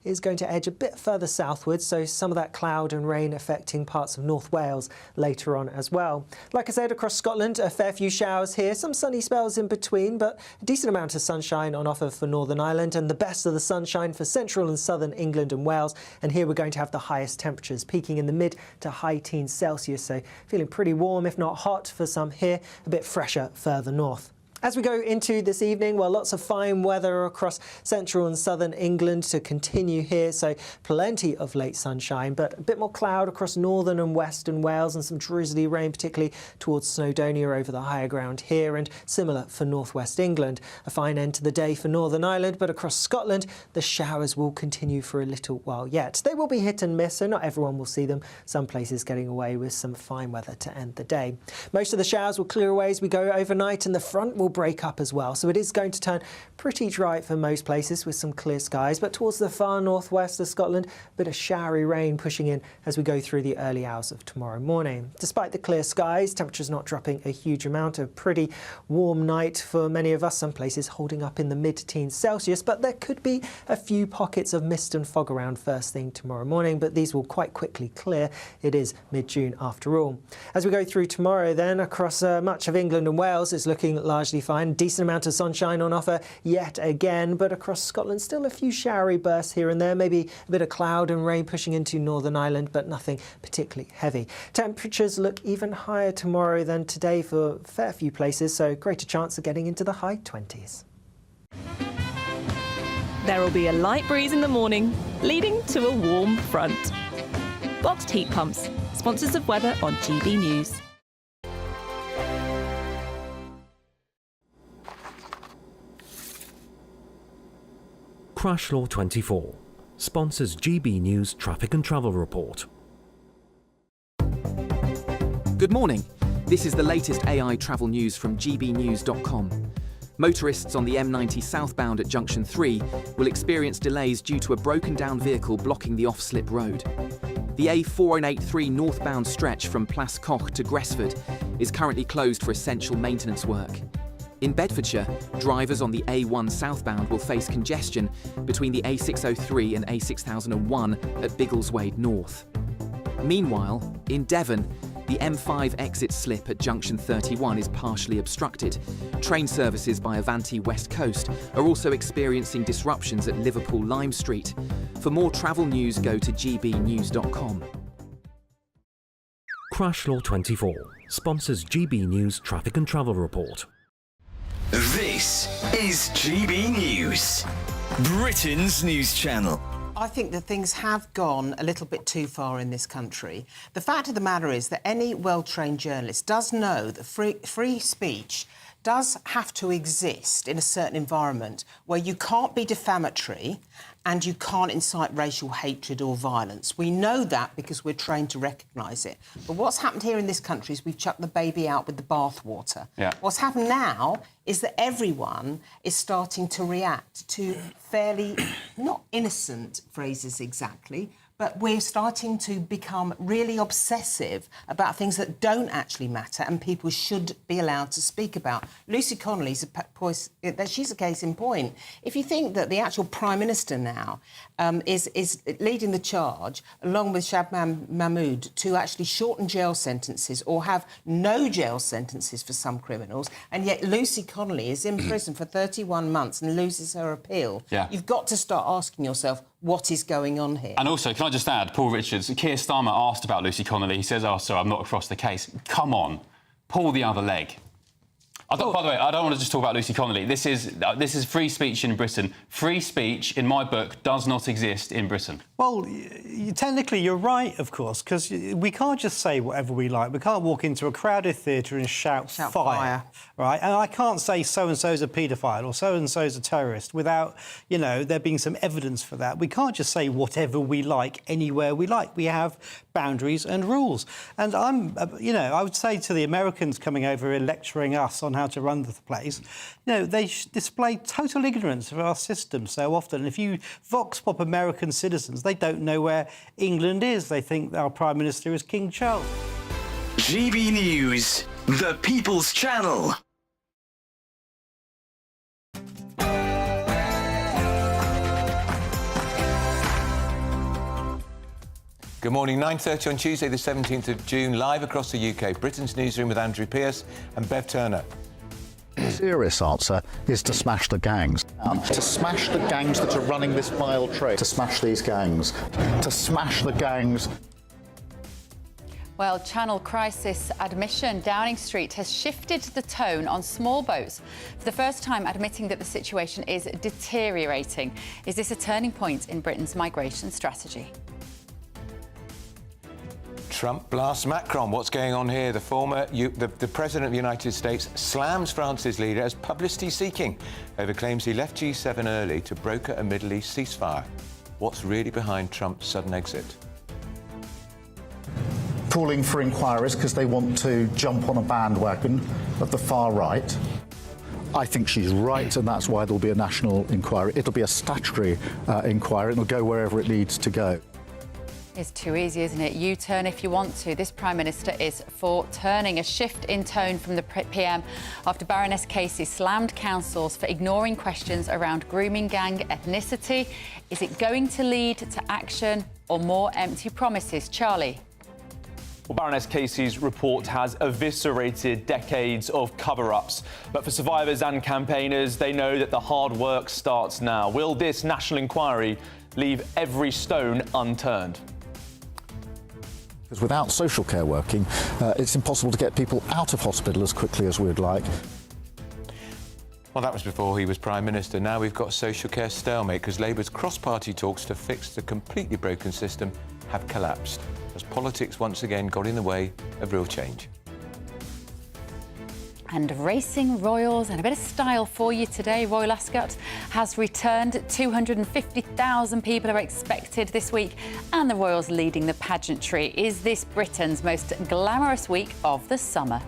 is going to edge a bit further southwards, so some of that cloud and rain affecting parts of North Wales later on as well. Like I said, across Scotland, a fair few showers here, some sunny spells in between, but a decent amount of sunshine on offer for Northern Ireland and the best of the sunshine for central and southern England and Wales. And here we're going to have the highest temperatures, peaking in the mid to high teens Celsius, so feeling pretty warm, if not hot for some here, a bit fresher further north. As we go into this evening, well, lots of fine weather across central and southern England to continue here, so plenty of late sunshine, but a bit more cloud across northern and western Wales and some drizzly rain, particularly towards Snowdonia over the higher ground here, and similar for northwest England. A fine end to the day for Northern Ireland, but across Scotland, the showers will continue for a little while yet. They will be hit and miss, so not everyone will see them. Some places getting away with some fine weather to end the day. Most of the showers will clear away as we go overnight, and the front will break up as well, so it is going to turn pretty dry for most places with some clear skies, but towards the far northwest of Scotland, a bit of showery rain pushing in as we go through the early hours of tomorrow morning. Despite the clear skies, temperatures not dropping a huge amount. A pretty warm night for many of us, some places holding up in the mid-teens Celsius, but there could be a few pockets of mist and fog around first thing tomorrow morning, but these will quite quickly clear. It is mid-June after all. As we go through tomorrow then, across much of England and Wales, it's looking largely fine. Decent amount of sunshine on offer yet again, but across Scotland still a few showery bursts here and there, maybe a bit of cloud and rain pushing into Northern Ireland, but nothing particularly heavy. Temperatures look even higher tomorrow than today for a fair few places, so greater chance of getting into the high 20s. There will be a light breeze in the morning, leading to a warm front. Boxed heat pumps, sponsors of weather on GB News. Crash Law 24 sponsors GB News Traffic and Travel Report. Good morning. This is the latest AI travel news from gbnews.com. Motorists on the M90 southbound at Junction 3 will experience delays due to a broken down vehicle blocking the off-slip road. The A4183 northbound stretch from Plascoch to Gresford is currently closed for essential maintenance work. In Bedfordshire, drivers on the A1 southbound will face congestion between the A603 and A6001 at Biggleswade North. Meanwhile, in Devon, the M5 exit slip at Junction 31 is partially obstructed. Train services by Avanti West Coast are also experiencing disruptions at Liverpool Lime Street. For more travel news, go to gbnews.com. Crash Law 24 sponsors GB News Traffic and Travel Report. This is GB News, Britain's news channel. I think that things have gone a little bit too far in this country. The fact of the matter is that any well-trained journalist does know that free speech does have to exist in a certain environment where you can't be defamatory and you can't incite racial hatred or violence. We know that because we're trained to recognise it. But what's happened here in this country is we've chucked the baby out with the bathwater. Yeah. What's happened now is that everyone is starting to react to fairly, not innocent phrases exactly, but we're starting to become really obsessive about things that don't actually matter and people should be allowed to speak about. Lucy Connolly's she's a case in point. If you think that the actual Prime Minister now is leading the charge, along with Shabnam Mahmood, to actually shorten jail sentences or have no jail sentences for some criminals, and yet Lucy Connolly is in prison for 31 months and loses her appeal, you've got to start asking yourself, what is going on here? And also, can I just add, Paul Richards, Keir Starmer asked about Lucy Connolly. He says, oh, sorry, I'm not across the case. Come on, pull the other leg. By the way, I don't want to just talk about Lucy Connolly. This is free speech in Britain. Free speech, in my book, does not exist in Britain. Well, technically, you're right, of course, because we can't just say whatever we like. We can't walk into a crowded theatre and shout fire, right? And I can't say so-and-so's a paedophile or so-and-so's a terrorist without, you know, there being some evidence for that. We can't just say whatever we like anywhere we like. We have boundaries and rules. And you know, I would say to the Americans coming over and lecturing us on how to run the place, you know, they display total ignorance of our system so often. If you vox pop American citizens, they don't know where England is. They think our Prime Minister is King Charles. GB News, the People's Channel. Good morning, 9:30 on Tuesday the 17th of June, live across the UK. Britain's Newsroom with Andrew Pearce and Bev Turner. The serious answer is to smash the gangs. To smash the gangs that are running this vile trade. To smash these gangs. To smash the gangs. Well, Channel crisis admission. Downing Street has shifted the tone on small boats, for the first time admitting that the situation is deteriorating. Is this a turning point in Britain's migration strategy? Trump blasts Macron. What's going on here? The President of the United States slams France's leader as publicity-seeking over claims he left G7 early to broker a Middle East ceasefire. What's really behind Trump's sudden exit? Calling for inquiries because they want to jump on a bandwagon of the far right. I think she's right, and that's why there'll be a national inquiry. It'll be a statutory inquiry, and it'll go wherever it needs to go. It's too easy, isn't it? You turn if you want to. This Prime Minister is for turning. A shift in tone from the PM after Baroness Casey slammed councils for ignoring questions around grooming gang ethnicity. Is it going to lead to action or more empty promises? Charlie? Well, Baroness Casey's report has eviscerated decades of cover-ups. But for survivors and campaigners, they know that the hard work starts now. Will this national inquiry leave every stone unturned? Because without social care working, it's impossible to get people out of hospital as quickly as we'd like. Well, that was before he was Prime Minister. Now we've got social care stalemate because Labour's cross-party talks to fix the completely broken system have collapsed as politics once again got in the way of real change. And racing royals and a bit of style for you today. Royal Ascot has returned. 250,000 people are expected this week, and the royals leading the pageantry. Is this Britain's most glamorous week of the summer?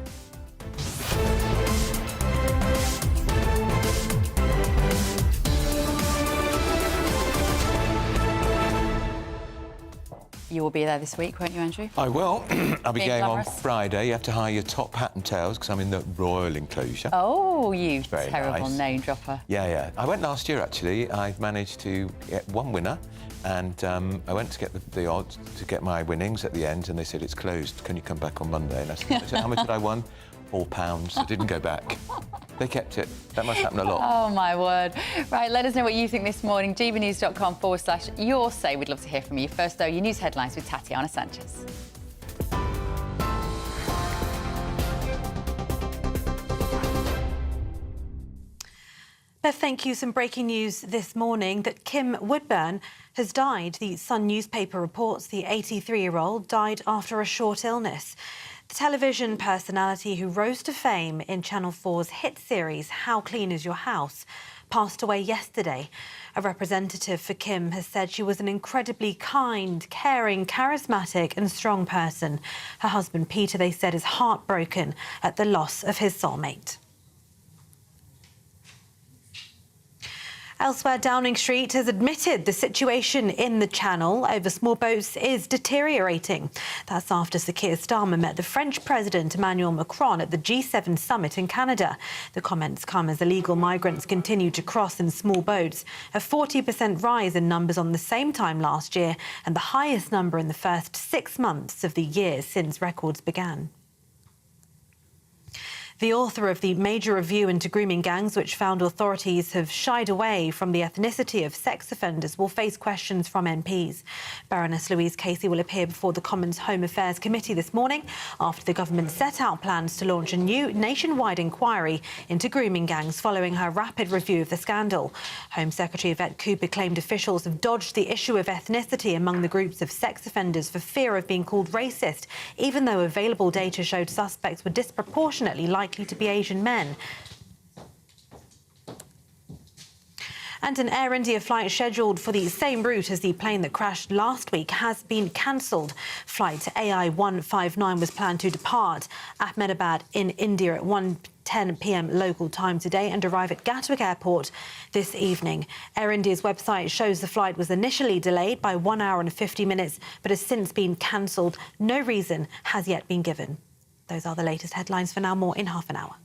You will be there this week, won't you, Andrew? I will. I'll be going glamorous. on Friday. You have to hire your top hat and tails because I'm in the royal enclosure. Oh, you Very terrible nice. name dropper. Yeah. I went last year, actually. I managed to get one winner, and I went to get the odds to get my winnings at the end, and they said, it's closed. Can you come back on Monday? And I said, how much did I won? £4. I didn't go back. They kept it. That must happen a lot. Oh, my word. Right, let us know what you think this morning. gbnews.com/your say. We'd love to hear from you. First, though, your news headlines with Tatiana Sanchez. Beth, thank you. Some breaking news this morning that Kim Woodburn has died. The Sun newspaper reports the 83-year-old died after a short illness. The television personality who rose to fame in Channel 4's hit series How Clean Is Your House passed away yesterday. A representative for Kim has said she was an incredibly kind, caring, charismatic and strong person. Her husband, Peter, they said, is heartbroken at the loss of his soulmate. Elsewhere, Downing Street has admitted the situation in the Channel over small boats is deteriorating. That's after Sir Keir Starmer met the French President Emmanuel Macron at the G7 summit in Canada. The comments come as illegal migrants continue to cross in small boats, a 40% rise in numbers on the same time last year, and the highest number in the first 6 months of the year since records began. The author of the major review into grooming gangs, which found authorities have shied away from the ethnicity of sex offenders, will face questions from MPs. Baroness Louise Casey will appear before the Commons Home Affairs Committee this morning after the government set out plans to launch a new nationwide inquiry into grooming gangs following her rapid review of the scandal. Home Secretary Yvette Cooper claimed officials have dodged the issue of ethnicity among the groups of sex offenders for fear of being called racist, even though available data showed suspects were disproportionately likely to be Asian men. And an Air India flight scheduled for the same route as the plane that crashed last week has been cancelled. Flight AI 159 was planned to depart Ahmedabad in India at 1:10 p.m. local time today and arrive at Gatwick Airport this evening. Air India's website shows the flight was initially delayed by 1 hour and 50 minutes, but has since been cancelled. No reason has yet been given. Those are the latest headlines for now. More in half an hour.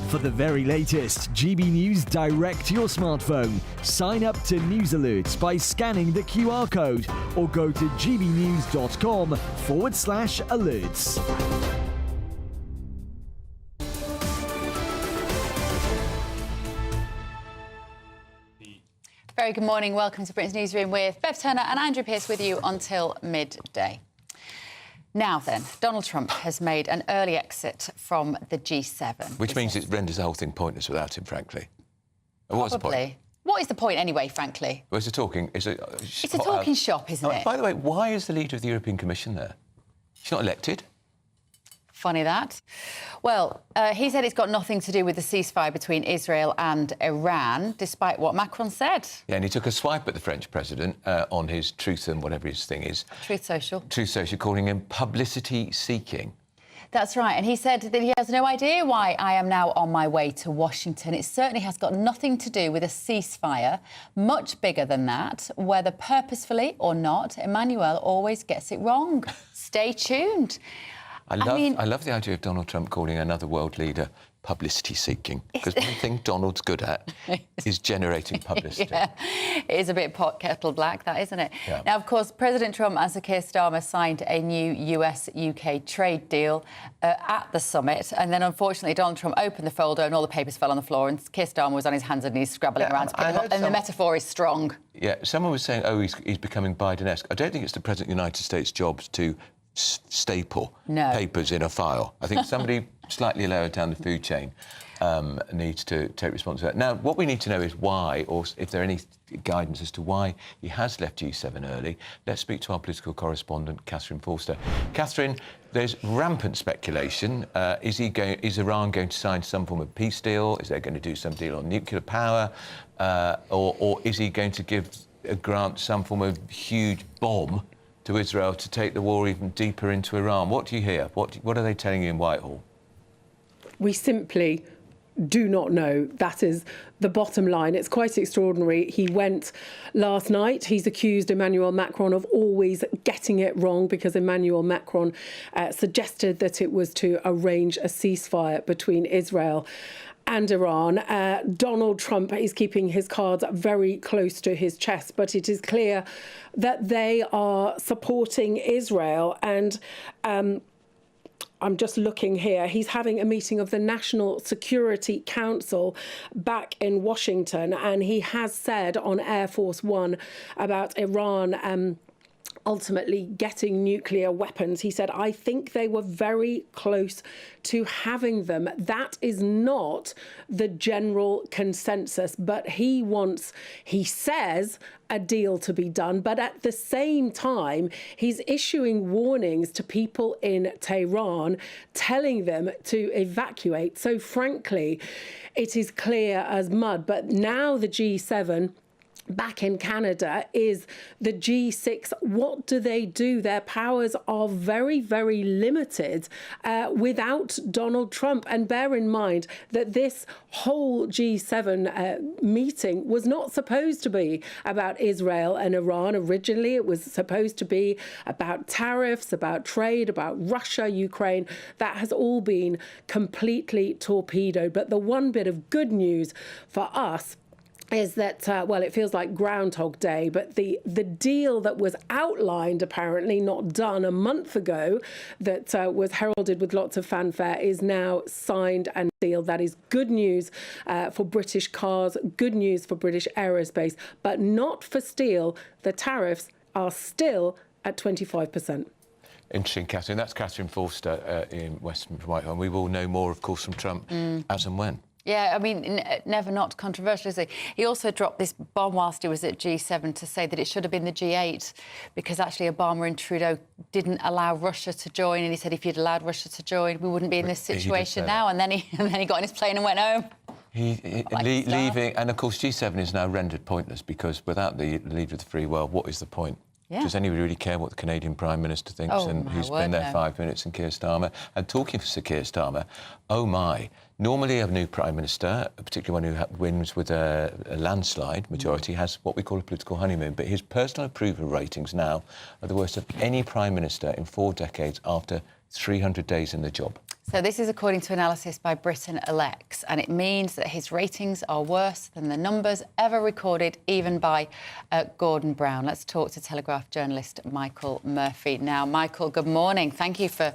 For the very latest GB News direct to your smartphone, sign up to News Alerts by scanning the QR code or go to gbnews.com/alerts. Very good morning. Welcome to Britain's Newsroom with Bev Turner and Andrew Pearce with you until midday. Now then, Donald Trump has made an early exit from the G7. Which means it renders the whole thing pointless without him, frankly. And what's the point? What is the point anyway, frankly? Well, it's a talking shop, isn't it? By the way, why is the leader of the European Commission there? She's not elected. Funny that. Well, he said it's got nothing to do with the ceasefire between Israel and Iran, despite what Macron said. Yeah, and he took a swipe at the French president on his Truth and whatever his thing is. Truth Social. Truth Social, calling him publicity-seeking. That's right. And he said that he has no idea why I am now on my way to Washington. It certainly has got nothing to do with a ceasefire. Much bigger than that. Whether purposefully or not, Emmanuel always gets it wrong. Stay tuned. I love the idea of Donald Trump calling another world leader publicity-seeking, because one thing Donald's good at is generating publicity. Yeah, it is a bit pot kettle black, that, isn't it? Yeah. Now, of course, President Trump and Sir Keir Starmer signed a new US-UK trade deal at the summit, and then, unfortunately, Donald Trump opened the folder and all the papers fell on the floor, and Keir Starmer was on his hands and knees scrabbling around to pick them up, and the metaphor is strong. Yeah, someone was saying, oh, he's becoming Biden-esque. I don't think it's the President of the United States' job to staple papers in a file. I think somebody slightly lower down the food chain needs to take responsibility. Now, what we need to know is why, or if there are any guidance as to why he has left G7 early. Let's speak to our political correspondent, Catherine Forster. Catherine, there's rampant speculation. Is Iran going to sign some form of peace deal? Is they going to do some deal on nuclear power? Or is he going to grant some form of huge bomb to Israel to take the war even deeper into Iran? What do you hear? What are they telling you in Whitehall? We simply do not know. That is the bottom line. It's quite extraordinary. He went last night. He's accused Emmanuel Macron of always getting it wrong, because Emmanuel Macron suggested that it was to arrange a ceasefire between Israel and Iran. Donald Trump is keeping his cards very close to his chest, but it is clear that they are supporting Israel. And I'm just looking here. He's having a meeting of the National Security Council back in Washington, and he has said on Air Force One about Iran ultimately getting nuclear weapons. He said, I think they were very close to having them. That is not the general consensus, but he says, a deal to be done. But at the same time, he's issuing warnings to people in Tehran, telling them to evacuate. So frankly, it is clear as mud. But now the G7 back in Canada is the G6. What do they do? Their powers are very, very limited without Donald Trump. And bear in mind that this whole G7 meeting was not supposed to be about Israel and Iran. Originally, it was supposed to be about tariffs, about trade, about Russia, Ukraine. That has all been completely torpedoed. But the one bit of good news for us is that, well, it feels like Groundhog Day, but the deal that was outlined, apparently not done a month ago, that was heralded with lots of fanfare, is now signed and sealed. That is good news for British cars, good news for British aerospace, but not for steel. The tariffs are still at 25%. Interesting, Catherine. That's Catherine Forster in Western Whitehall. And we will know more, of course, from Trump as and when. Yeah, I mean, never not controversial, is he? He also dropped this bomb whilst he was at G7 to say that it should have been the G8 because actually Obama and Trudeau didn't allow Russia to join, and he said if you'd allowed Russia to join, we wouldn't be in this situation now. And then he got on his plane and went home. Leaving, and of course G7 is now rendered pointless because without the leader of the free world, what is the point? Yeah. Does anybody really care what the Canadian Prime Minister thinks and who's been there 5 minutes, and Keir Starmer? And talking for Sir Keir Starmer, oh my, normally a new Prime Minister, particularly one who wins with a landslide majority, has what we call a political honeymoon. But his personal approval ratings now are the worst of any Prime Minister in 4 decades after 300 days in the job. So this is according to analysis by Britain Elects, and it means that his ratings are worse than the numbers ever recorded, even by Gordon Brown. Let's talk to Telegraph journalist Michael Murphy now. Michael, good morning. Thank you for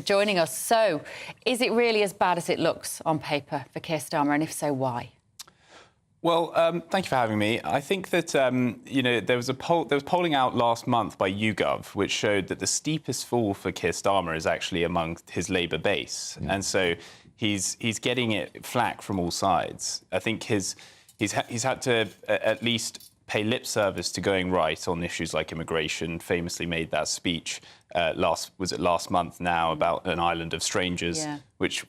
joining us. So, is it really as bad as it looks on paper for Keir Starmer, and if so, why? Well, thank you for having me. I think that there was polling out last month by YouGov, which showed that the steepest fall for Keir Starmer is actually among his Labour base, and so he's getting it flack from all sides. I think he's had to at least pay lip service to going right on issues like immigration. Famously made that speech last month now about an island of strangers, which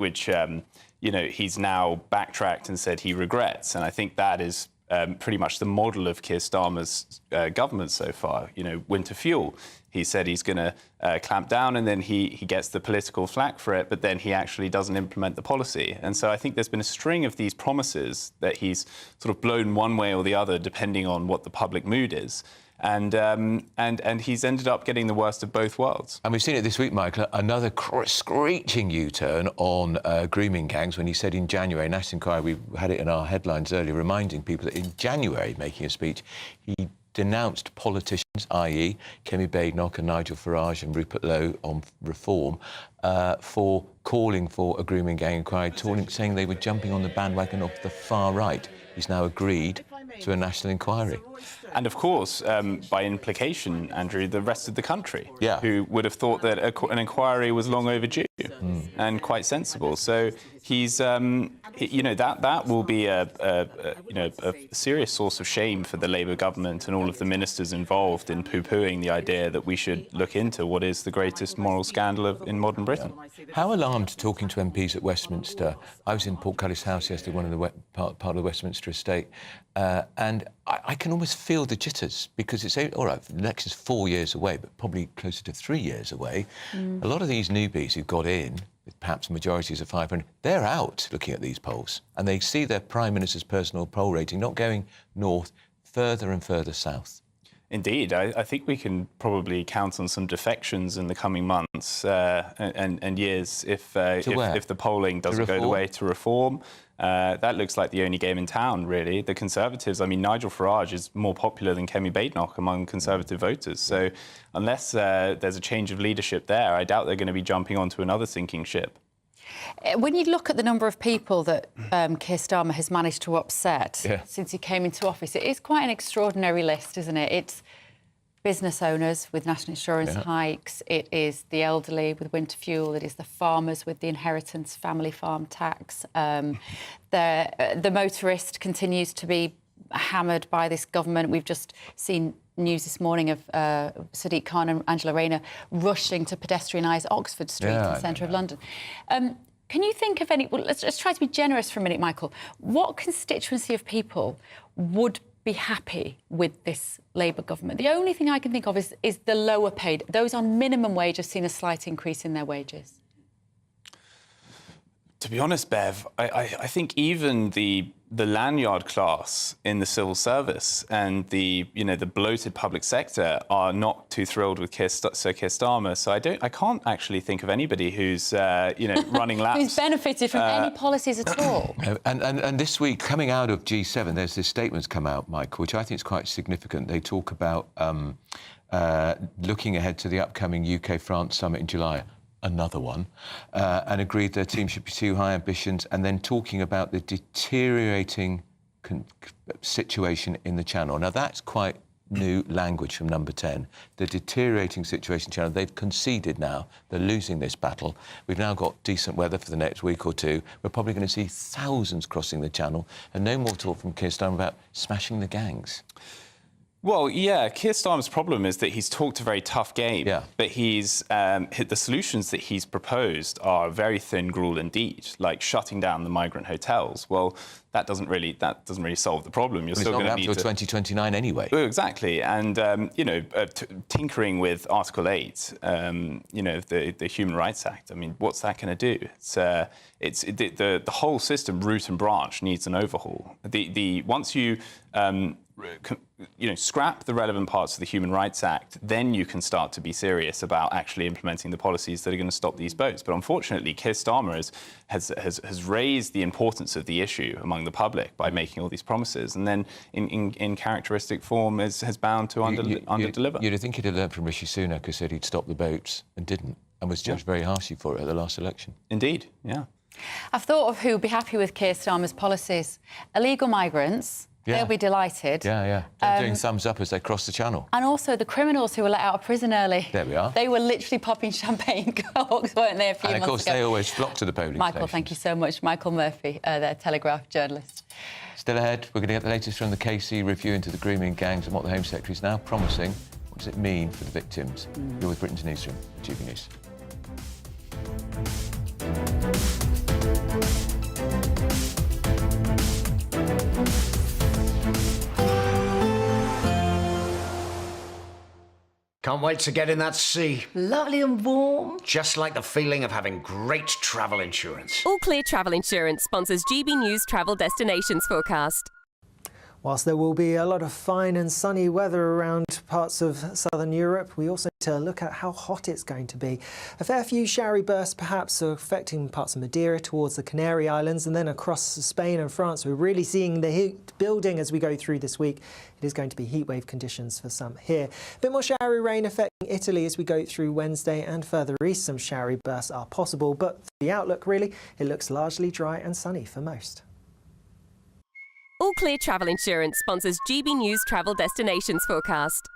he's now backtracked and said he regrets. And I think that is pretty much the model of Keir Starmer's government so far. Winter fuel. He said he's going to clamp down, and then he gets the political flack for it, but then he actually doesn't implement the policy. And so I think there's been a string of these promises that he's sort of blown one way or the other, depending on what the public mood is. And he's ended up getting the worst of both worlds. And we've seen it this week, Michael, another screeching U-turn on grooming gangs when he said in January, National Inquiry, we had it in our headlines earlier, reminding people that in January, making a speech, he denounced politicians, i.e. Kemi Badenoch and Nigel Farage and Rupert Lowe on reform, for calling for a grooming gang inquiry, saying they were jumping on the bandwagon of the far right. He's now agreed to a national inquiry. And of course, by implication, Andrew, the rest of the country, who would have thought that an inquiry was long overdue and quite sensible. So he's, that will be a serious source of shame for the Labour government and all of the ministers involved in poo-pooing the idea that we should look into what is the greatest moral scandal in modern Britain. How alarmed, talking to MPs at Westminster, I was in Portcullis House yesterday, one of the part of the Westminster estate, and I can almost feel the jitters, because it's, all right, the election's 4 years away, but probably closer to 3 years away. A lot of these newbies who got in, with perhaps majorities of 500, they're out looking at these polls, and they see their Prime Minister's personal poll rating not going north, further and further south. Indeed, I think we can probably count on some defections in the coming months and years if the polling doesn't go the way to reform. That looks like the only game in town, really. The Conservatives, I mean, Nigel Farage is more popular than Kemi Badenoch among Conservative voters. So unless there's a change of leadership there, I doubt they're going to be jumping onto another sinking ship. When you look at the number of people that Keir Starmer has managed to upset since he came into office, it is quite an extraordinary list, isn't it? It's business owners with national insurance hikes, it is the elderly with winter fuel, it is the farmers with the inheritance family farm tax. The motorist continues to be hammered by this government. We've just seen news this morning of Sadiq Khan and Angela Rayner rushing to pedestrianise Oxford Street in the centre of London. Can you think of any... Well, let's try to be generous for a minute, Michael. What constituency of people would be happy with this Labour government? The only thing I can think of is the lower paid. Those on minimum wage have seen a slight increase in their wages. To be honest, Bev, I think even the lanyard class in the civil service and the bloated public sector are not too thrilled with Sir Keir Starmer. So I can't actually think of anybody who's running laps. Who's benefited from any policies at all. And this week, coming out of G7, there's this statement's come out, Mike, which I think is quite significant. They talk about looking ahead to the upcoming UK-France summit in July. Another one, and agreed their team should pursue high ambitions, and then talking about the deteriorating situation in the Channel. Now, that's quite new language from Number 10. The deteriorating situation in the Channel. They've conceded now. They're losing this battle. We've now got decent weather for the next week or two. We're probably going to see thousands crossing the Channel, and no more talk from Keir Starmer about smashing the gangs. Well, yeah, Keir Starmer's problem is that he's talked a very tough game, but the solutions that he's proposed are very thin gruel indeed, like shutting down the migrant hotels. Well, that doesn't really solve the problem. You're still going to need to 2029 anyway. Oh, exactly, and tinkering with Article 8, the Human Rights Act. I mean, what's that going to do? The whole system, root and branch, needs an overhaul. Once you scrap the relevant parts of the Human Rights Act, then you can start to be serious about actually implementing the policies that are going to stop these boats. But unfortunately, Keir Starmer has raised the importance of the issue among the public by making all these promises, and then in characteristic form has bound to under-deliver. You'd think he'd have learned from Rishi Sunak, who said he'd stop the boats and didn't, and was judged very harshly for it at the last election. Indeed, yeah. I've thought of who would be happy with Keir Starmer's policies. Illegal migrants. Yeah. They'll be delighted. Yeah. They're doing thumbs up as they cross the channel. And also the criminals who were let out of prison early. There we are. They were literally popping champagne corks, weren't they, a few months ago? And, of course, they always flock to the polling Michael, stations. thank you so much. Michael Murphy, their Telegraph journalist. Still ahead, we're going to get the latest from the KC review into the grooming gangs and what the Home Secretary is now promising. What does it mean for the victims? You're with Britain's Newsroom, GB News. Can't wait to get in that sea. Lovely and warm. Just like the feeling of having great travel insurance. All Clear Travel Insurance sponsors GB News travel destinations forecast. Whilst there will be a lot of fine and sunny weather around parts of southern Europe, we also need to look at how hot it's going to be. A fair few showery bursts perhaps are affecting parts of Madeira towards the Canary Islands, and then across Spain and France. We're really seeing the heat building as we go through this week. It is going to be heatwave conditions for some here. A bit more showery rain affecting Italy as we go through Wednesday, and further east some showery bursts are possible, but the outlook really, it looks largely dry and sunny for most. All Clear Travel Insurance sponsors GB News travel destinations forecast.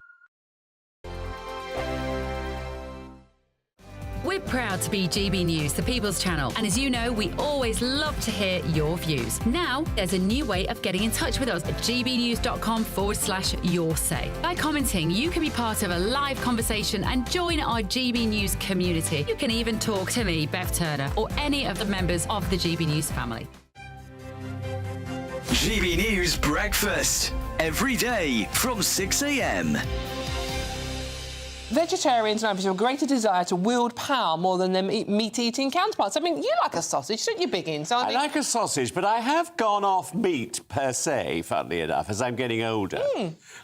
We're proud to be GB News, the People's Channel. And as you know, we always love to hear your views. Now, there's a new way of getting in touch with us at gbnews.com/yoursay. By commenting, you can be part of a live conversation and join our GB News community. You can even talk to me, Bev Turner, or any of the members of the GB News family. GB News Breakfast, every day from 6 a.m. Vegetarians now have a greater desire to wield power more than their meat-eating counterparts. I mean, you like a sausage, don't you, Biggins? I like a sausage, but I have gone off meat per se, funnily enough, as I'm getting older.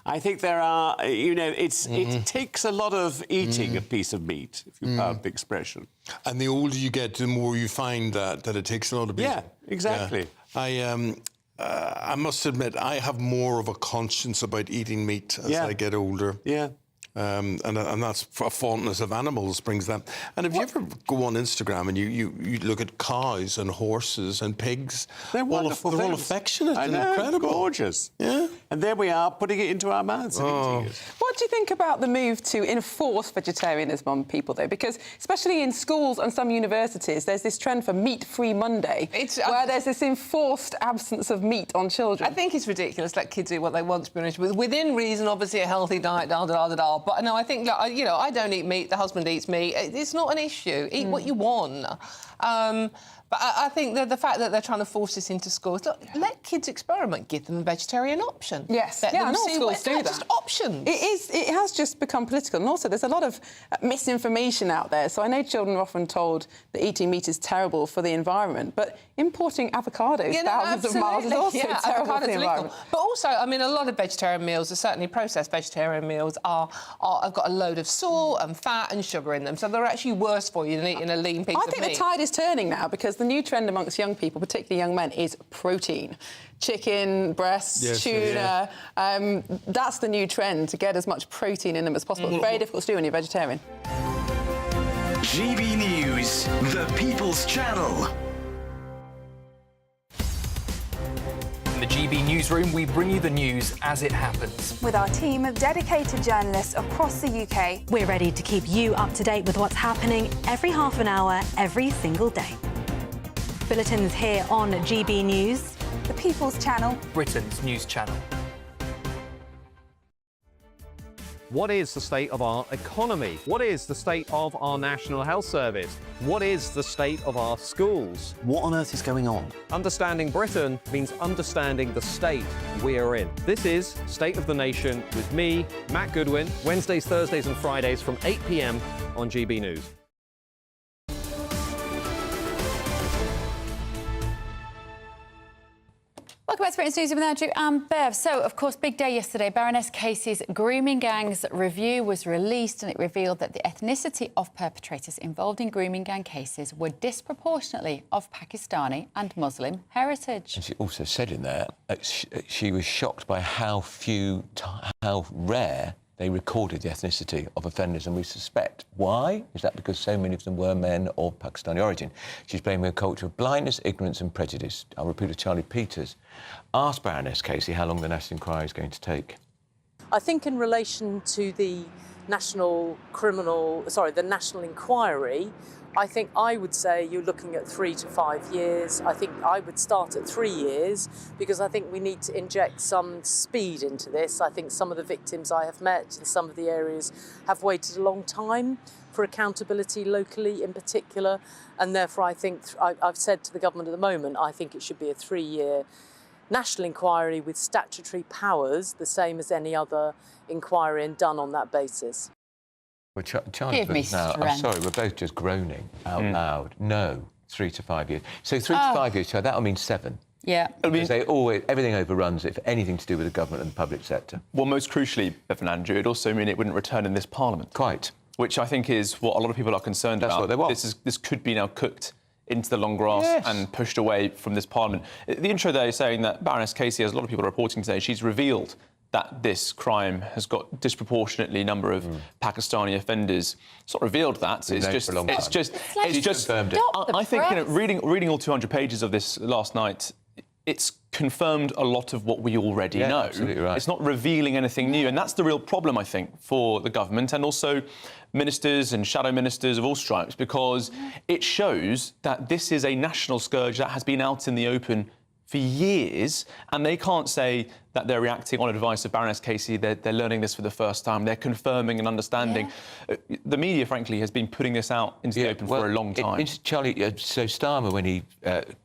I think there are, it takes a lot of eating a piece of meat, if you pardon the expression. And the older you get, the more you find that it takes a lot of meat. Yeah, exactly. Yeah. I must admit, I have more of a conscience about eating meat as I get older. Yeah. And that's a fondness of animals brings that. And if you ever go on Instagram and you look at cows and horses and pigs, they're wonderful they're all things. affectionate and know, incredible. Gorgeous. Yeah. And there we are, putting it into our mouths and eating it. What do you think about the move to enforce vegetarianism on people, though? Because especially in schools and some universities, there's this trend for Meat-Free Monday, where there's this enforced absence of meat on children. I think it's ridiculous. Let kids do what they want, to be honest. Within reason, obviously, a healthy diet, da-da-da-da-da. But no, I think, I don't eat meat, the husband eats meat. It's not an issue. Eat what you want. But I think the fact that they're trying to force this into schools, look, let kids experiment, give them a vegetarian option. Yes, let yeah, them and all see schools do that. Just options. It has just become political, and also there's a lot of misinformation out there. So I know children are often told that eating meat is terrible for the environment, but importing avocados thousands of miles is also terrible for the environment. But also, I mean, a lot of vegetarian meals, are certainly processed vegetarian meals, have got a load of salt and fat and sugar in them, so they're actually worse for you than eating a lean piece of meat. I think the tide is turning now, because the new trend amongst young people, particularly young men, is protein. Chicken, breasts, tuna. That's the new trend, to get as much protein in them as possible. It's very difficult to do when you're vegetarian. GB News, the People's Channel. In the GB Newsroom, we bring you the news as it happens. With our team of dedicated journalists across the UK. We're ready to keep you up to date with what's happening every half an hour, every single day. Bulletins here on GB News. The People's Channel. Britain's news channel. What is the state of our economy? What is the state of our National Health Service? What is the state of our schools? What on earth is going on? Understanding Britain means understanding the state we are in. This is State of the Nation with me, Matt Goodwin, Wednesdays, Thursdays and Fridays from 8 p.m. on GB News. Welcome back That's Britain's Newsroom with Andrew and Bev. So, of course, big day yesterday. Baroness Casey's grooming gangs review was released, and it revealed that the ethnicity of perpetrators involved in grooming gang cases were disproportionately of Pakistani and Muslim heritage. And she also said in there she was shocked by how how rare they recorded the ethnicity of offenders, and we suspect why. Is that because so many of them were men of Pakistani origin? She's blaming a culture of blindness, ignorance and prejudice. Our reporter Charlie Peters asked Baroness Casey how long the national inquiry is going to take. I think in relation to the national inquiry, I think I would say you're looking at 3 to 5 years. I think I would start at 3 years because I think we need to inject some speed into this. I think some of the victims I have met in some of the areas have waited a long time for accountability locally in particular. And therefore, I think I've said to the government at the moment, I think it should be a 3-year national inquiry with statutory powers, the same as any other inquiry, and done on that basis. Well, Charlie, now, I'm sorry, we're both just groaning out loud. No, 3 to 5 years. So 3 to 5 years, that'll mean 7. Yeah. Because everything overruns it for anything to do with the government and the public sector. Well, most crucially, Bev and Andrew, it also mean it wouldn't return in this Parliament. Quite. Which I think is what a lot of people are concerned about. That's what they want. This could be now cooked into the long grass and pushed away from this Parliament. The intro there is saying that Baroness Casey, as a lot of people are reporting today, she's revealed that this crime has got disproportionately number of Pakistani offenders. It's not revealed that. It's just confirmed it. I think, reading all 200 pages of this last night, it's confirmed a lot of what we already know. Absolutely right. It's not revealing anything new, and that's the real problem, I think, for the government and also ministers and shadow ministers of all stripes, because it shows that this is a national scourge that has been out in the open for years, and they can't say that they're reacting on advice of Baroness Casey. They're learning this for the first time. They're confirming and understanding. The media, frankly, has been putting this out into the open for a long time. Charlie, so Starmer, when he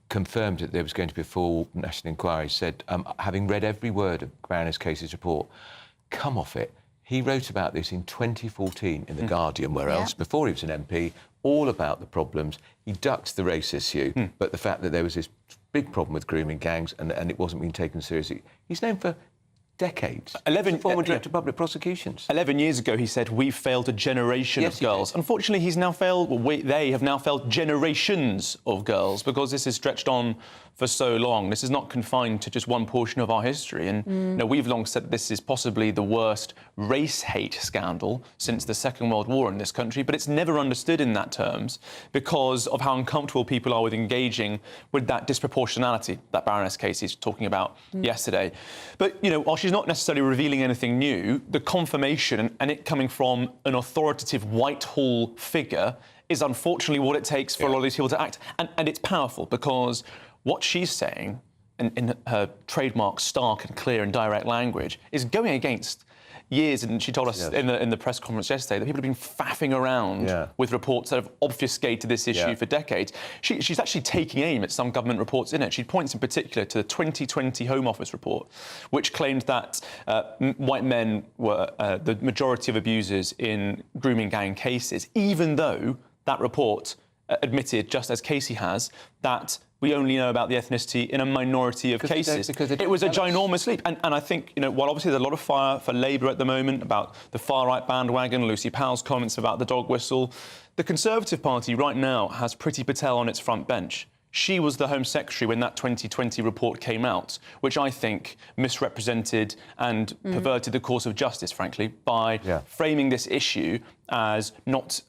confirmed that there was going to be a full national inquiry, said, having read every word of Baroness Casey's report, come off it. He wrote about this in 2014 in The Guardian, where else, before he was an MP, all about the problems. He ducked the race issue, but the fact that there was this big problem with grooming gangs and it wasn't being taken seriously. He's known for decades. Former Director of Public Prosecutions. 11 years ago, he said, we've failed a generation of girls. Unfortunately, he's now failed, they have now failed generations of girls, because this has stretched on for so long. This is not confined to just one portion of our history. And we've long said that this is possibly the worst race hate scandal since the Second World War in this country, but it's never understood in that terms because of how uncomfortable people are with engaging with that disproportionality that Baroness Casey is talking about yesterday. But, while she's not necessarily revealing anything new, the confirmation and it coming from an authoritative Whitehall figure is unfortunately what it takes for a lot of these people to act. And it's powerful because what she's saying, in her trademark stark and clear and direct language, is going against years, and she told us in the press conference yesterday that people have been faffing around with reports that have obfuscated this issue for decades. She's actually taking aim at some government reports in it. She points in particular to the 2020 Home Office report, which claimed that white men were the majority of abusers in grooming gang cases, even though that report admitted, just as Casey has, that we only know about the ethnicity in a minority of cases. It was a ginormous leap. And I think, while obviously there's a lot of fire for Labour at the moment about the far-right bandwagon, Lucy Powell's comments about the dog whistle, the Conservative Party right now has Priti Patel on its front bench. She was the Home Secretary when that 2020 report came out, which I think misrepresented and perverted the course of justice, frankly, by framing this issue as not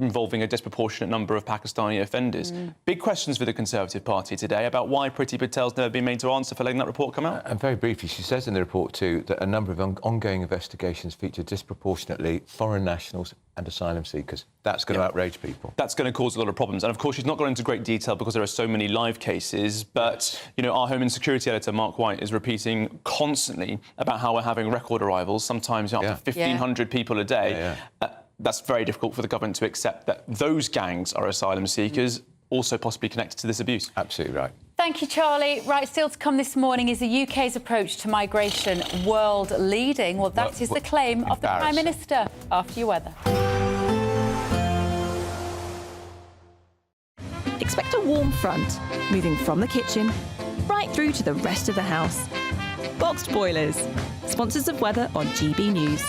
involving a disproportionate number of Pakistani offenders. Big questions for the Conservative Party today about why Priti Patel's never been made to answer for letting that report come out. And very briefly, she says in the report too that a number of ongoing investigations feature disproportionately foreign nationals and asylum seekers. That's going to outrage people. That's going to cause a lot of problems. And of course, she's not gone into great detail because there are so many live cases. But, our Home and Security editor, Mark White, is repeating constantly about how we're having record arrivals, sometimes up to 1,500 people a day. That's very difficult for the government to accept that those gangs are asylum seekers, also possibly connected to this abuse. Absolutely right. Thank you, Charlie. Right, still to come this morning is the UK's approach to migration world leading. Well, that is the claim of the Prime Minister. After your weather. Expect a warm front moving from the kitchen right through to the rest of the house. Boxed Boilers, sponsors of weather on GB News.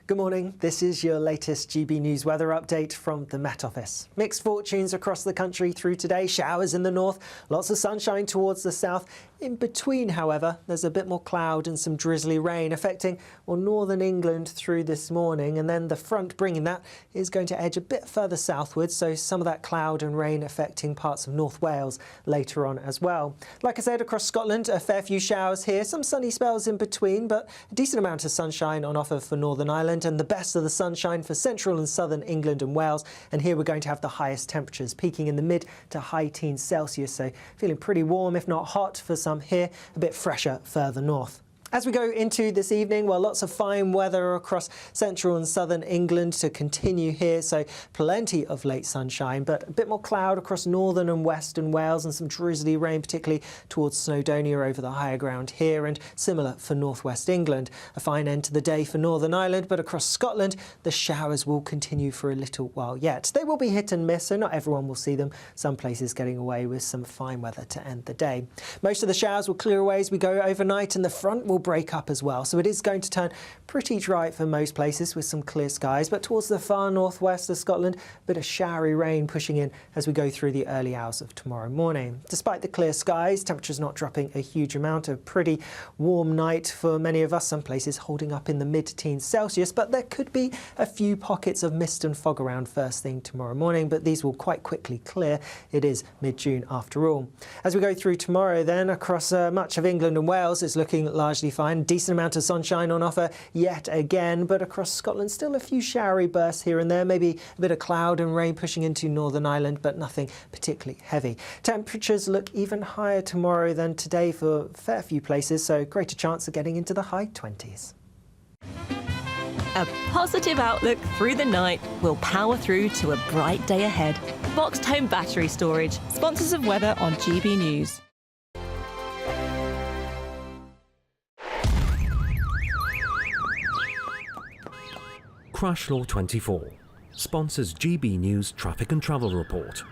Good morning. This is your latest GB News weather update from the Met Office. Mixed fortunes across the country through today. Showers in the north, lots of sunshine towards the south. In between, however, there's a bit more cloud and some drizzly rain affecting northern England through this morning. And then the front bringing that is going to edge a bit further southwards. So some of that cloud and rain affecting parts of North Wales later on as well. Like I said, across Scotland, a fair few showers here. Some sunny spells in between, but a decent amount of sunshine on offer for Northern Ireland and the best of the sunshine for central and southern England and Wales. And here we're going to have the highest temperatures, peaking in the mid to high teens Celsius. So feeling pretty warm, if not hot, for some here, a bit fresher further north. As we go into this evening, well, lots of fine weather across central and southern England to continue here, so plenty of late sunshine, but a bit more cloud across northern and western Wales and some drizzly rain, particularly towards Snowdonia over the higher ground here, and similar for northwest England. A fine end to the day for Northern Ireland, but across Scotland, the showers will continue for a little while yet. They will be hit and miss, so not everyone will see them. Some places getting away with some fine weather to end the day. Most of the showers will clear away as we go overnight, and the front will break up as well. So it is going to turn pretty dry for most places with some clear skies, but towards the far northwest of Scotland, a bit of showery rain pushing in as we go through the early hours of tomorrow morning. Despite the clear skies, temperatures not dropping a huge amount. A pretty warm night for many of us, some places holding up in the mid-teens Celsius, but there could be a few pockets of mist and fog around first thing tomorrow morning, but these will quite quickly clear. It is mid-June after all. As we go through tomorrow then, across much of England and Wales, it's looking largely fine. Decent amount of sunshine on offer yet again, but across Scotland still a few showery bursts here and there, maybe a bit of cloud and rain pushing into Northern Ireland, but nothing particularly heavy. Temperatures look even higher tomorrow than today for a fair few places, so greater chance of getting into the high 20s. A positive outlook through the night will power through to a bright day ahead. Boxed Home Battery Storage, sponsors of weather on GB News. Crash Law 24 sponsors GB News Traffic and Travel Report.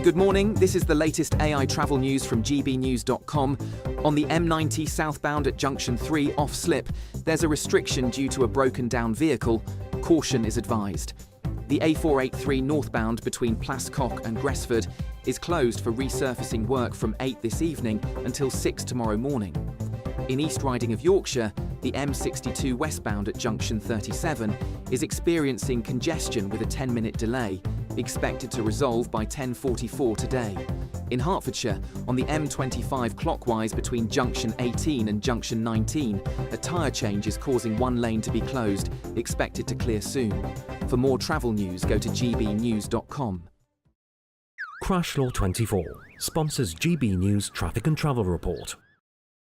Good morning, this is the latest AI travel news from gbnews.com. On the M90 southbound at Junction 3 off-slip, there's a restriction due to a broken down vehicle. Caution is advised. The A483 northbound between Plascock and Gresford is closed for resurfacing work from 8 this evening until 6 tomorrow morning. In East Riding of Yorkshire, the M62 westbound at Junction 37 is experiencing congestion with a 10-minute delay, expected to resolve by 10:44 today. In Hertfordshire, on the M25 clockwise between Junction 18 and Junction 19, a tyre change is causing one lane to be closed, expected to clear soon. For more travel news, go to gbnews.com. Crash Law 24 sponsors GB News Traffic and Travel Report.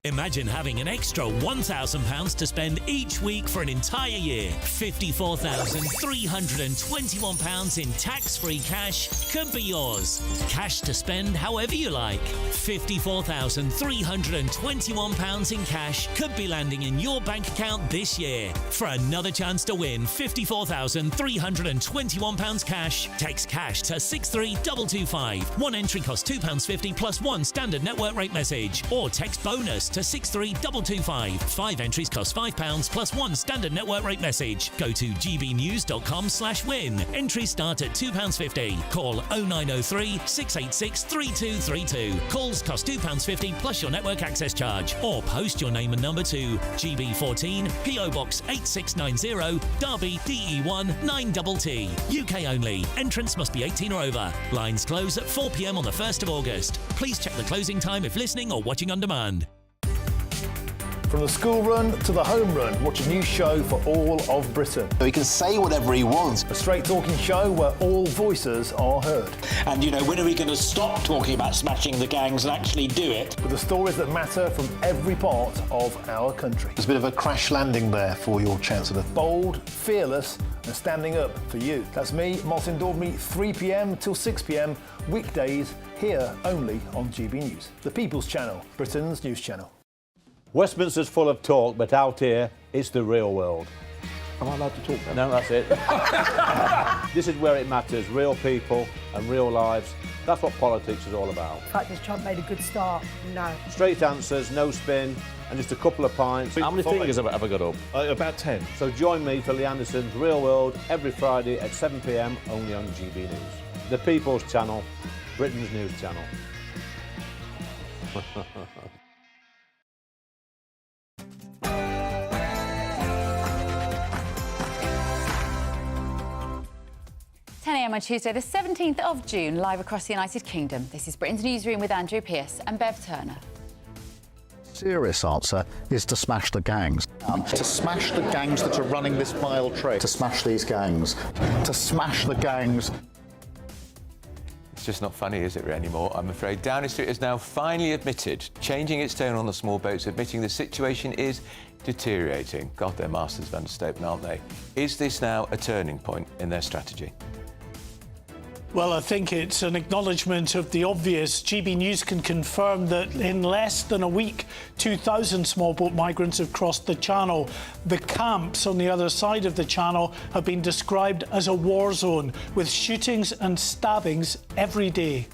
Imagine having an extra £1,000 to spend each week for an entire year. £54,321 in tax-free cash could be yours. Cash to spend however you like. £54,321 in cash could be landing in your bank account this year. For another chance to win £54,321 cash, text cash to 63225. One entry costs £2.50 plus one standard network rate message. Or text bonus to 63225. 5 entries cost £5 plus one standard network rate message. Go to gbnews.com/win. Entries start at £2.50. Call 0903 686 3232. Calls cost £2.50 plus your network access charge. Or post your name and number to GB14 PO Box 8690 Derby DE1 9TT. UK only. Entrance must be 18 or over. Lines close at 4 p.m. on the 1st of August. Please check the closing time if listening or watching on demand. From the school run to the home run, watch a new show for all of Britain. He can say whatever he wants. A straight-talking show where all voices are heard. And, you know, when are we going to stop talking about smashing the gangs and actually do it? With the stories that matter from every part of our country. There's a bit of a crash landing there for your Chancellor. Bold, fearless and standing up for you. That's me, Martin Daubney, 3 p.m. till 6 p.m, weekdays, here only on GB News. The People's Channel, Britain's news channel. Westminster's full of talk, but out here, it's the real world. Am I allowed to talk now? No, that's it. This is where it matters. Real people and real lives That's what politics is all about. In fact, has Trump made a good start? No. Straight answers, no spin, and just a couple of pints. How many fingers have I got up? About 10. So join me for Lee Anderson's Real World every Friday at 7 p.m. only on GB News. The People's Channel, Britain's news channel. A.m. on Tuesday, the 17th of June, live across the United Kingdom. This is Britain's Newsroom with Andrew Pearce and Bev Turner. Serious answer is to smash the gangs. To smash the gangs that are running this vile trade. To smash these gangs. To smash the gangs. It's just not funny, is it, anymore, I'm afraid. Downing Street has now finally admitted, changing its tone on the small boats, admitting the situation is deteriorating. God, they're masters of understatement, aren't they? Is this now a turning point in their strategy? Well, I think it's an acknowledgement of the obvious. GB News can confirm that in less than a week, 2,000 small boat migrants have crossed the Channel. The camps on the other side of the Channel have been described as a war zone, with shootings and stabbings every day.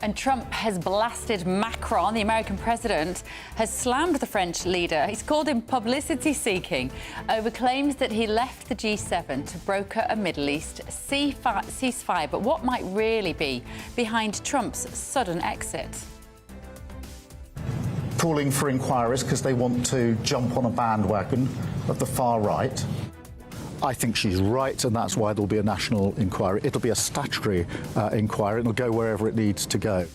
And Trump has blasted Macron. The American president has slammed the French leader. He's called him publicity-seeking over claims that he left the G7 to broker a Middle East ceasefire. But what might really be behind Trump's sudden exit? Calling for inquiries because they want to jump on a bandwagon of the far right. I think she's right, and that's why there'll be a national inquiry. It'll be a statutory inquiry, and it'll go wherever it needs to go.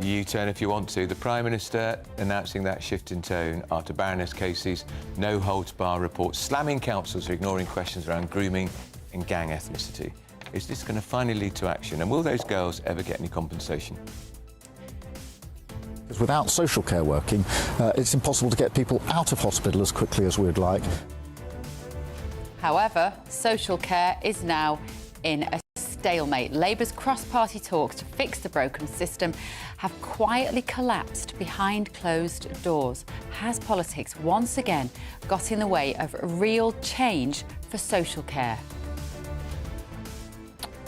U-turn if you want to. The Prime Minister announcing that shift in tone after Baroness Casey's no-holds-bar report, slamming councils for ignoring questions around grooming and gang ethnicity. Is this going to finally lead to action? And will those girls ever get any compensation? Because without social care working, it's impossible to get people out of hospital as quickly as we'd like. However, social care is now in a stalemate. Labour's cross-party talks to fix the broken system have quietly collapsed behind closed doors. Has politics once again got in the way of real change for social care?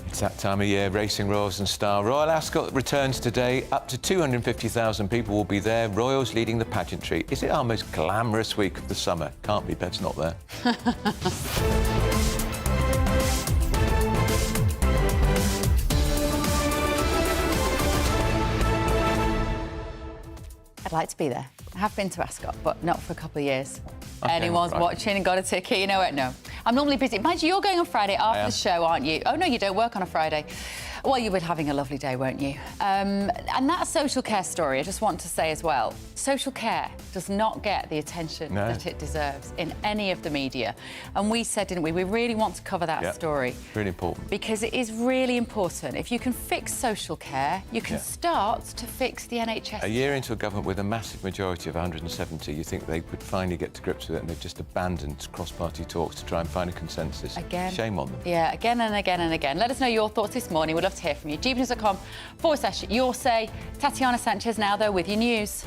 It's that time of year, racing royals and star. Royal Ascot returns today. Up to 250,000 people will be there. Royals leading the pageantry. Is it our most glamorous week of the summer? Can't be, Bev's not there. I'd like to be there. I have been to Ascot, but not for a couple of years. Okay, Anyone's right. watching and got a ticket, you know it? No. I'm normally busy. Mind you, you're going on Friday after the show, aren't you? Oh, no, you don't work on a Friday. Well, you were having a lovely day, weren't you? And that social care story, I just want to say as well, social care does not get the attention that it deserves in any of the media. And we said, didn't we, we really want to cover that story. Really important. Because it is really important. If you can fix social care, you can start to fix the NHS. A year into a government with a massive majority of 170, you think they would finally get to grips with it, and they've just abandoned cross-party talks to try and find a consensus. Again. Shame on them. Yeah, again and again and again. Let us know your thoughts this morning. We'd love to hear from you. gbnews.com/your say. Tatiana Sanchez now, though, with your news.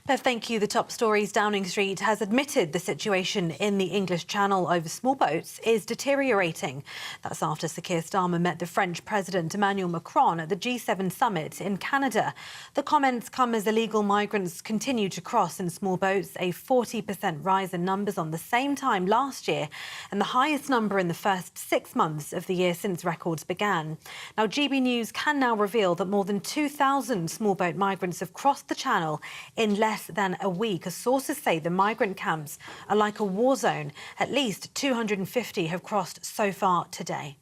Bev, thank you. The top stories. Downing Street has admitted the situation in the English Channel over small boats is deteriorating. That's after Sir Keir Starmer met the French President Emmanuel Macron at the G7 summit in Canada. The comments come as illegal migrants continue to cross in small boats, a 40% rise in numbers on the same time last year, and the highest number in the first 6 months of the year since records began. Now, GB News can now reveal that more than 2,000 small boat migrants have crossed the Channel in less than a week. As sources say, the migrant camps are like a war zone. At least 250 have crossed so far today.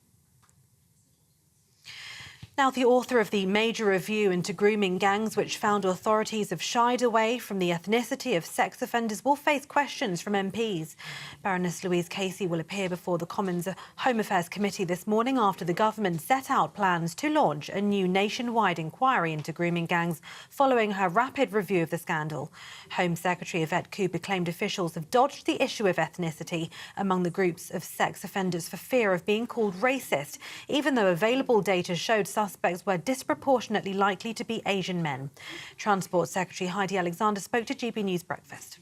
Now, the author of the major review into grooming gangs, which found authorities have shied away from the ethnicity of sex offenders, will face questions from MPs. Baroness Louise Casey will appear before the Commons Home Affairs Committee this morning after the government set out plans to launch a new nationwide inquiry into grooming gangs following her rapid review of the scandal. Home Secretary Yvette Cooper claimed officials have dodged the issue of ethnicity among the groups of sex offenders for fear of being called racist, even though available data showed some suspects were disproportionately likely to be Asian men. Transport Secretary Heidi Alexander spoke to GB News Breakfast.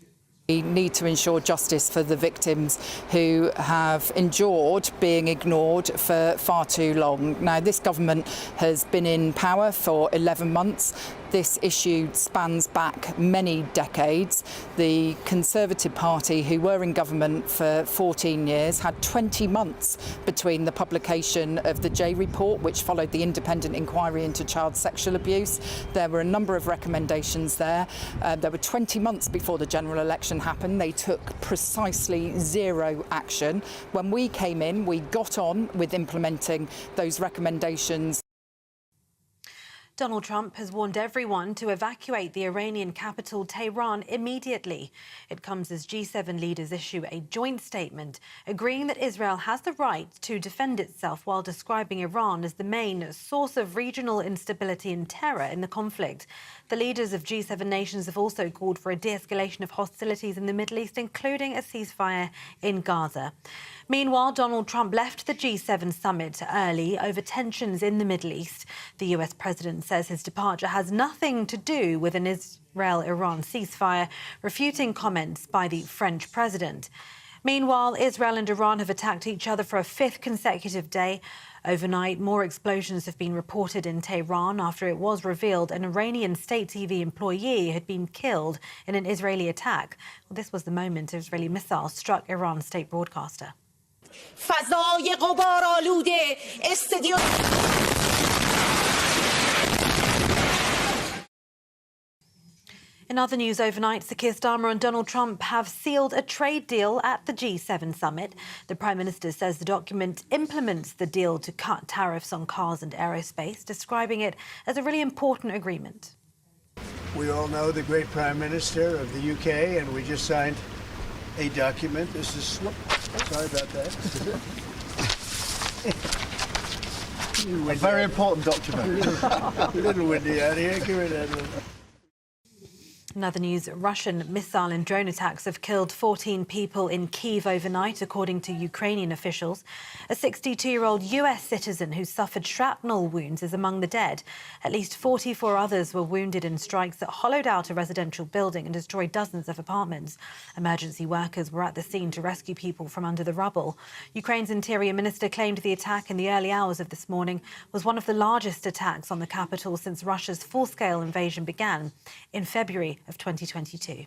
We need to ensure justice for the victims who have endured being ignored for far too long. Now, this government has been in power for 11 months. This issue spans back many decades. The Conservative Party, who were in government for 14 years, had 20 months between the publication of the J report, which followed the independent inquiry into child sexual abuse. There were a number of recommendations there. There were 20 months before the general election happened. They took precisely zero action. When we came in, we got on with implementing those recommendations. Donald Trump has warned everyone to evacuate the Iranian capital, Tehran, immediately. It comes as G7 leaders issue a joint statement agreeing that Israel has the right to defend itself while describing Iran as the main source of regional instability and terror in the conflict. The leaders of G7 nations have also called for a de-escalation of hostilities in the Middle East, including a ceasefire in Gaza. Meanwhile, Donald Trump left the G7 summit early over tensions in the Middle East. The US president says his departure has nothing to do with an Israel-Iran ceasefire, refuting comments by the French president. Meanwhile, Israel and Iran have attacked each other for a fifth consecutive day. Overnight, more explosions have been reported in Tehran after it was revealed an Iranian state TV employee had been killed in an Israeli attack. Well, this was the moment Israeli missiles struck Iran's state broadcaster. In other news overnight, Sir Keir Starmer and Donald Trump have sealed a trade deal at the G7 summit. The Prime Minister says the document implements the deal to cut tariffs on cars and aerospace, describing it as a really important agreement. We all know the great Prime Minister of the UK, and we just signed a document. This is... Sorry about that. A very important document. A little windy out here. Give it a little. In other news, Russian missile and drone attacks have killed 14 people in Kyiv overnight, according to Ukrainian officials. A 62-year-old US citizen who suffered shrapnel wounds is among the dead. At least 44 others were wounded in strikes that hollowed out a residential building and destroyed dozens of apartments. Emergency workers were at the scene to rescue people from under the rubble. Ukraine's interior minister claimed the attack in the early hours of this morning was one of the largest attacks on the capital since Russia's full-scale invasion began in February of 2022.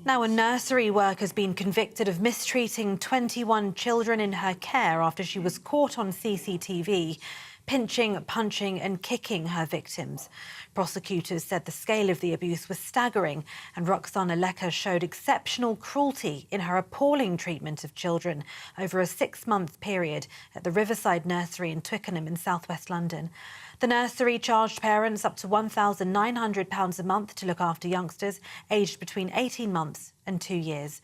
Now, a nursery worker has been convicted of mistreating 21 children in her care after she was caught on CCTV pinching, punching and kicking her victims. Prosecutors said the scale of the abuse was staggering, and Roxana Lecker showed exceptional cruelty in her appalling treatment of children over a 6-month period at the Riverside Nursery in Twickenham in southwest London. The nursery charged parents up to £1,900 a month to look after youngsters aged between 18 months and 2 years.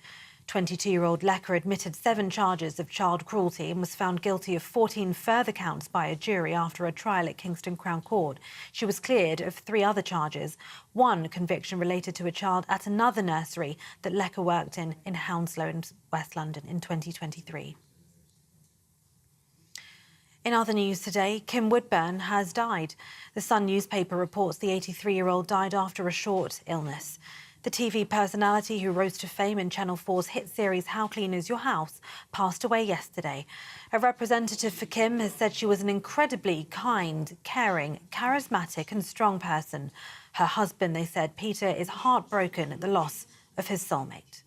22-year-old Lecker admitted 7 charges of child cruelty and was found guilty of 14 further counts by a jury after a trial at Kingston Crown Court. She was cleared of 3 other charges. One conviction related to a child at another nursery that Lecker worked in Hounslow in West London in 2023. In other news today, Kim Woodburn has died. The Sun newspaper reports the 83-year-old died after a short illness. The TV personality who rose to fame in Channel 4's hit series How Clean Is Your House passed away yesterday. A representative for Kim has said she was an incredibly kind, caring, charismatic and strong person. Her husband, they said, Peter, is heartbroken at the loss of his soulmate.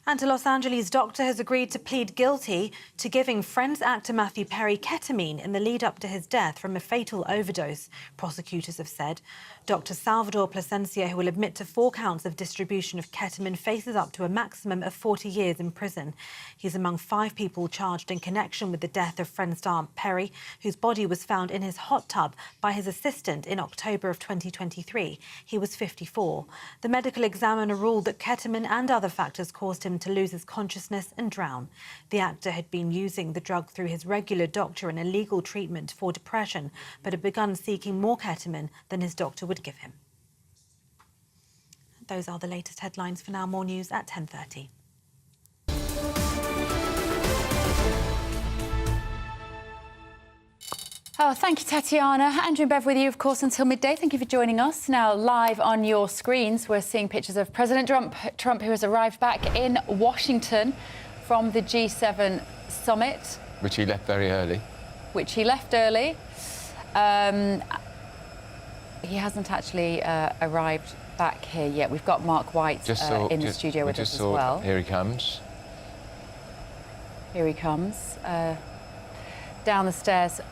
And a Los Angeles doctor has agreed to plead guilty to giving Friends actor Matthew Perry ketamine in the lead-up to his death from a fatal overdose, prosecutors have said. Dr. Salvador Plasencia, who will admit to 4 counts of distribution of ketamine, faces up to a maximum of 40 years in prison. He's among 5 people charged in connection with the death of Friends star Perry, whose body was found in his hot tub by his assistant in October of 2023. He was 54. The medical examiner ruled that ketamine and other factors caused him to lose his consciousness and drown. The actor had been using the drug through his regular doctor in a legal treatment for depression, but had begun seeking more ketamine than his doctor would give him. Those are the latest headlines for now. More news at 10:30. Oh, thank you, Tatiana. Andrew and Bev with you, of course, until midday. Thank you for joining us. Now, live on your screens, we're seeing pictures of President Trump, who has arrived back in Washington from the G7 summit. Which he left very early. Which he left early. He hasn't actually arrived back here yet. We've got Mark White in the studio with us as well. Here he comes. Here he comes. Down the stairs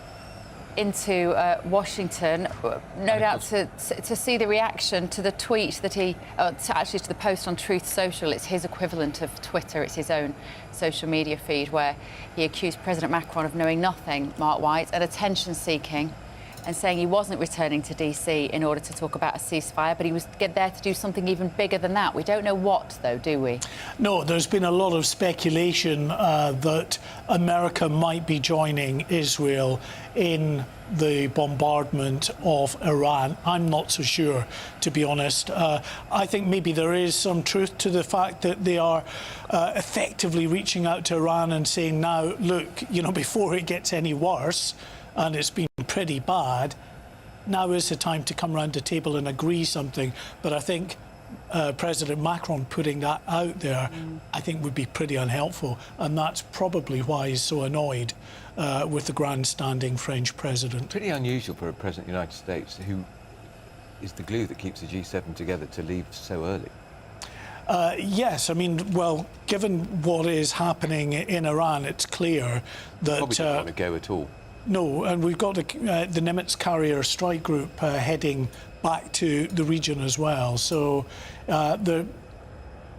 into Washington, no doubt to see the reaction to the tweet that actually to the post on Truth Social. It's his equivalent of Twitter. It's his own social media feed where he accused President Macron of knowing nothing, Mark White, and attention-seeking, and saying he wasn't returning to DC in order to talk about a ceasefire, but he was there to do something even bigger than that. We don't know what, though, do we? No, there's been a lot of speculation that America might be joining Israel in the bombardment of Iran. I'm not so sure, to be honest. I think maybe there is some truth to the fact that they are effectively reaching out to Iran and saying, now, look, you know, before it gets any worse, and it's been pretty bad, now is the time to come round the table and agree something. But I think President Macron putting that out there, I think would be pretty unhelpful. And that's probably why he's so annoyed with the grandstanding French president. Pretty unusual for a president of the United States, who is the glue that keeps the G7 together, to leave so early. Yes, I mean, well, given what is happening in Iran, it's clear that... Probably don't want to go at all. No, and we've got the Nimitz carrier strike group heading back to the region as well. So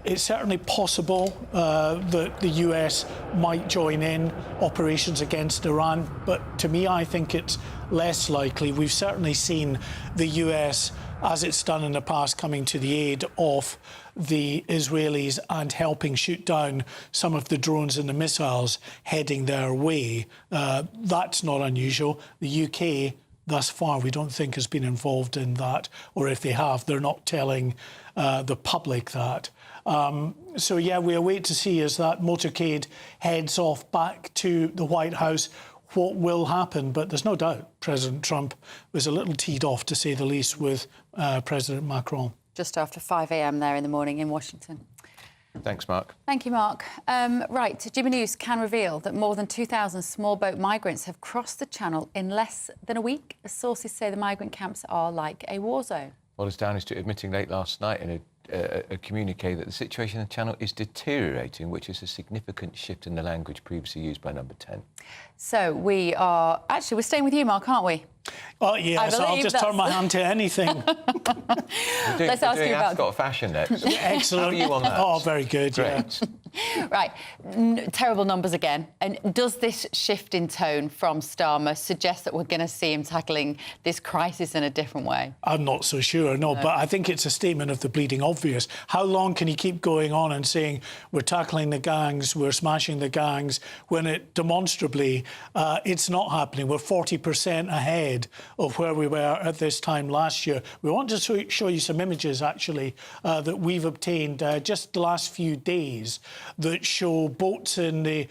it's certainly possible that the US might join in operations against Iran, but to me, I think it's less likely. We've certainly seen the US, as it's done in the past, coming to the aid of the Israelis and helping shoot down some of the drones and the missiles heading their way. That's not unusual. The UK, thus far, we don't think has been involved in that, or if they have, they're not telling the public that. So, yeah, we await to see as that motorcade heads off back to the White House what will happen. But there's no doubt President Trump was a little teed off, to say the least, with President Macron. Just after 5 a.m. there in the morning in Washington. Thanks, Mark. Thank you, Mark. Right, GBNews can reveal that more than 2,000 small boat migrants have crossed the Channel in less than a week. Sources say the migrant camps are like a war zone. Well, as Down is admitting late last night in a communique that the situation in the Channel is deteriorating, which is a significant shift in the language previously used by Number 10. So we're staying with you, Mark, aren't we? Oh, yes, I'll just turn my hand to anything. Let's ask you about... Ascot fashion next. Excellent. How are you on that? Oh, very good, Great. Yeah. Right, terrible numbers again. And does this shift in tone from Starmer suggest that we're going to see him tackling this crisis in a different way? I'm not so sure, no, but I think it's a statement of the bleeding obvious. How long can he keep going on and saying we're tackling the gangs, we're smashing the gangs, when it demonstrably it's not happening? We're 40% ahead of where we were at this time last year. We want to show you some images, actually, that we've obtained just the last few days that show boats in the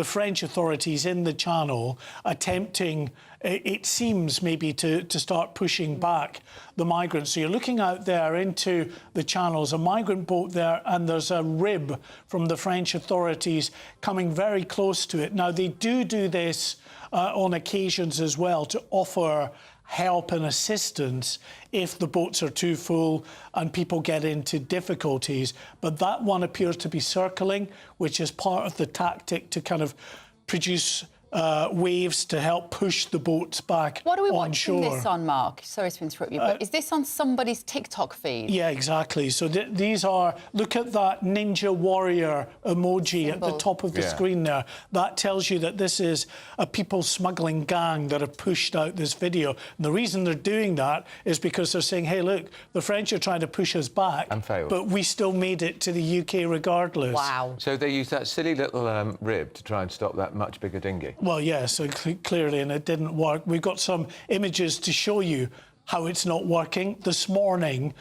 French authorities in the Channel attempting, it seems, maybe to start pushing back the migrants. So you're looking out there into the Channels, a migrant boat there, and there's a rib from the French authorities coming very close to it. Now, they do this on occasions as well to offer help and assistance if the boats are too full and people get into difficulties. But that one appears to be circling, which is part of the tactic to kind of produce waves to help push the boats back on shore. What are we watching this on, Mark? Sorry to interrupt you, but is this on somebody's TikTok feed? Yeah, exactly. So these are, look at that ninja warrior emoji at the top of the screen there. That tells you that this is a people smuggling gang that have pushed out this video. And the reason they're doing that is because they're saying, hey, look, the French are trying to push us back, and failed, but we still made it to the UK regardless. Wow. So they used that silly little rib to try and stop that much bigger dinghy? Well, yes, so clearly, and it didn't work. We've got some images to show you how it's not working this morning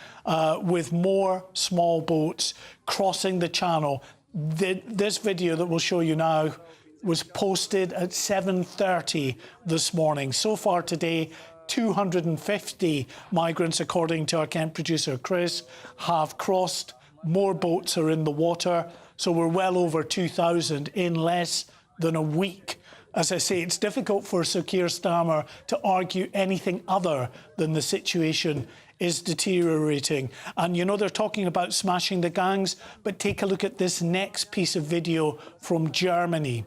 with more small boats crossing the Channel. This video that we'll show you now was posted at 7:30 this morning. So far today, 250 migrants, according to our Kent producer Chris, have crossed. More boats are in the water, so we're well over 2,000 in less than a week. As I say, it's difficult for Sir Keir Starmer to argue anything other than the situation is deteriorating. And you know, they're talking about smashing the gangs, but take a look at this next piece of video from Germany.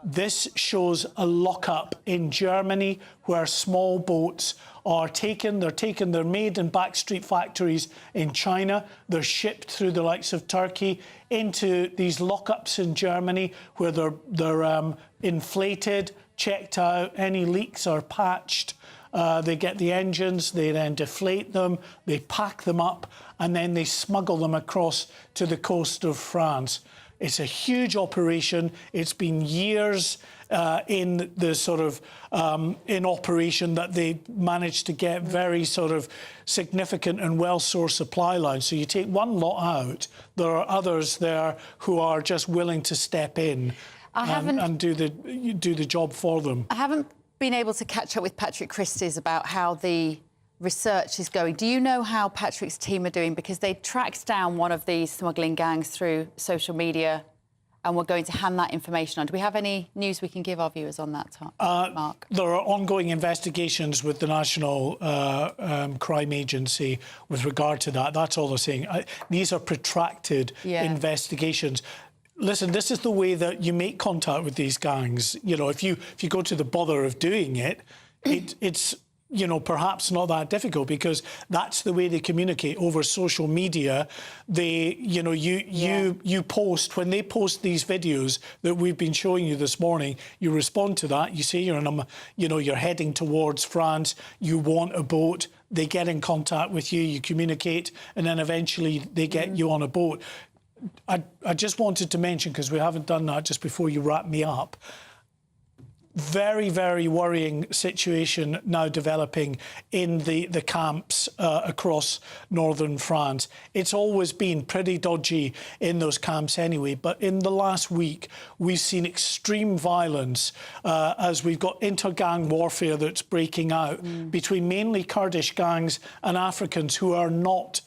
This shows a lockup in Germany where small boats are taken. They're made in backstreet factories in China. They're shipped through the likes of Turkey into these lockups in Germany where they're inflated, checked out, any leaks are patched. They get the engines, they then deflate them, they pack them up, and then they smuggle them across to the coast of France. It's a huge operation. It's been years in the sort of in operation that they managed to get very sort of significant and well-sourced supply lines. So you take one lot out, there are others there who are just willing to step in and do the job for them. I haven't been able to catch up with Patrick Christys about how the research is going. Do you know how Patrick's team are doing? Because they tracked down one of these smuggling gangs through social media and we're going to hand that information on. Do we have any news we can give our viewers on that, Mark? There are ongoing investigations with the National Crime Agency with regard to that. That's all they're saying. These are protracted investigations. Listen, this is the way that you make contact with these gangs. You know, if you go to the bother of doing it, it's you know, perhaps not that difficult because that's the way they communicate over social media. They, you know, you post, when they post these videos that we've been showing you this morning, you respond to that. You say you're heading towards France, you want a boat, they get in contact with you, you communicate, and then eventually they get you on a boat. I just wanted to mention, because we haven't done that just before you wrap me up, very, very worrying situation now developing in the camps across northern France. It's always been pretty dodgy in those camps anyway, but in the last week we've seen extreme violence as we've got inter-gang warfare that's breaking out between mainly Kurdish gangs and Africans who are not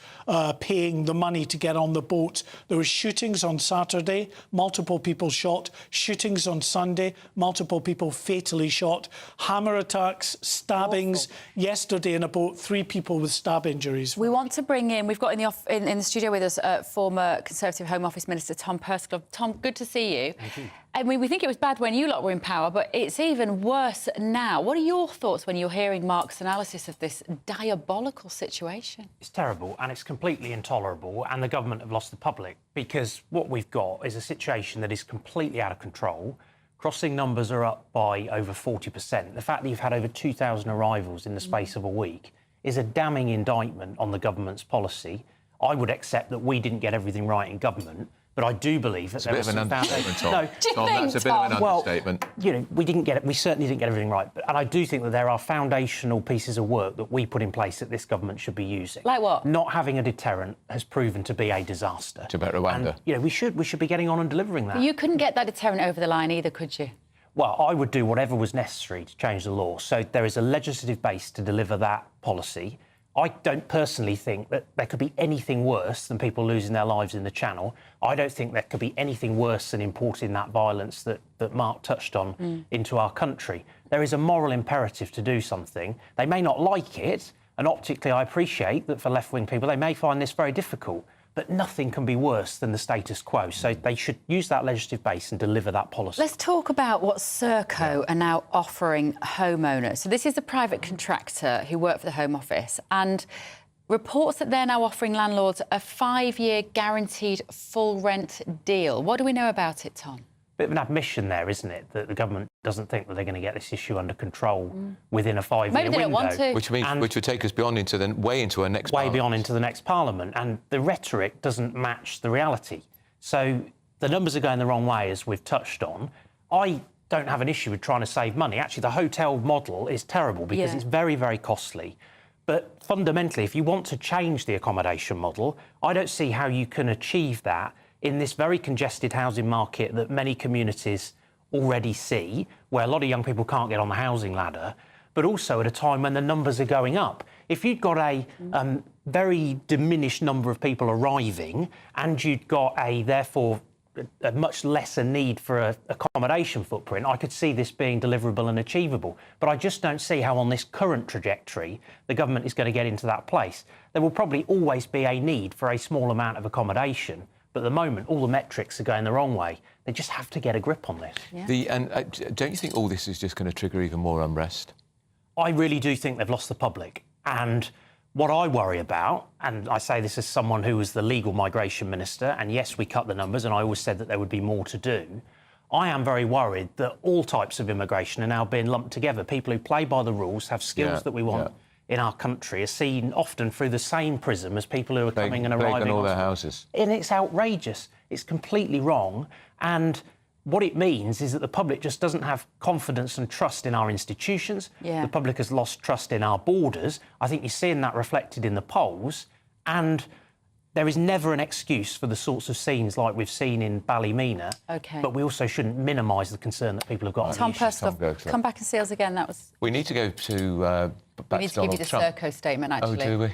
paying the money to get on the boats. There were shootings on Saturday, multiple people shot. Shootings on Sunday, multiple people fatally shot. Hammer attacks, stabbings. Yesterday in a boat, 3 people with stab injuries. We want to bring in, we've got in the studio with us former Conservative Home Office Minister Tom Perskov. Tom, good to see you. Thank you. I mean, we think it was bad when you lot were in power, but it's even worse now. What are your thoughts when you're hearing Mark's analysis of this diabolical situation? It's terrible and it's completely intolerable, and the government have lost the public, because what we've got is a situation that is completely out of control. Crossing numbers are up by over 40%. The fact that you've had over 2,000 arrivals in the space of a week is a damning indictment on the government's policy. I would accept that we didn't get everything right in government, but I do believe that there was some understatement, Tom. No, That's a bit of an understatement. You know, we certainly didn't get everything right, and I do think that there are foundational pieces of work that we put in place that this government should be using. Like what? Not having a deterrent has proven to be a disaster. It's about Rwanda. And, you know, we should be getting on and delivering that. You couldn't get that deterrent over the line either, could you? Well, I would do whatever was necessary to change the law. So there is a legislative base to deliver that policy. I don't personally think that there could be anything worse than people losing their lives in the Channel. I don't think there could be anything worse than importing that violence that Mark touched on into our country. There is a moral imperative to do something. They may not like it, and optically I appreciate that for left-wing people they may find this very difficult, but nothing can be worse than the status quo. So they should use that legislative base and deliver that policy. Let's talk about what Serco are now offering homeowners. So this is a private contractor who work for the Home Office, and reports that they're now offering landlords a 5-year guaranteed full rent deal. What do we know about it, Tom? Bit of an admission there, isn't it, that the government doesn't think that they're going to get this issue under control within a 5-year window. Maybe they don't want to. Which would take us beyond into the next way beyond into the next Parliament, and the rhetoric doesn't match the reality. So the numbers are going the wrong way, as we've touched on. I don't have an issue with trying to save money. Actually, the hotel model is terrible because it's very, very costly. But fundamentally, if you want to change the accommodation model, I don't see how you can achieve that in this very congested housing market that many communities already see, where a lot of young people can't get on the housing ladder, but also at a time when the numbers are going up. If you'd got a very diminished number of people arriving and you'd got therefore a much lesser need for an accommodation footprint, I could see this being deliverable and achievable. But I just don't see how on this current trajectory the government is going to get into that place. There will probably always be a need for a small amount of accommodation, but at the moment all the metrics are going the wrong way. They just have to get a grip on this. Yeah. Don't you think all this is just going to trigger even more unrest? I really do think they've lost the public. And what I worry about, and I say this as someone who was the legal migration minister, and yes, we cut the numbers, and I always said that there would be more to do. I am very worried that all types of immigration are now being lumped together. People who play by the rules, have skills that we want in our country, are seen often through the same prism as people who are coming and arriving. All their houses. And it's outrageous. It's completely wrong. And what it means is that the public just doesn't have confidence and trust in our institutions. Yeah. The public has lost trust in our borders. I think you're seeing that reflected in the polls. And there is never an excuse for the sorts of scenes like we've seen in Ballymena. OK. But we also shouldn't minimise the concern that people have got. Tom Perstoff, come back and see us again. That was. We need to go to We need to give you the Serco statement, actually. Oh, do we?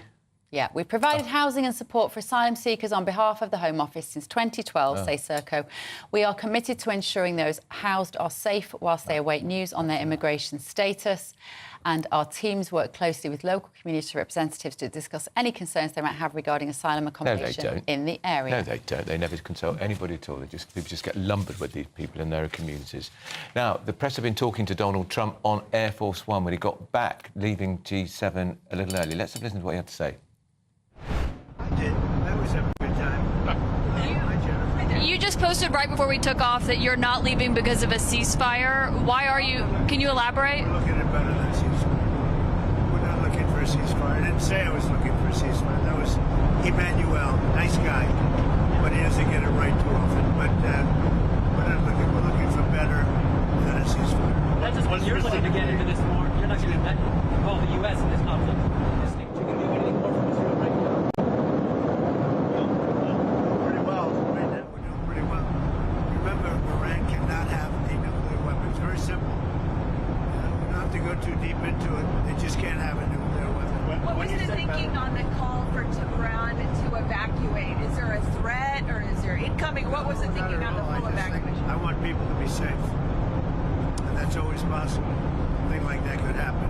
Yeah, we've provided housing and support for asylum seekers on behalf of the Home Office since 2012, say Serco. We are committed to ensuring those housed are safe whilst they await news on their immigration status. And our teams work closely with local community representatives to discuss any concerns they might have regarding asylum accommodation in the area. No, they don't. They never consult anybody at all. People just get lumbered with these people in their communities. Now, the press have been talking to Donald Trump on Air Force One when he got back, leaving G7 a little early. Let's have a listen to what he had to say. I did. That was a good time. You just posted right before we took off that you're not leaving because of a ceasefire. Why are you? Can you elaborate? We're looking at better than a ceasefire. We're not looking for a ceasefire. I didn't say I was looking for a ceasefire. That was Emmanuel, nice guy, but he doesn't get it right too often. But we're not looking. We're looking for better than a ceasefire. That's just what you're looking to get into this war. You're not going to involve the U.S. in this conflict. You can do anything more for Israel right now. Pretty well. Right now, we're doing pretty well. Remember, Iran cannot have a nuclear weapon. It's very simple. We don't have to go too deep into it. They just can't have a nuclear weapon. What was the thinking on the call for Tehran to evacuate? Is there a threat or is there incoming? What was the thinking on the full evacuation? I want people to be safe. And that's always possible. A thing like that could happen.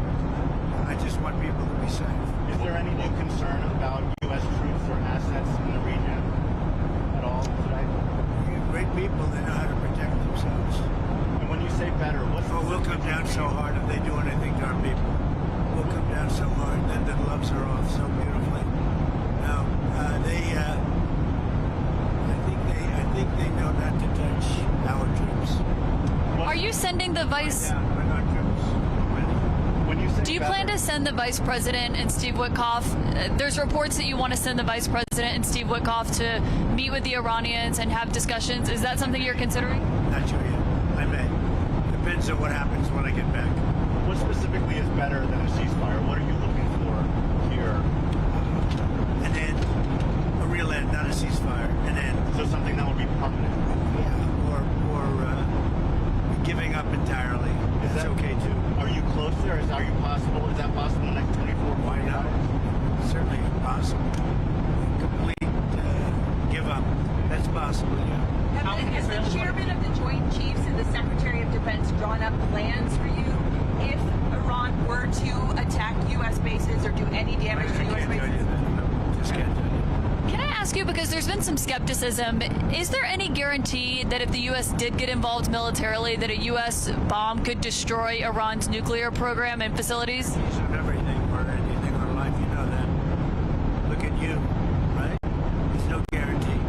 I just want people to be safe. Is there any new concern about U.S. troops or assets in the region at all today? Great people, they know how to protect themselves. And when you say better, what's we'll come down so hard if they do anything to our people. We'll come down so hard, then the gloves are off so beautifully. Now, I think they know not to touch our troops. Are you sending the vice? We're not troops. Do you plan to send the Vice President and Steve Witkoff? There's reports that you want to send the Vice President and Steve Witkoff to meet with the Iranians and have discussions. Is that something you're considering? Not sure yet. I may. Depends on what happens when I get back. What specifically is better than a ceasefire? What are you looking for here? An end. A real end, not a ceasefire. An end. So something that would be permanent? Yeah, or giving up entirely. That's okay too. Are you close there? Are you possible? Is that possible in the next 24 Why not? Certainly possible. Complete give up. That's possible, yeah. Has the chairman of the Joint Chiefs and the Secretary of Defense drawn up plans for you if Iran were to attack U.S. bases or do any damage to U.S. bases? Just can't tell you. Can I ask you, because there's been some skepticism, is there any guarantee that if the U.S. did get involved militarily, that a U.S. bomb could destroy Iran's nuclear program and facilities? Use of everything or anything in life, you know that. Look at you, right? There's no guarantee.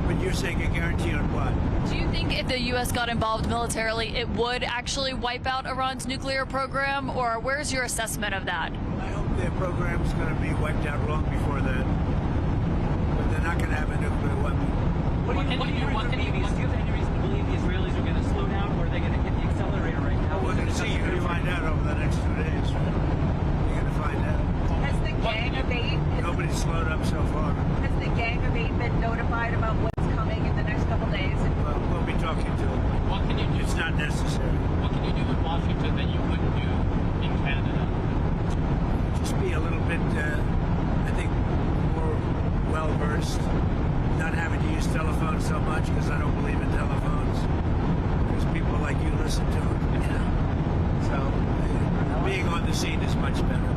But you're saying a guarantee on what? Do you think if the U.S. got involved militarily, it would actually wipe out Iran's nuclear program, or where's your assessment of that? I hope their program is going to be wiped out long before that. But they're not going to have a nuclear weapon. Do you have any reason to believe the Israelis are going to slow down, or are they going to hit the accelerator right now? We're going to see. You're going to find out over the next 2 days. You're going to find out. Has the Gang of Eight... Nobody's slowed up so far. Has the Gang of Eight been notified about what's coming in the next couple days? Well, we'll be talking to them. What can you do? It's not necessary. much better.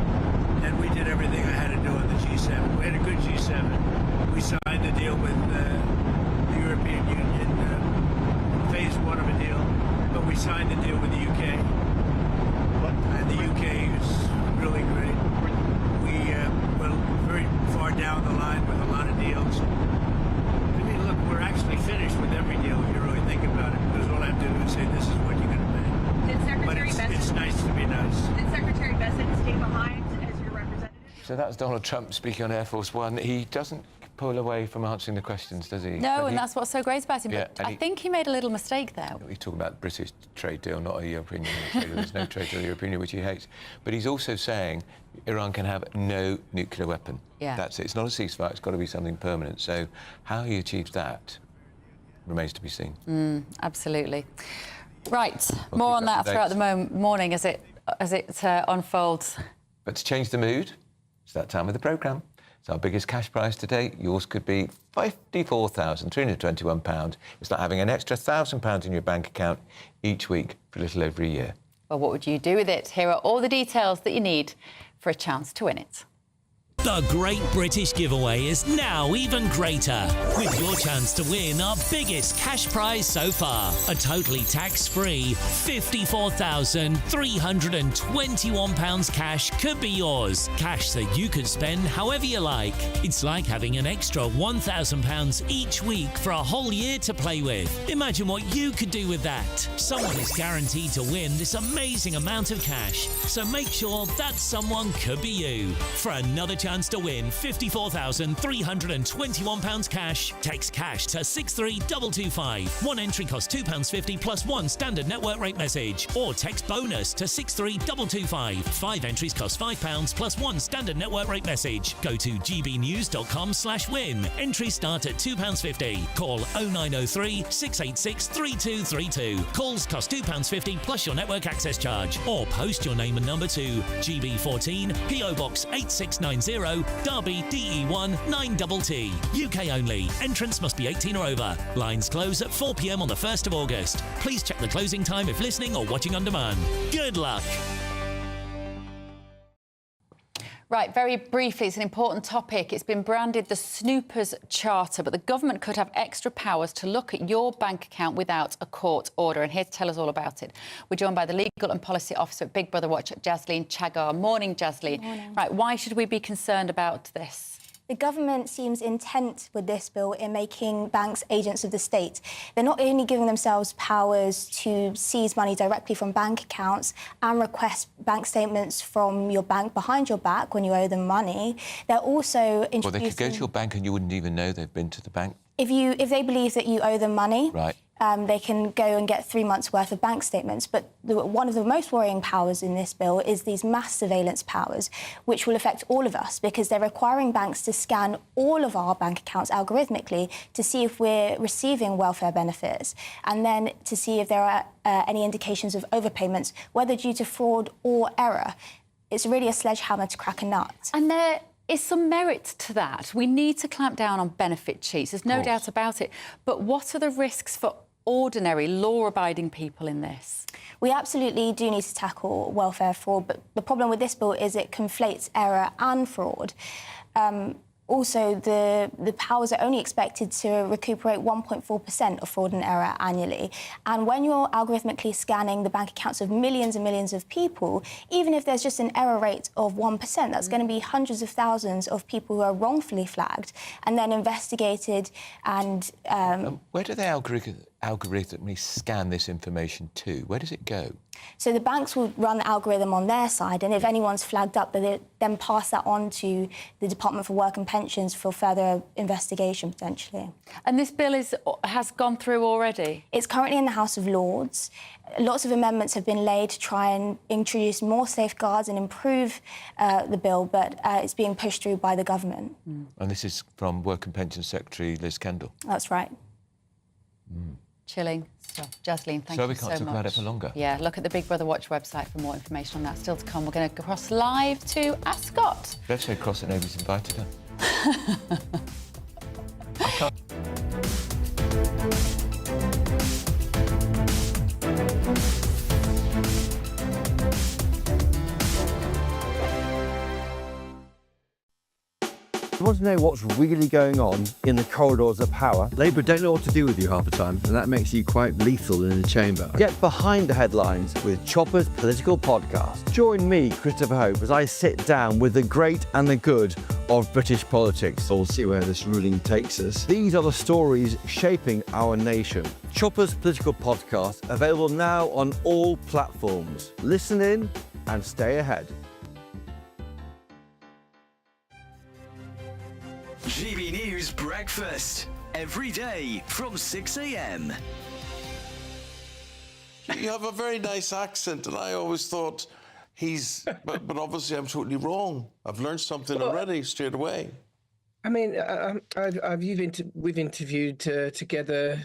And we did everything I had to do on the G7. We had a good G7. We signed a deal with the European Union, phase one of a deal, but we signed a deal with the UK. And the UK is really great. We're very far down the line with a lot of deals. I mean, look, we're actually finished with every deal if you really think about it, because all I have to do is say, this is what you're going to pay. Did Secretary But it's nice to be nice. Did Secretary Bessent stay behind as your representative? So that's Donald Trump speaking on Air Force One. He doesn't pull away from answering the questions, does he? No, and that's what's so great about him. Yeah, But I think he made a little mistake there. He's talking about the British trade deal, not a European Union trade deal. There's no trade deal, European Union, which he hates. But he's also saying Iran can have no nuclear weapon. Yeah. That's it. It's not a ceasefire. It's got to be something permanent. So how he achieves that remains to be seen. Absolutely. Right, more on that throughout the morning as it unfolds. But to change the mood, it's that time of the programme. It's our biggest cash prize today. Yours could be £54,321. It's like having an extra £1,000 in your bank account each week for a little over a year. Well, what would you do with it? Here are all the details that you need for a chance to win it. The Great British Giveaway is now even greater, with your chance to win our biggest cash prize so far. A totally tax-free £54,321 cash could be yours. Cash that you could spend however you like. It's like having an extra £1,000 each week for a whole year to play with. Imagine what you could do with that. Someone is guaranteed to win this amazing amount of cash, so make sure that someone could be you. For another chance to win £54,321 cash, text cash to 63225. One entry costs £2.50 plus one standard network rate message, or text bonus to 63225. 5 entries cost £5 plus one standard network rate message. Go to gbnews.com/win. Entries start at £2.50. Call 0903 686 3232. Calls cost £2.50 plus your network access charge, or post your name and number to GB14 PO Box 8690 Derby DE1 9TT. UK only. Entrance must be 18 or over. Lines close at 4 p.m. on the 1st of August. Please check the closing time if listening or watching on demand. Good luck. Right, very briefly, it's an important topic. It's been branded the Snoopers Charter, but the government could have extra powers to look at your bank account without a court order. And here to tell us all about it, we're joined by the Legal and Policy Officer at Big Brother Watch, Jasleen Chagar. Morning, Jasleen. Morning. Right, why should we be concerned about this? The government seems intent with this bill in making banks agents of the state. They're not only giving themselves powers to seize money directly from bank accounts and request bank statements from your bank behind your back when you owe them money, they're also introducing... Well, they could go to your bank and you wouldn't even know they've been to the bank. If they believe that you owe them money, right, they can go and get 3 months' worth of bank statements. But one of the most worrying powers in this bill is these mass surveillance powers, which will affect all of us because they're requiring banks to scan all of our bank accounts algorithmically to see if we're receiving welfare benefits and then to see if there are any indications of overpayments, whether due to fraud or error. It's really a sledgehammer to crack a nut. And there is some merit to that. We need to clamp down on benefit cheats. There's no doubt about it. But what are the risks for ordinary, law-abiding people in this? We absolutely do need to tackle welfare fraud, but the problem with this bill is it conflates error and fraud. Also, the powers are only expected to recuperate 1.4% of fraud and error annually. And when you're algorithmically scanning the bank accounts of millions and millions of people, even if there's just an error rate of 1%, that's going to be hundreds of thousands of people who are wrongfully flagged and then investigated and... where do they algorithmically scan this information to? Where does it go? So the banks will run the algorithm on their side, and if anyone's flagged up, they then pass that on to the Department for Work and Pensions for further investigation, potentially. And this bill has gone through already? It's currently in the House of Lords. Lots of amendments have been laid to try and introduce more safeguards and improve the bill, but it's being pushed through by the government. And this is from Work and Pensions Secretary Liz Kendall. That's right. Chilling stuff. Jasleen, thank you so much. So we can't talk about it for longer. Yeah, look at the Big Brother Watch website for more information on that. Still to come, we're going to cross live to Ascot. Let's say cross it, nobody's invited her. I can't... want to know what's really going on in the corridors of power. Labour don't know what to do with you half the time, and that makes you quite lethal in the chamber. Get behind the headlines with Chopper's Political Podcast. Join me, Christopher Hope, as I sit down with the great and the good of British politics. We'll see where this ruling takes us. These are the stories shaping our nation. Chopper's Political Podcast, available now on all platforms. Listen in and stay ahead. GB News Breakfast, every day from 6 a.m. You have a very nice accent, and I always thought but obviously I'm totally wrong. I've learned something already straight away. I mean, we've interviewed together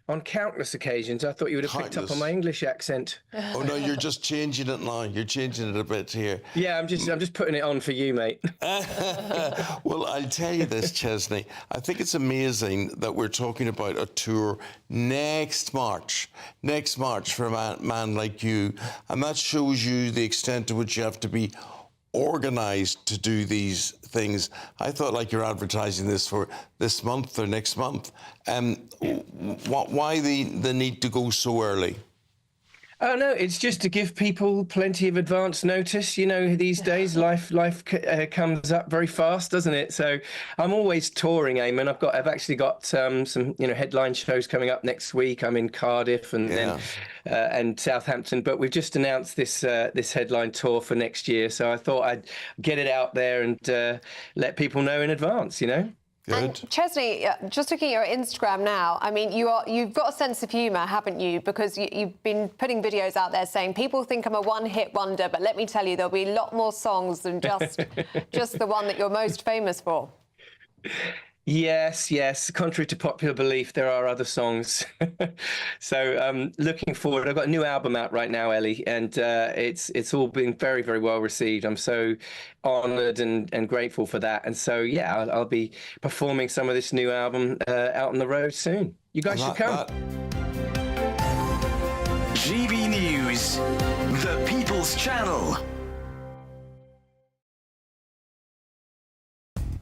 on countless occasions. I thought you would have picked up on my English accent. Oh no, you're just changing it now. You're changing it a bit here. Yeah, I'm just putting it on for you, mate. Well, I'll tell you this, Chesney. I think it's amazing that we're talking about a tour next March for a man like you, and that shows you the extent to which you have to be organised to do these things. I thought like you're advertising this for this month or next month. Why the need to go so early? Oh no, it's just to give people plenty of advance notice. You know, these days life comes up very fast, doesn't it? So I'm always touring, Eamon. I've actually got some headline shows coming up next week. I'm in Cardiff and Southampton, but we've just announced this headline tour for next year. So I thought I'd get it out there and let people know in advance. You know. And Chesney, just looking at your Instagram now, I mean, you've got a sense of humour, haven't you? Because you've been putting videos out there saying people think I'm a one-hit wonder, but let me tell you, there'll be a lot more songs than just the one that you're most famous for. Yes. Contrary to popular belief, there are other songs. So looking forward, I've got a new album out right now, Ellie, and it's all been very, very well received. I'm so honoured and grateful for that. And so, yeah, I'll be performing some of this new album out on the road soon. You guys should come. GB News, the People's Channel.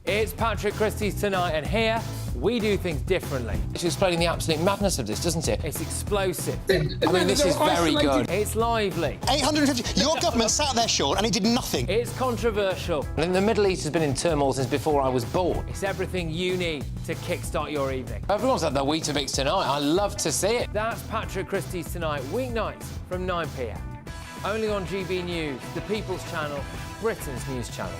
It's Patrick Christie's Tonight, and here we do things differently. It's explaining the absolute madness of this, doesn't it? It's explosive. I mean, this is very good. It's lively. 850. Your government sat there, Sean, and it did nothing. It's controversial. And the Middle East has been in turmoil since before I was born. It's everything you need to kickstart your evening. Everyone's had their Weetabix tonight. I love to see it. That's Patrick Christie's Tonight, weeknights from 9 p.m. Only on GB News, the People's Channel, Britain's news channel.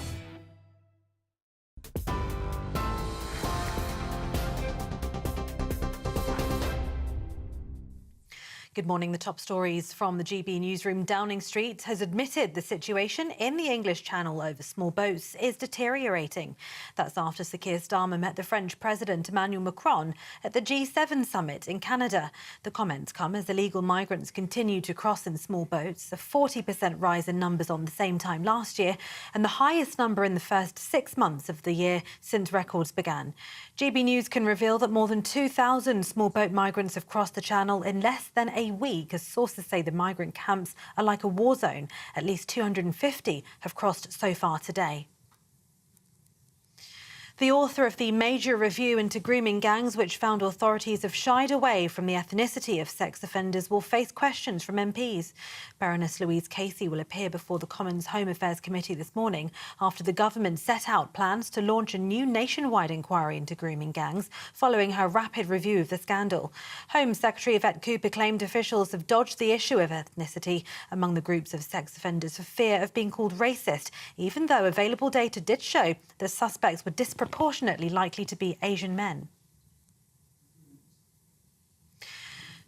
Good morning. The top stories from the GB Newsroom. Downing Street has admitted the situation in the English Channel over small boats is deteriorating. That's after Sir Keir Starmer met the French President Emmanuel Macron at the G7 summit in Canada. The comments come as illegal migrants continue to cross in small boats, a 40% rise in numbers on the same time last year, and the highest number in the first 6 months of the year since records began. GB News can reveal that more than 2,000 small boat migrants have crossed the Channel in less than a week, as sources say the migrant camps are like a war zone. At least 250 have crossed so far today. The author of the major review into grooming gangs, which found authorities have shied away from the ethnicity of sex offenders, will face questions from MPs. Baroness Louise Casey will appear before the Commons Home Affairs Committee this morning after the government set out plans to launch a new nationwide inquiry into grooming gangs following her rapid review of the scandal. Home Secretary Yvette Cooper claimed officials have dodged the issue of ethnicity among the groups of sex offenders for fear of being called racist, even though available data did show that suspects were disproportionately likely to be Asian men.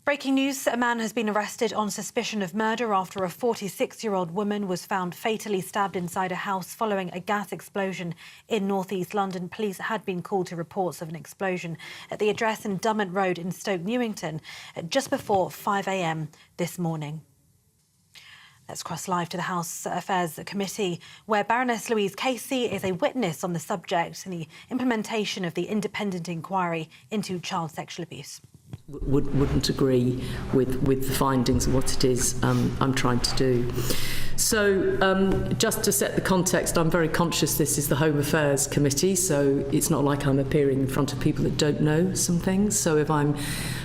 Breaking news, a man has been arrested on suspicion of murder after a 46-year-old woman was found fatally stabbed inside a house following a gas explosion in north-east London. Police had been called to reports of an explosion at the address in Dummett Road in Stoke Newington at just before 5 a.m. this morning. Let's cross live to the House Affairs Committee, where Baroness Louise Casey is a witness on the subject and the implementation of the independent inquiry into child sexual abuse. Wouldn't agree with the findings of what it is I'm trying to do. So just to set the context, I'm very conscious this is the Home Affairs Committee, so it's not like I'm appearing in front of people that don't know some things. So if I'm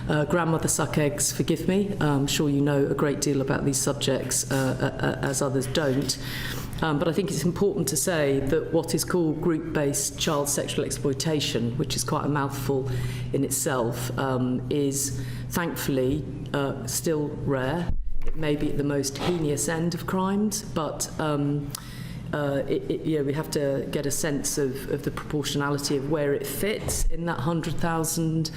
grandmother suck eggs, forgive me. I'm sure you know a great deal about these subjects as others don't. But I think it's important to say that what is called group-based child sexual exploitation, which is quite a mouthful in itself, is thankfully still rare. It may be at the most heinous end of crimes, but we have to get a sense of the proportionality of where it fits in that 100,000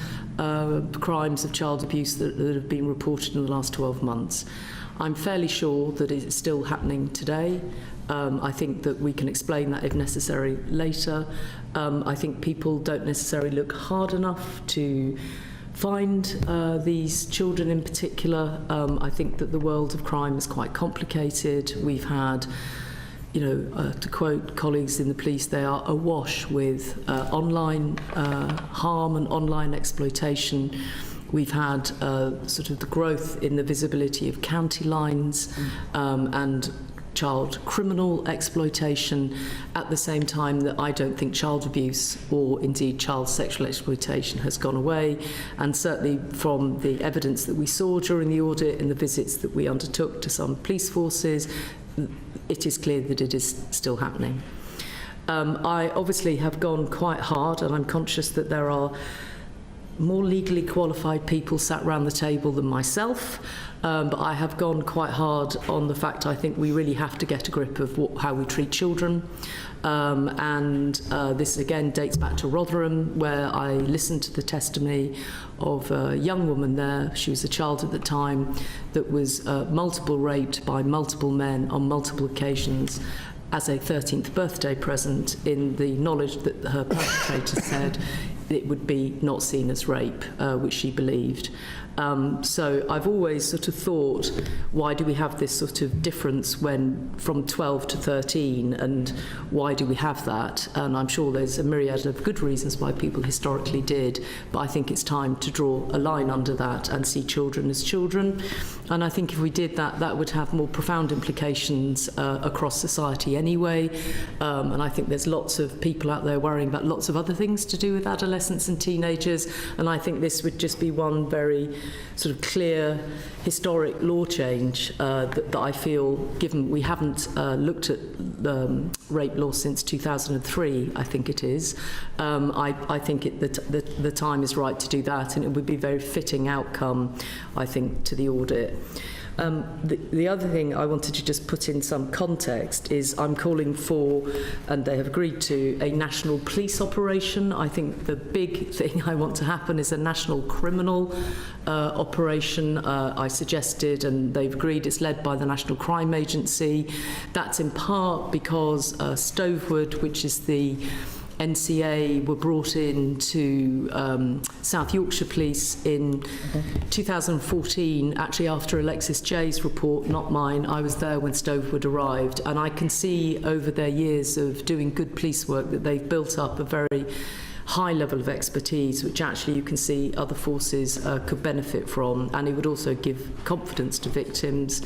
crimes of child abuse that have been reported in the last 12 months. I'm fairly sure that it's still happening today. I think that we can explain that if necessary later. I think people don't necessarily look hard enough to find these children in particular. I think that the world of crime is quite complicated. We've had, to quote colleagues in the police, they are awash with online harm and online exploitation. We've had sort of the growth in the visibility of county lines and child criminal exploitation, at the same time that I don't think child abuse or indeed child sexual exploitation has gone away. And certainly from the evidence that we saw during the audit and the visits that we undertook to some police forces, it is clear that it is still happening. I obviously have gone quite hard, and I'm conscious that there are more legally qualified people sat around the table than myself, but I have gone quite hard on the fact I think we really have to get a grip of how we treat children. This again dates back to Rotherham, where I listened to the testimony of a young woman there. She was a child at the time that was multiple raped by multiple men on multiple occasions as a 13th birthday present, in the knowledge that her perpetrator said it would be not seen as rape, which she believed. So I've always sort of thought, why do we have this sort of difference when from 12 to 13, and why do we have that? And I'm sure there's a myriad of good reasons why people historically did, but I think it's time to draw a line under that and see children as children. And I think if we did that, that would have more profound implications across society anyway. And I think there's lots of people out there worrying about lots of other things to do with adolescents and teenagers, and I think this would just be one very sort of clear historic law change that I feel, given we haven't looked at the rape law since 2003, I think it is. I think the time is right to do that, and it would be a very fitting outcome, I think, to the audit. The other thing I wanted to just put in some context is I'm calling for, and they have agreed to, a national police operation. I think the big thing I want to happen is a national criminal operation. I suggested, and they've agreed, it's led by the National Crime Agency. That's in part because Stovewood, which is the NCA, were brought in to South Yorkshire Police in 2014, actually after Alexis Jay's report, not mine. I was there when Stovewood arrived, and I can see over their years of doing good police work that they've built up a very high level of expertise, which actually you can see other forces could benefit from, and it would also give confidence to victims.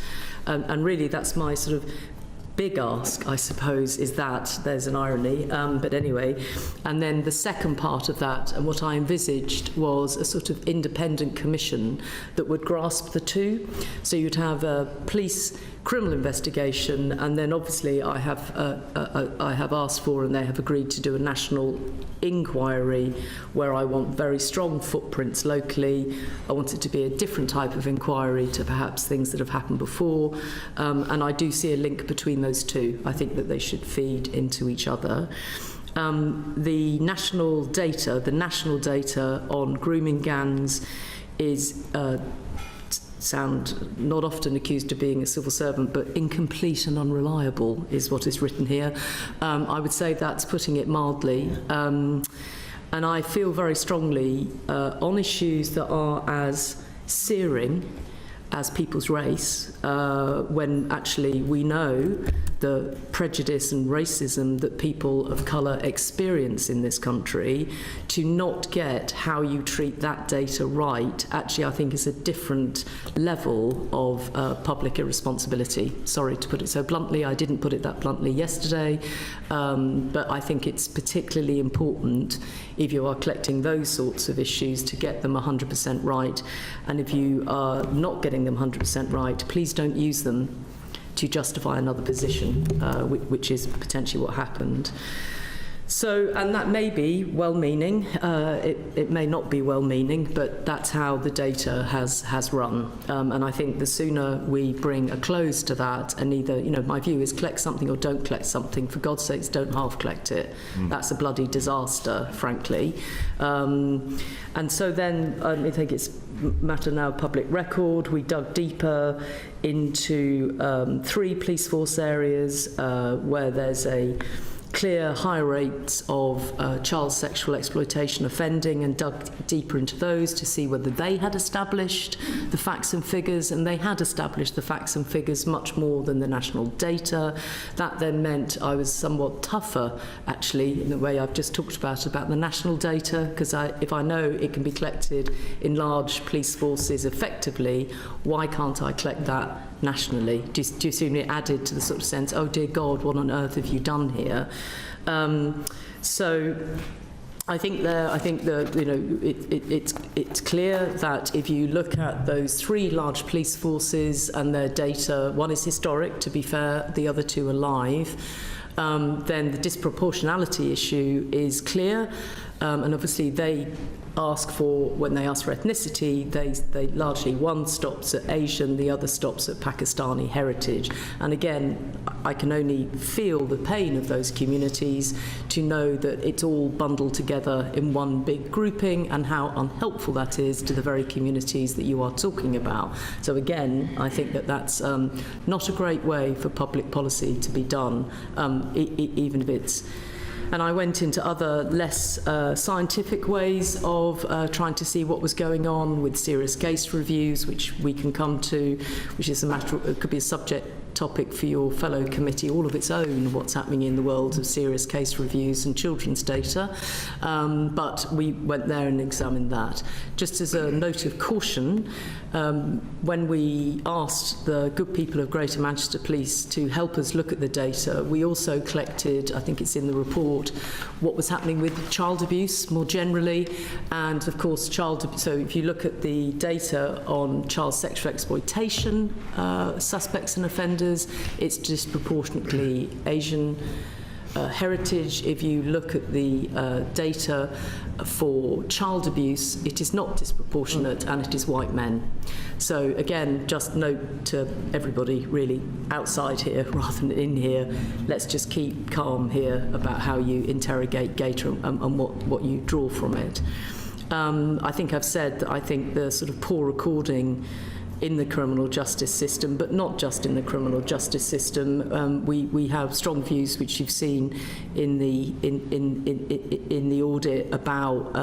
And really that's my sort of big ask, I suppose, is that there's an irony, but anyway. And then the second part of that, and what I envisaged, was a sort of independent commission that would grasp the two. So you'd have a police criminal investigation, and then obviously I have asked for, and they have agreed to do, a national inquiry where I want very strong footprints locally. I want it to be a different type of inquiry to perhaps things that have happened before, and I do see a link between those two. I think that they should feed into each other. The national data on grooming gangs is sound not often accused of being a civil servant, but incomplete and unreliable is what is written here. I would say that's putting it mildly. And I feel very strongly on issues that are as searing as people's race, when actually we know the prejudice and racism that people of colour experience in this country, to not get how you treat that data right, actually I think is a different level of public irresponsibility. Sorry to put it so bluntly, I didn't put it that bluntly yesterday, but I think it's particularly important if you are collecting those sorts of issues to get them 100% right. And if you are not getting them 100% right, please don't use them to justify another position, which is potentially what happened. So, and that may be well-meaning, it may not be well-meaning, but that's how the data has run. And I think the sooner we bring a close to that, and either, you know, my view is collect something or don't collect something. For God's sakes, don't half-collect it. That's a bloody disaster, frankly. And so then I think it's a matter now of public record. We dug deeper into 3 police force areas where there's a clear high rates of child sexual exploitation offending, and dug deeper into those to see whether they had established the facts and figures, and they had established the facts and figures much more than the national data. That then meant I was somewhat tougher, actually, in the way I've just talked about the national data, because if I know it can be collected in large police forces effectively, why can't I collect that nationally? Do you see me added to the sort of sense, oh dear God, what on earth have you done here? So I think it's clear that if you look at those 3 large police forces and their data, one is historic, to be fair, the other 2 are live, then the disproportionality issue is clear, and obviously when they ask for ethnicity, they largely, one stops at Asian, the other stops at Pakistani heritage. And again, I can only feel the pain of those communities to know that it's all bundled together in one big grouping, and how unhelpful that is to the very communities that you are talking about. So again, I think that that's not a great way for public policy to be done, even if it's... And I went into other less scientific ways of trying to see what was going on with serious case reviews, which we can come to, which is it could be a subject topic for your fellow committee all of its own, what's happening in the world of serious case reviews and children's data. But we went there and examined that. Just as a note of caution, when we asked the good people of Greater Manchester Police to help us look at the data, we also collected, I think it's in the report, what was happening with child abuse more generally, and of course so if you look at the data on child sexual exploitation suspects and offenders, it's disproportionately Asian heritage. If you look at the data for child abuse, it is not disproportionate, and it is white men. So again, just note to everybody really outside here rather than in here, let's just keep calm here about how you interrogate data and what you draw from it. I think I've said that I think the sort of poor recording in the criminal justice system, but not just in the criminal justice system. We have strong views, which you've seen in the audit, about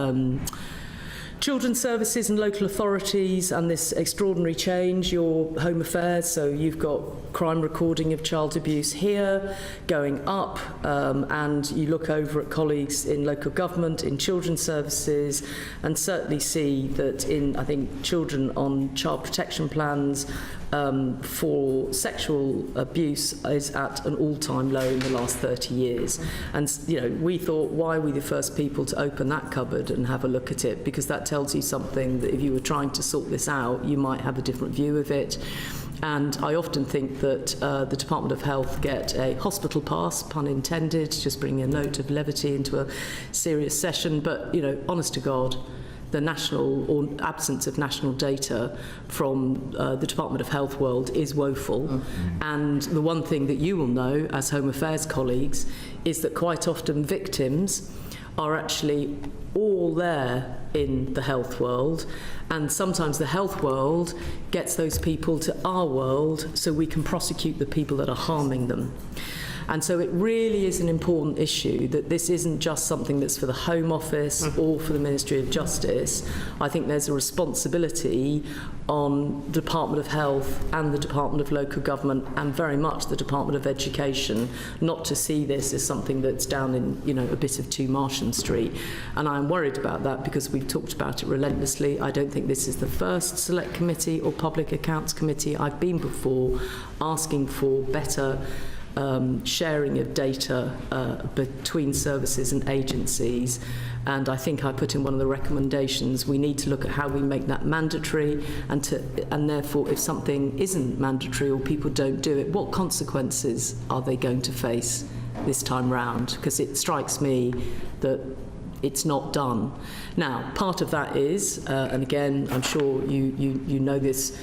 children's services and local authorities and this extraordinary change, your Home Affairs. So you've got crime recording of child abuse here going up, and you look over at colleagues in local government, in children's services, and certainly see that in, I think, children on child protection plans for sexual abuse is at an all-time low in the last 30 years. And, you know, we thought, why are we the first people to open that cupboard and have a look at it? Because that tells you something, that if you were trying to sort this out, you might have a different view of it. And I often think that the Department of Health get a hospital pass, pun intended, just bringing a note of levity into a serious session. But, you know, honest to God, the national or absence of national data from the Department of Health world is woeful. And the one thing that you will know as Home Affairs colleagues is that quite often victims are actually all there in the health world, and sometimes the health world gets those people to our world so we can prosecute the people that are harming them. And so it really is an important issue that this isn't just something that's for the Home Office or for the Ministry of Justice. I think there's a responsibility on the Department of Health and the Department of Local Government and very much the Department of Education not to see this as something that's down in, you know, a bit of 2 Marsham Street. And I'm worried about that because we've talked about it relentlessly. I don't think this is the first Select Committee or Public Accounts Committee I've been before asking for better sharing of data between services and agencies. And I think I put in one of the recommendations, we need to look at how we make that mandatory and therefore if something isn't mandatory or people don't do it, what consequences are they going to face this time round? Because it strikes me that it's not done. Now, part of that is, and again, I'm sure you know this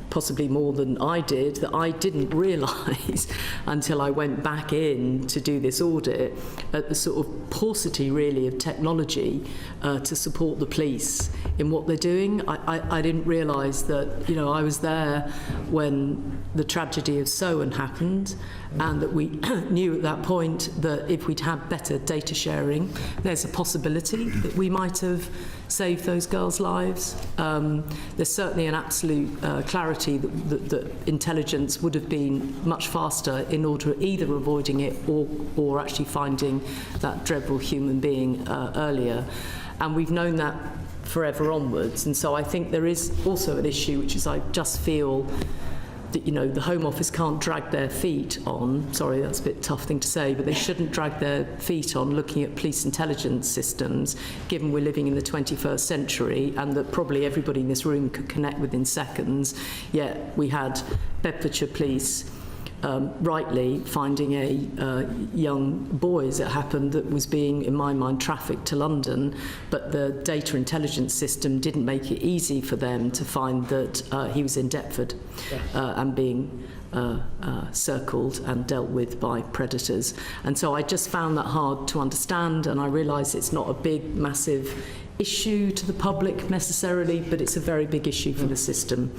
possibly more than I did, that I didn't realise until I went back in to do this audit at the sort of paucity really of technology to support the police in what they're doing. I didn't realise that, you know, I was there when the tragedy of Sohan happened and that we knew at that point that if we'd had better data sharing, there's a possibility that we might have saved those girls' lives. There's certainly an absolute clarity that intelligence would have been much faster in order of either avoiding it or actually finding that dreadful human being earlier. And we've known that forever onwards. And so I think there is also an issue, which is I just feel that, you know, the Home Office can't drag their feet on, sorry, that's a bit tough thing to say, but they shouldn't drag their feet on looking at police intelligence systems, given we're living in the 21st century and that probably everybody in this room could connect within seconds. Yet we had Bedfordshire Police rightly finding a young boy, as it happened, that was being, in my mind, trafficked to London, but the data intelligence system didn't make it easy for them to find that he was in Deptford and being circled and dealt with by predators. And so I just found that hard to understand, and I realise it's not a big, massive issue to the public necessarily, but it's a very big issue for the system.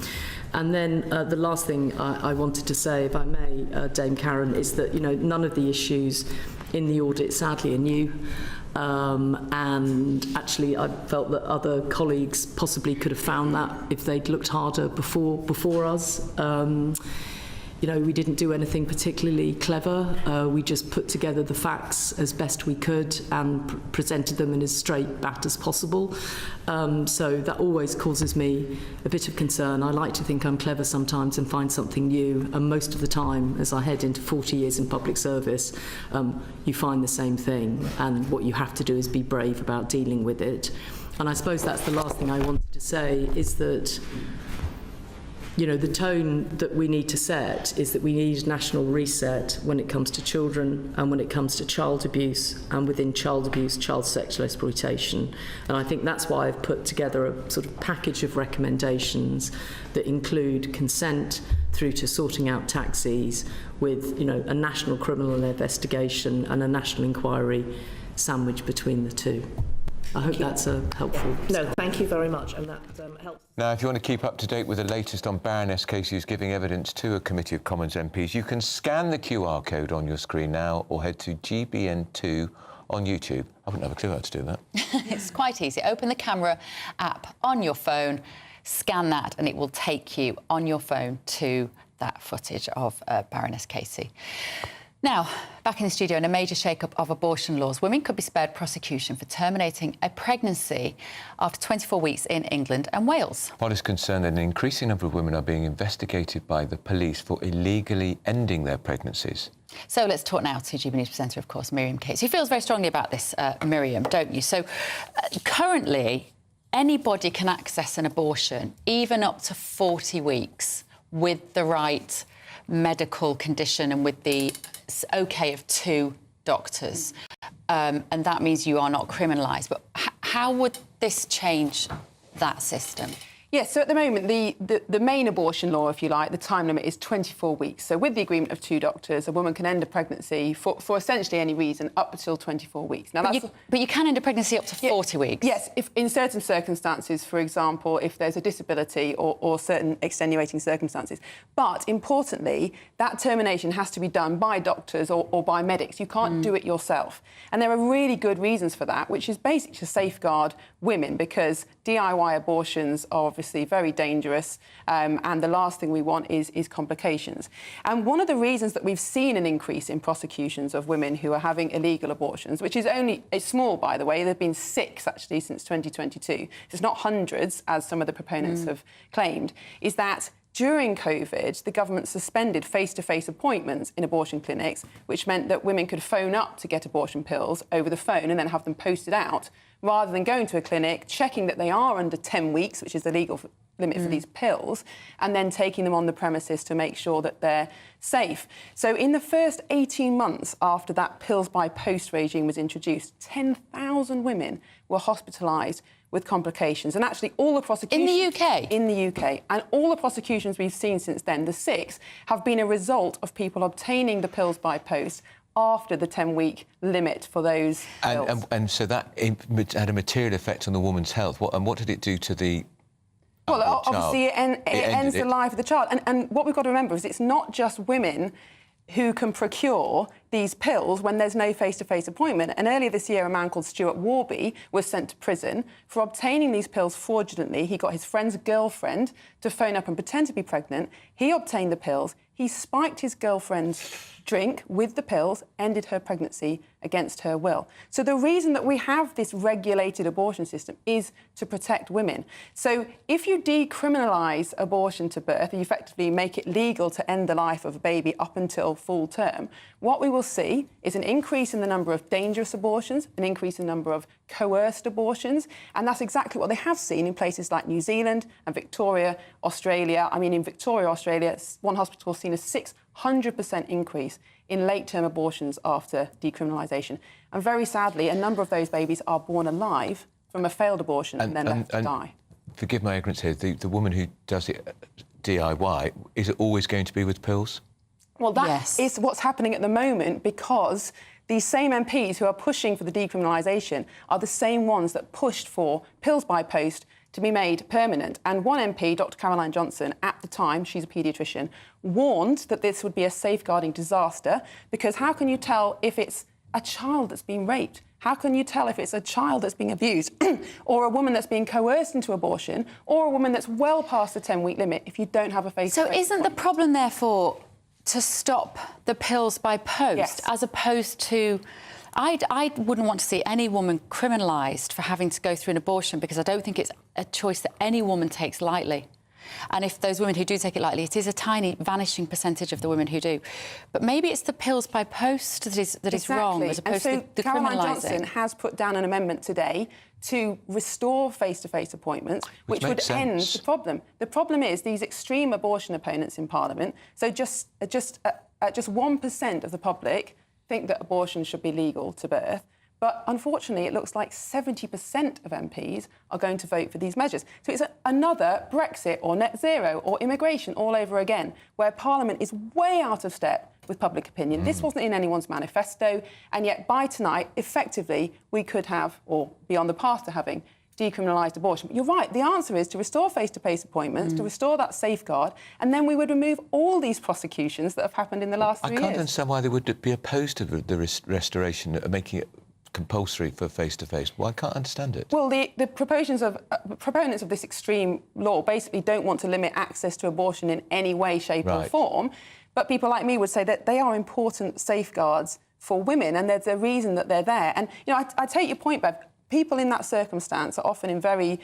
And then the last thing I wanted to say, if I may, Dame Karen, is that, you know, none of the issues in the audit sadly are new. And actually I felt that other colleagues possibly could have found that if they'd looked harder before us. You know, we didn't do anything particularly clever. We just put together the facts as best we could and presented them in as straight bat as possible. So that always causes me a bit of concern. I like to think I'm clever sometimes and find something new. And most of the time, as I head into 40 years in public service, you find the same thing. And what you have to do is be brave about dealing with it. And I suppose that's the last thing I wanted to say, is that, you know, the tone that we need to set is that we need a national reset when it comes to children and when it comes to child abuse, and within child abuse, child sexual exploitation. And I think that's why I've put together a sort of package of recommendations that include consent through to sorting out taxis with, you know, a national criminal investigation and a national inquiry sandwiched between the two. I hope that's helpful. No, thank you very much, and that helps. Now, if you want to keep up to date with the latest on Baroness cases giving evidence to a Committee of Commons MPs, you can scan the QR code on your screen now or head to GBN2 on YouTube. I wouldn't have a clue how to do that. It's quite easy. Open the camera app on your phone, scan that, and it will take you on your phone to that footage of Baroness Casey. Now, back in the studio, in a major shake-up of abortion laws, women could be spared prosecution for terminating a pregnancy after 24 weeks in England and Wales. What is concerned that an increasing number of women are being investigated by the police for illegally ending their pregnancies. So let's talk now to GBNews presenter, of course, Miriam Cates, who feels very strongly about this, Miriam, don't you? So currently, anybody can access an abortion, even up to 40 weeks, with the right medical condition and with the OK of 2 doctors. And that means you are not criminalised. But how would this change that system? Yes, so at the moment, the main abortion law, if you like, the time limit is 24 weeks. So with the agreement of 2 doctors, a woman can end a pregnancy for essentially any reason up until 24 weeks. Now, but you can end a pregnancy up to 40 weeks? Yes, if in certain circumstances, for example, if there's a disability or certain extenuating circumstances. But importantly, that termination has to be done by doctors or by medics. You can't do it yourself. And there are really good reasons for that, which is basically to safeguard women, because DIY abortions are obviously very dangerous, and the last thing we want is complications. And one of the reasons that we've seen an increase in prosecutions of women who are having illegal abortions, which is it's small, by the way, there have been 6 actually since 2022, it's not hundreds, as some of the proponents have claimed, is that during COVID, the government suspended face-to-face appointments in abortion clinics, which meant that women could phone up to get abortion pills over the phone and then have them posted out, rather than going to a clinic, checking that they are under 10 weeks, which is the legal limit for these pills, and then taking them on the premises to make sure that they're safe. So in the first 18 months after that pills by post regime was introduced, 10,000 women were hospitalised with complications. And actually all the prosecutions... In the UK? In the UK. And all the prosecutions we've seen since then, the 6, have been a result of people obtaining the pills by post after the 10-week limit for those pills. And so that had a material effect on the woman's health. What did it do to the Well, obviously it ends the it. life of the child. And what we've got to remember is it's not just women who can procure these pills when there's no face-to-face appointment. And earlier this year, a man called Stuart Warby was sent to prison for obtaining these pills fraudulently. He got his friend's girlfriend to phone up and pretend to be pregnant. He obtained the pills. He spiked his girlfriend's drink with the pills, ended her pregnancy against her will. So the reason that we have this regulated abortion system is to protect women. So if you decriminalise abortion to birth, you effectively make it legal to end the life of a baby up until full term, what we will see is an increase in the number of dangerous abortions, an increase in the number of coerced abortions, and that's exactly what they have seen in places like New Zealand and Victoria, Australia. I mean, in Victoria, Australia, one hospital has seen a 600% increase in late-term abortions after decriminalisation. And very sadly, a number of those babies are born alive from a failed abortion and then left to die. Forgive my ignorance here, the woman who does it DIY, is it always going to be with pills? Well, that is what's happening at the moment, because these same MPs who are pushing for the decriminalisation are the same ones that pushed for pills by post to be made permanent. And one MP, Dr Caroline Johnson, at the time, she's a paediatrician, warned that this would be a safeguarding disaster, because how can you tell if it's a child that's been raped? How can you tell if it's a child that's being abused or a woman that's being coerced into abortion or a woman that's well past the 10-week limit if you don't have a face-to-face So isn't the problem, therefore, to stop the pills by post, as opposed to... I wouldn't want to see any woman criminalised for having to go through an abortion, because I don't think it's a choice that any woman takes lightly. And if those women who do take it lightly, it is a tiny, vanishing percentage of the women who do. But maybe it's the pills by post that is wrong, as opposed to the Caroline criminalising. Johnson has put down an amendment today to restore face-to-face appointments, which would end the problem. The problem is these extreme abortion opponents in Parliament, so just 1% of the public think that abortion should be legal to birth. But unfortunately, it looks like 70% of MPs are going to vote for these measures. So it's another Brexit or net zero or immigration all over again, where Parliament is way out of step with public opinion. This wasn't in anyone's manifesto, and yet by tonight, effectively, we could have, or be on the path to having, decriminalised abortion. But you're right, the answer is to restore face-to-face appointments, to restore that safeguard, and then we would remove all these prosecutions that have happened in the last 3 years. I can't understand why they would be opposed to the restoration, making it compulsory for face-to-face. Well, I can't understand it. Well, the proponents of this extreme law basically don't want to limit access to abortion in any way, shape or form, but people like me would say that they are important safeguards for women, and there's a reason that they're there. And, you know, I take your point, Bev. People in that circumstance are often in very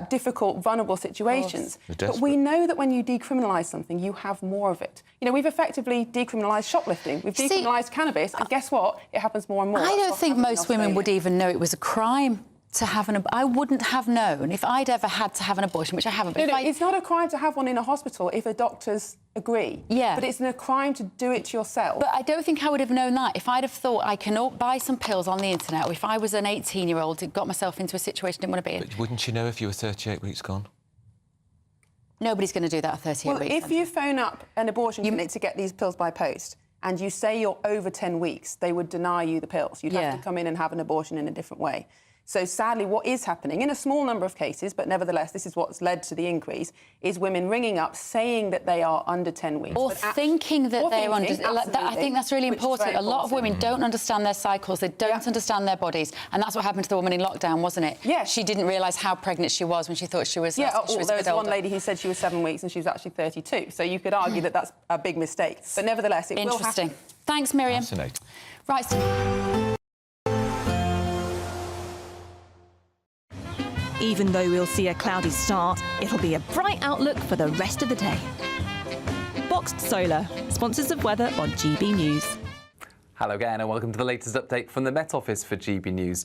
difficult, vulnerable situations. But we know that when you decriminalise something, you have more of it. You know, we've effectively decriminalised shoplifting. We've decriminalised cannabis, and guess what? It happens more and more. I don't think most women would even know it was a crime to have an... I wouldn't have known if I'd ever had to have an abortion, which I haven't. But it's not a crime to have one in a hospital if the doctors agree. Yeah. But it's a crime to do it yourself. But I don't think I would have known that if I'd have thought I can buy some pills on the internet, or if I was an 18-year-old who got myself into a situation I didn't want to be in. But wouldn't you know if you were 38 weeks gone? Nobody's going to do that at 38 weeks. If you phone up an abortion clinic to get these pills by post and you say you're over 10 weeks, they would deny you the pills. You'd have to come in and have an abortion in a different way. So sadly, what is happening, in a small number of cases, but nevertheless, this is what's led to the increase, is women ringing up saying that they are under 10 weeks. Or thinking that they're under... I think that's really important. A lot of women don't understand their cycles, they don't understand their bodies, and that's what happened to the woman in lockdown, wasn't it? Yeah. She didn't realise how pregnant she was when she thought she was... There was one lady who said she was 7 weeks and she was actually 32, so you could argue that that's a big mistake. But nevertheless, it will happen. Thanks, Miriam. Fascinating. Right, Even though we'll see a cloudy start, it'll be a bright outlook for the rest of the day. Boxed Solar, sponsors of weather on GB News. Hello again and welcome to the latest update from the Met Office for GB News.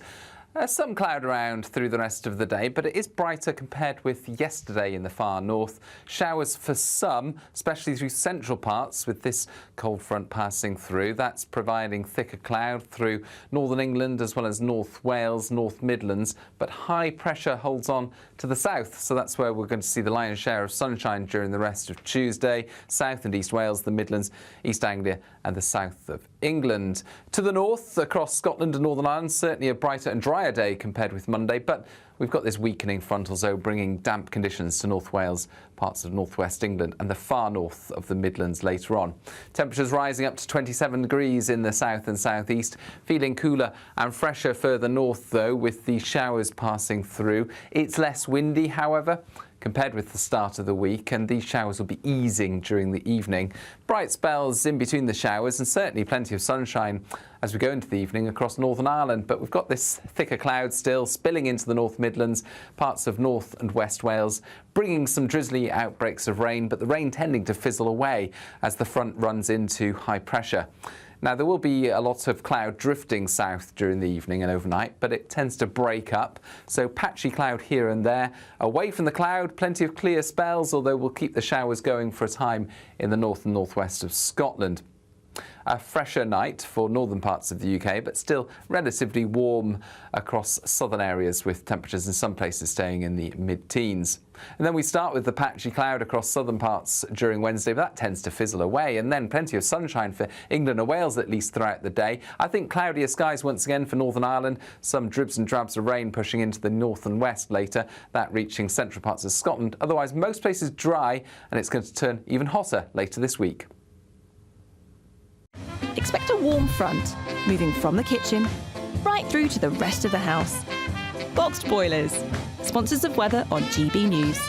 Some cloud around through the rest of the day, but it is brighter compared with yesterday in the far north. Showers for some, especially through central parts, with this cold front passing through. That's providing thicker cloud through northern England as well as North Wales, North Midlands, but high pressure holds on to the south, so that's where we're going to see the lion's share of sunshine during the rest of Tuesday. South and East Wales, the Midlands, East Anglia and the south of England. To the north, across Scotland and Northern Ireland, certainly a brighter and drier day compared with Monday, but we've got this weakening frontal zone bringing damp conditions to North Wales, parts of northwest England and the far north of the Midlands later on. Temperatures rising up to 27 degrees in the south and southeast, feeling cooler and fresher further north though, with the showers passing through. It's less windy, however, compared with the start of the week, and these showers will be easing during the evening. Bright spells in between the showers and certainly plenty of sunshine as we go into the evening across Northern Ireland, but we've got this thicker cloud still spilling into the North Midlands, parts of North and West Wales, bringing some drizzly outbreaks of rain, but the rain tending to fizzle away as the front runs into high pressure. Now, there will be a lot of cloud drifting south during the evening and overnight, but it tends to break up. So patchy cloud here and there. Away from the cloud, plenty of clear spells, although we'll keep the showers going for a time in the north and northwest of Scotland. A fresher night for northern parts of the UK, but still relatively warm across southern areas, with temperatures in some places staying in the mid-teens. And then we start with the patchy cloud across southern parts during Wednesday, but that tends to fizzle away, and then plenty of sunshine for England and Wales at least throughout the day. I think cloudier skies once again for Northern Ireland, some dribs and drabs of rain pushing into the north and west later, that reaching central parts of Scotland. Otherwise, most places dry, and it's going to turn even hotter later this week. Expect a warm front, moving from the kitchen right through to the rest of the house. Boxed Boilers, sponsors of weather on GB News.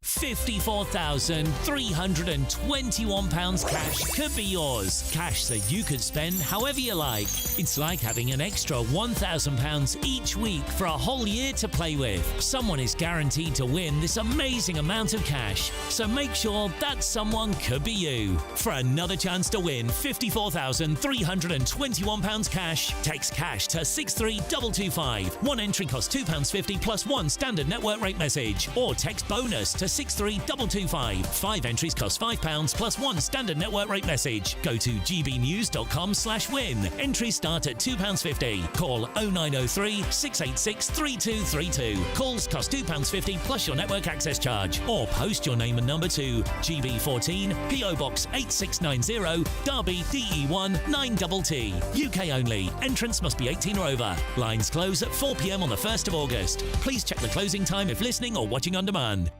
£54,321 cash could be yours. Cash that you could spend however you like. It's like having an extra £1,000 each week for a whole year to play with. Someone is guaranteed to win this amazing amount of cash, so make sure that someone could be you. For another chance to win £54,321 cash, text cash to 63225. One entry costs £2.50 plus one standard network rate message, or text bonus to 63225. 5 entries cost £5 plus one standard network rate message. Go to gbnews.com/win. Entries start at £2.50. Call 0903 686 3232. Calls cost £2.50 plus your network access charge. Or post your name and number to GB14 PO Box 8690 Derby DE1 9TT. UK only. Entrance must be 18 or over. Lines close at 4 p.m. on the 1st of August. Please check the closing time if listening or watching on demand.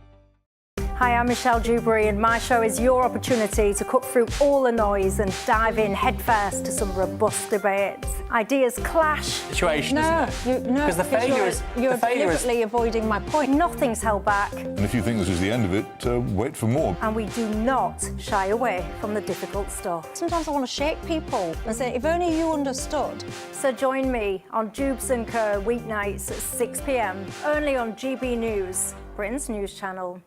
Hi, I'm Michelle Dewberry, and my show is your opportunity to cut through all the noise and dive in headfirst to some robust debates. Ideas clash. Situation, isn't it? Because the failure is... You're deliberately avoiding my point. Nothing's held back. And if you think this is the end of it, wait for more. And we do not shy away from the difficult stuff. Sometimes I want to shake people and say, if only you understood. So join me on Jubes & Co weeknights at 6 p.m, only on GB News, Britain's news channel.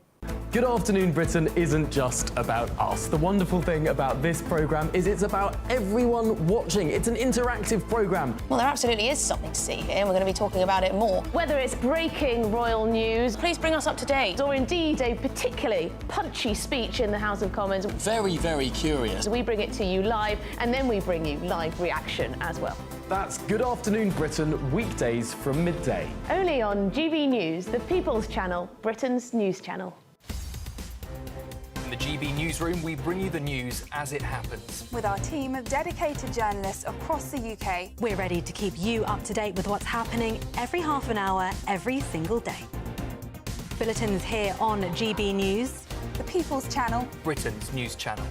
Good Afternoon Britain isn't just about us. The wonderful thing about this programme is it's about everyone watching. It's an interactive programme. Well, there absolutely is something to see here, and we're going to be talking about it more. Whether it's breaking royal news, please bring us up to date, or indeed a particularly punchy speech in the House of Commons. Very, very curious. We bring it to you live, and then we bring you live reaction as well. That's Good Afternoon Britain, weekdays from midday. Only on GB News, the People's Channel, Britain's news channel. In the GB Newsroom, we bring you the news as it happens. With our team of dedicated journalists across the UK. We're ready to keep you up to date with what's happening every half an hour, every single day. Bulletins here on GB News. The People's Channel. Britain's news channel.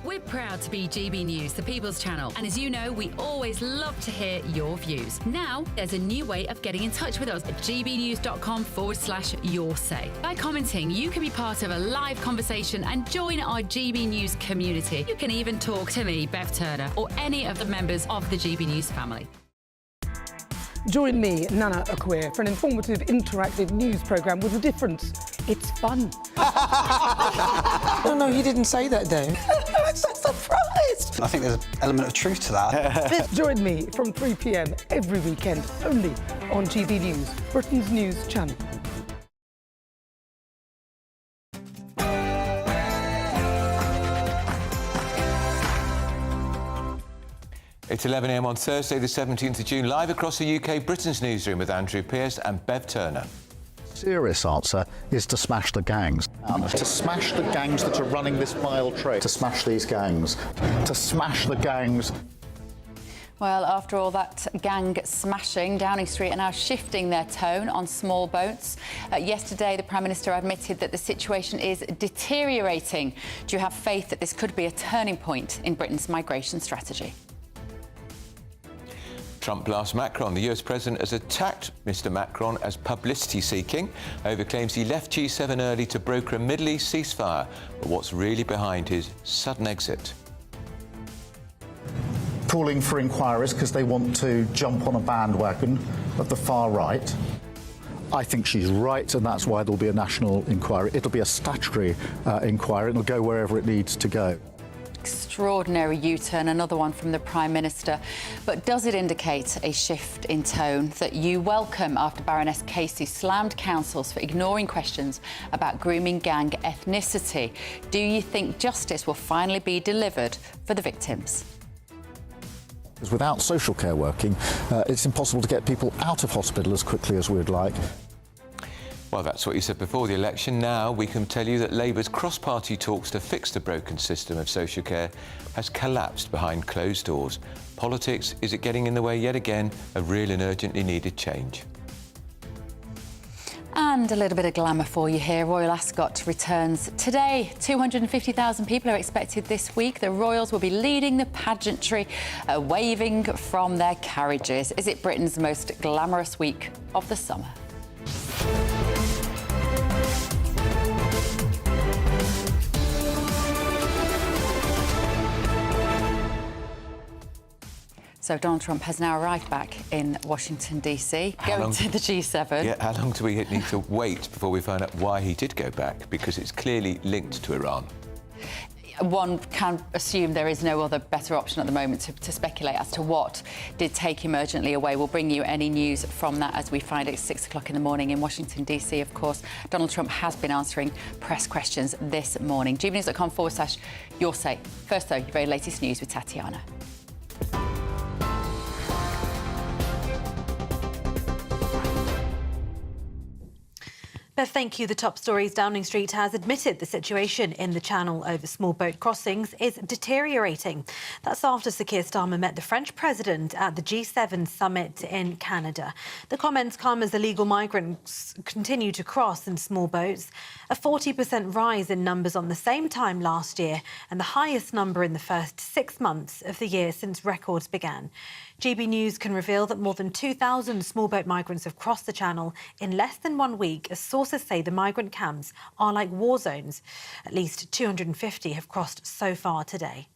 We're proud to be GB News, the People's Channel. And as you know, we always love to hear your views. Now, there's a new way of getting in touch with us at gbnews.com/yoursay. By commenting, you can be part of a live conversation and join our GB News community. You can even talk to me, Bev Turner, or any of the members of the GB News family. Join me, Nana Akwe, for an informative, interactive news programme with a difference. It's fun. No, he didn't say that, though. I'm so surprised. I think there's an element of truth to that. Join me from 3 p.m. every weekend, only on GB News, Britain's news channel. It's 11 a.m. on Thursday, the 17th of June, live across the UK, Britain's newsroom with Andrew Pearce and Bev Turner. Serious answer is to smash the gangs. To smash the gangs that are running this vile trade. To smash these gangs. To smash the gangs. Well, after all that gang smashing, Downing Street are now shifting their tone on small boats. Yesterday, the Prime Minister admitted that the situation is deteriorating. Do you have faith that this could be a turning point in Britain's migration strategy? Trump blasts Macron. The US president has attacked Mr Macron as publicity-seeking over claims he left G7 early to broker a Middle East ceasefire. But what's really behind his sudden exit? Calling for inquiries because they want to jump on a bandwagon of the far right. I think she's right, and that's why there'll be a national inquiry. It'll be a statutory inquiry, and it'll go wherever it needs to go. Extraordinary U-turn, another one from the Prime Minister. But does it indicate a shift in tone that you welcome after Baroness Casey slammed councils for ignoring questions about grooming gang ethnicity? Do you think justice will finally be delivered for the victims? Because without social care working, it's impossible to get people out of hospital as quickly as we'd like. Well, that's what you said before the election. Now we can tell you that Labour's cross-party talks to fix the broken system of social care has collapsed behind closed doors. Politics, is it getting in the way yet again of real and urgently needed change? And a little bit of glamour for you here. Royal Ascot returns today. 250,000 people are expected this week. The royals will be leading the pageantry, waving from their carriages. Is it Britain's most glamorous week of the summer? So Donald Trump has now arrived back in Washington, D.C., going to the G7. Yeah, how long do we need to wait before we find out why he did go back? Because it's clearly linked to Iran. One can assume there is no other better option at the moment to speculate as to what did take him urgently away. We'll bring you any news from that as we find it at 6 o'clock in the morning in Washington, D.C. Of course, Donald Trump has been answering press questions this morning. gbnews.com/yoursay. First, though, your very latest news with Tatiana. But thank you. The top stories. Downing Street has admitted the situation in the Channel over small boat crossings is deteriorating. That's after Sir Keir Starmer met the French president at the G7 summit in Canada. The comments come as illegal migrants continue to cross in small boats, a 40% rise in numbers on the same time last year, and the highest number in the first 6 months of the year since records began. GB News can reveal that more than 2,000 small boat migrants have crossed the Channel in less than 1 week, as sources say the migrant camps are like war zones. At least 250 have crossed so far today.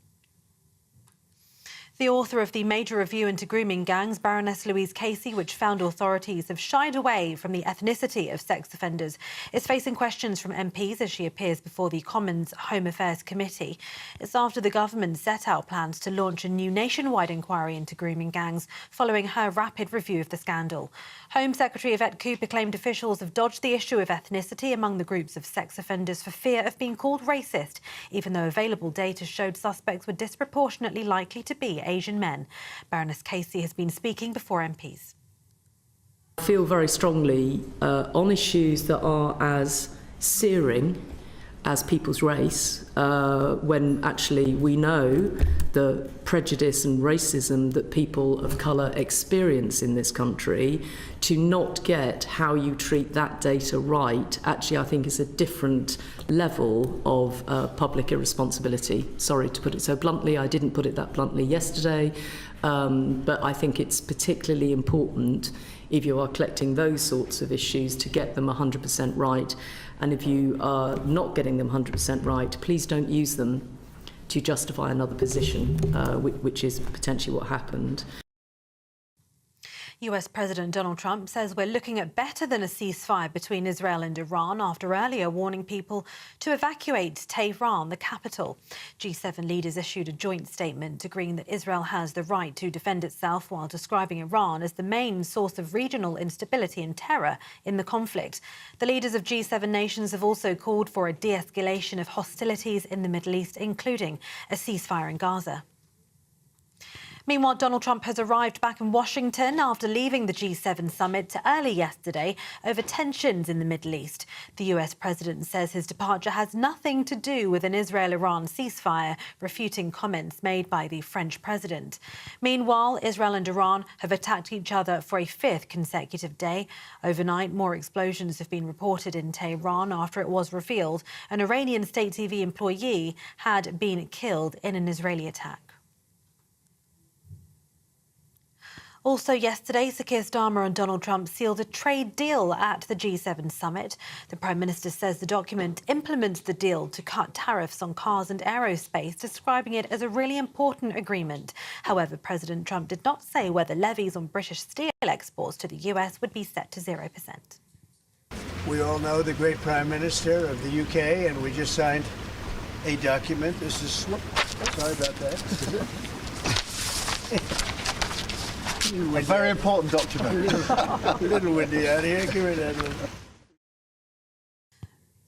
The author of the major review into grooming gangs, Baroness Louise Casey, which found authorities have shied away from the ethnicity of sex offenders, is facing questions from MPs as she appears before the Commons Home Affairs Committee. It's after the government set out plans to launch a new nationwide inquiry into grooming gangs following her rapid review of the scandal. Home Secretary Yvette Cooper claimed officials have dodged the issue of ethnicity among the groups of sex offenders for fear of being called racist, even though available data showed suspects were disproportionately likely to be Asian men. Baroness Casey has been speaking before MPs. I feel very strongly on issues that are as searing as people's race, when actually we know the prejudice and racism that people of colour experience in this country, to not get how you treat that data right, actually I think is a different level of public irresponsibility. Sorry to put it so bluntly, I didn't put it that bluntly yesterday, but I think it's particularly important if you are collecting those sorts of issues to get them 100% right. And if you are not getting them 100% right, please don't use them to justify another position, which is potentially what happened. US President Donald Trump says we're looking at better than a ceasefire between Israel and Iran after earlier warning people to evacuate Tehran, the capital. G7 leaders issued a joint statement agreeing that Israel has the right to defend itself while describing Iran as the main source of regional instability and terror in the conflict. The leaders of G7 nations have also called for a de-escalation of hostilities in the Middle East, including a ceasefire in Gaza. Meanwhile, Donald Trump has arrived back in Washington after leaving the G7 summit early yesterday over tensions in the Middle East. The US president says his departure has nothing to do with an Israel-Iran ceasefire, refuting comments made by the French president. Meanwhile, Israel and Iran have attacked each other for a fifth consecutive day. Overnight, more explosions have been reported in Tehran after it was revealed an Iranian state TV employee had been killed in an Israeli attack. Also yesterday, Sir Keir Starmer and Donald Trump sealed a trade deal at the G7 summit. The Prime Minister says the document implements the deal to cut tariffs on cars and aerospace, describing it as a really important agreement. However, President Trump did not say whether levies on British steel exports to the US would be set to 0%. We all know the great Prime Minister of the UK, and we just signed a document. This is... Sorry about that. A very important document. A little windy out here. Give it that.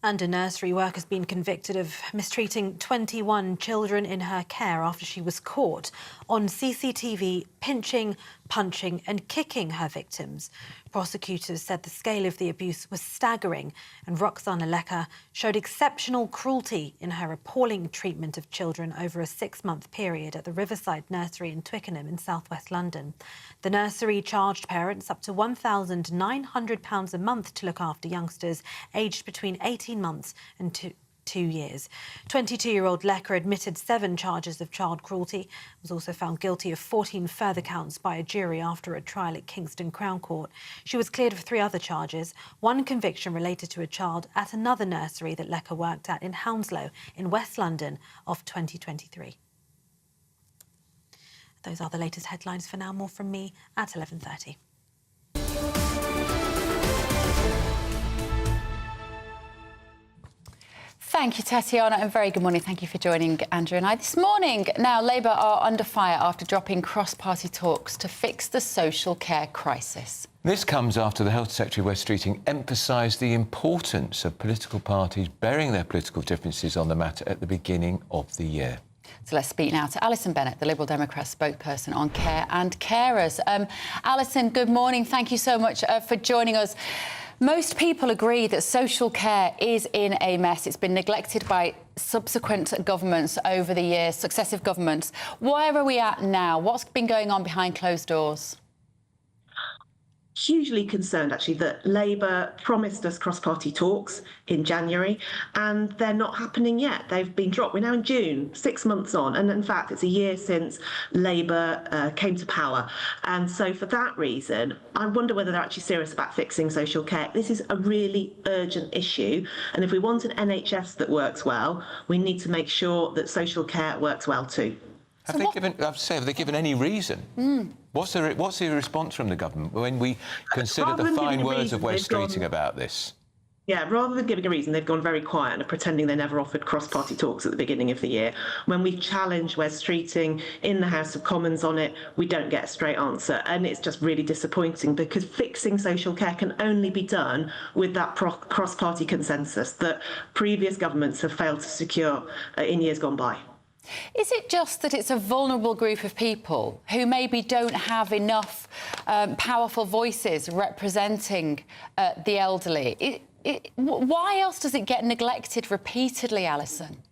And a nursery worker has been convicted of mistreating 21 children in her care after she was caught on CCTV pinching, punching and kicking her victims. Prosecutors said the scale of the abuse was staggering, and Roxana Lecker showed exceptional cruelty in her appalling treatment of children over a 6-month period at the Riverside Nursery in Twickenham in southwest London. The nursery charged parents up to £1,900 a month to look after youngsters aged between 18 months and 2 years. 22-year-old Lecker admitted 7 charges of child cruelty, was also found guilty of 14 further counts by a jury after a trial at Kingston Crown Court. She was cleared of 3 other charges, 1 conviction related to a child at another nursery that Lecker worked at in Hounslow in West London of 2023. Those are the latest headlines for now. More from me at 11:30. Thank you, Tatiana, and very good morning. Thank you for joining Andrew and I this morning. Now, Labour are under fire after dropping cross-party talks to fix the social care crisis. This comes after the Health Secretary, Wes Streeting, emphasised the importance of political parties bearing their political differences on the matter at the beginning of the year. So let's speak now to Alison Bennett, the Liberal Democrat spokesperson on care and carers. Alison, good morning. Thank you so much for joining us. Most people agree that social care is in a mess. It's been neglected by subsequent governments over the years, successive governments. Where are we at now? What's been going on behind closed doors? Hugely concerned, actually, that Labour promised us cross-party talks in January, and they're not happening yet. They've been dropped. We're now in June, 6 months on, and in fact, it's a year since Labour came to power. And so for that reason, I wonder whether they're actually serious about fixing social care. This is a really urgent issue, and if we want an NHS that works well, we need to make sure that social care works well too. Have they given any reason? What's the response from the government when we consider the fine words of Wes Streeting about this? Yeah, rather than giving a reason, they've gone very quiet and are pretending they never offered cross-party talks at the beginning of the year. When we challenge Wes Streeting in the House of Commons on it, we don't get a straight answer. And it's just really disappointing because fixing social care can only be done with that cross-party consensus that previous governments have failed to secure in years gone by. Is it just that it's a vulnerable group of people who maybe don't have enough powerful voices representing the elderly? Why else does it get neglected repeatedly, Alison?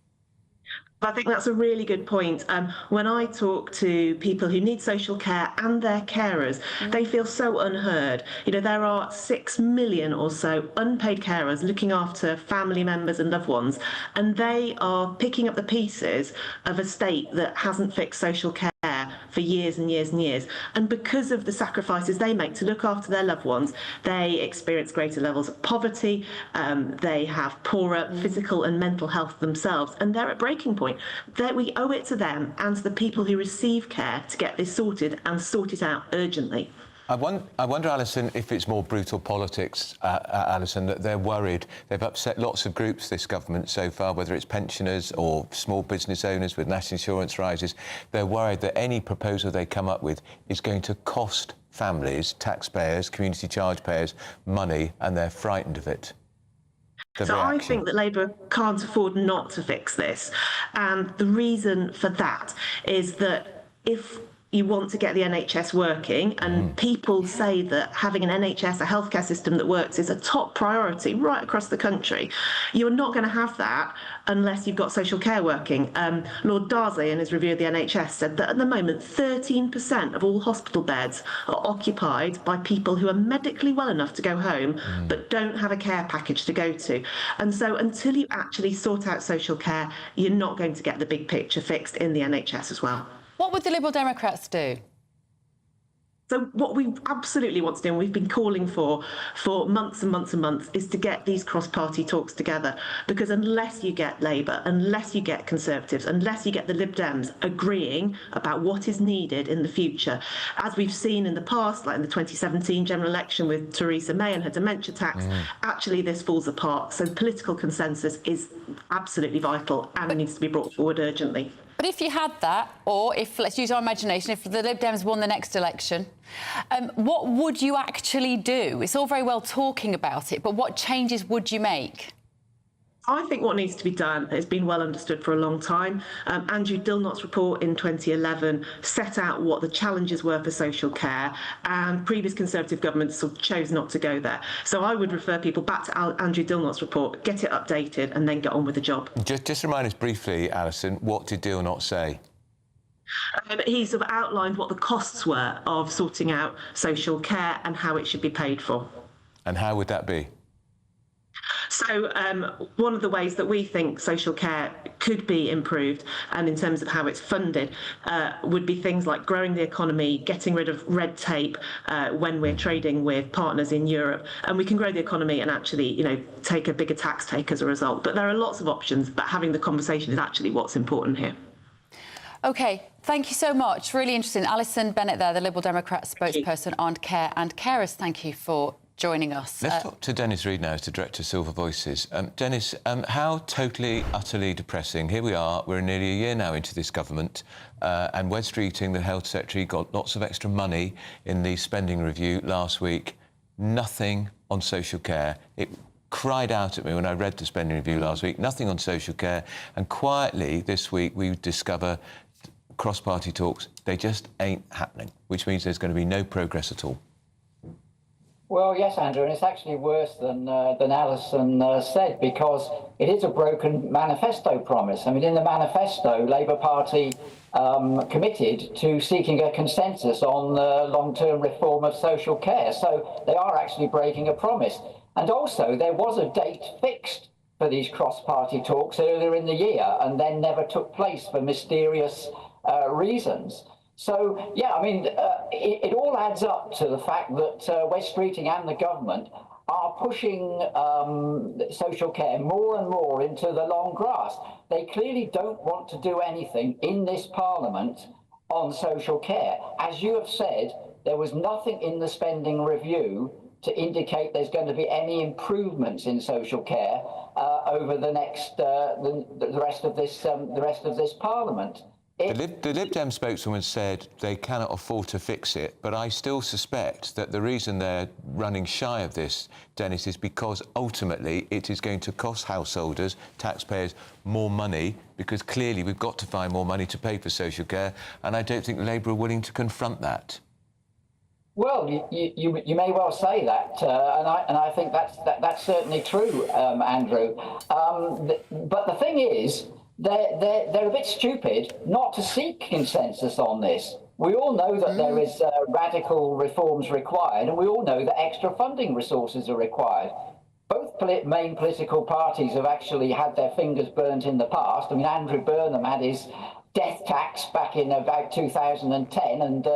I think that's a really good point. When I talk to people who need social care and their carers, they feel so unheard. You know, there are 6 million or so unpaid carers looking after family members and loved ones, and they are picking up the pieces of a state that hasn't fixed social care for years and years and years. And because of the sacrifices they make to look after their loved ones, they experience greater levels of poverty, they have poorer physical and mental health themselves, and they're at breaking point. We owe it to them and to the people who receive care to get this sorted and sort it out urgently. I wonder, Alison, if it's more brutal politics, Alison, that they're worried. They've upset lots of groups, this government, so far, whether it's pensioners or small business owners with national insurance rises. They're worried that any proposal they come up with is going to cost families, taxpayers, community charge payers money, and they're frightened of it. So I think that Labour can't afford not to fix this. And the reason for that is that if you want to get the NHS working, and people say that having an NHS, a healthcare system that works, is a top priority right across the country, you're not going to have that unless you've got social care working. Lord Darsley, in his review of the NHS, said that at the moment 13% of all hospital beds are occupied by people who are medically well enough to go home but don't have a care package to go to. And so until you actually sort out social care, you're not going to get the big picture fixed in the NHS as well. What would the Liberal Democrats do? So what we absolutely want to do, and we've been calling for months and months and months, is to get these cross-party talks together. Because unless you get Labour, unless you get Conservatives, unless you get the Lib Dems agreeing about what is needed in the future, as we've seen in the past, like in the 2017 general election with Theresa May and her dementia tax, actually this falls apart. So political consensus is absolutely vital and needs to be brought forward urgently. But if you had that, or if, let's use our imagination, if the Lib Dems won the next election, what would you actually do? It's all very well talking about it, but what changes would you make? I think what needs to be done has been well understood for a long time. Andrew Dilnot's report in 2011 set out what the challenges were for social care, and previous Conservative governments sort of chose not to go there. So I would refer people back to Andrew Dilnot's report, get it updated, and then get on with the job. Just remind us briefly, Alison, what did Dilnot say? He sort of outlined what the costs were of sorting out social care and how it should be paid for. And how would that be? So one of the ways that we think social care could be improved, and in terms of how it's funded, would be things like growing the economy, getting rid of red tape when we're trading with partners in Europe, and we can grow the economy and actually, you know, take a bigger tax take as a result. But there are lots of options, but having the conversation is actually what's important here. OK, thank you so much. Really interesting. Alison Bennett there, the Liberal Democrat spokesperson on care and carers. Thank you for joining us. Let's talk to Dennis Reed now, as the Director of Silver Voices. Dennis, how totally, utterly depressing. Here we are, we're nearly a year now into this government, and Wes Streeting, the Health Secretary, got lots of extra money in the spending review last week. Nothing on social care. It cried out at me when I read the spending review last week. Nothing on social care. And quietly, this week, we discover cross-party talks, they just ain't happening, which means there's going to be no progress at all. Well, yes, Andrew, and it's actually worse than Alison said, because it is a broken manifesto promise. I mean, in the manifesto, Labour Party committed to seeking a consensus on long-term reform of social care. So they are actually breaking a promise. And also, there was a date fixed for these cross-party talks earlier in the year, and then never took place for mysterious reasons. So, yeah, I mean, it all adds up to the fact that Wes Streeting and the government are pushing social care more and more into the long grass. They clearly don't want to do anything in this Parliament on social care. As you have said, there was nothing in the spending review to indicate there's going to be any improvements in social care over the next the rest of this Parliament. The Lib Dem spokeswoman said they cannot afford to fix it, but I still suspect that the reason they're running shy of this, Dennis, is because ultimately it is going to cost householders, taxpayers, more money, because clearly we've got to find more money to pay for social care, and I don't think Labour are willing to confront that. Well, you may well say that, and I think that's certainly true, Andrew. But the thing is, they're a bit stupid not to seek consensus on this. We all know that there is radical reforms required, and we all know that extra funding resources are required. Both main political parties have actually had their fingers burnt in the past. I mean, Andrew Burnham had his death tax back in about 2010, and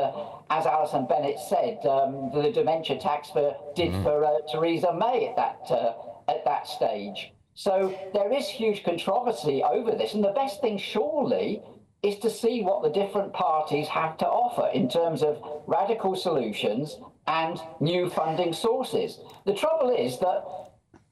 as Alison Bennett said, the dementia tax for Theresa May at that stage. So there is huge controversy over this, and the best thing surely is to see what the different parties have to offer in terms of radical solutions and new funding sources. The trouble is that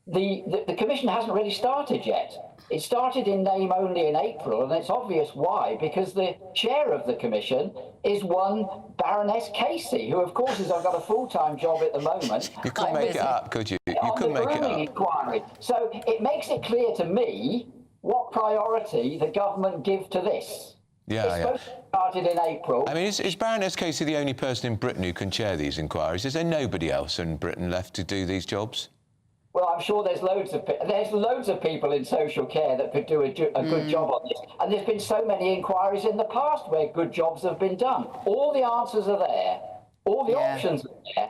the Commission hasn't really started yet. It started in name only in April, and it's obvious why, because the chair of the Commission is one Baroness Casey, who, of course, has got a full-time job at the moment. You couldn't make it up, could you? You couldn't make it up. Inquiry. So it makes it clear to me what priority the government give to this. It's supposed to have started in April. I mean, is Baroness Casey the only person in Britain who can chair these inquiries? Is there nobody else in Britain left to do these jobs? Well, I'm sure there's loads of people in social care that could do a good job on this. And there's been so many inquiries in the past where good jobs have been done. All the answers are there. All the options are there.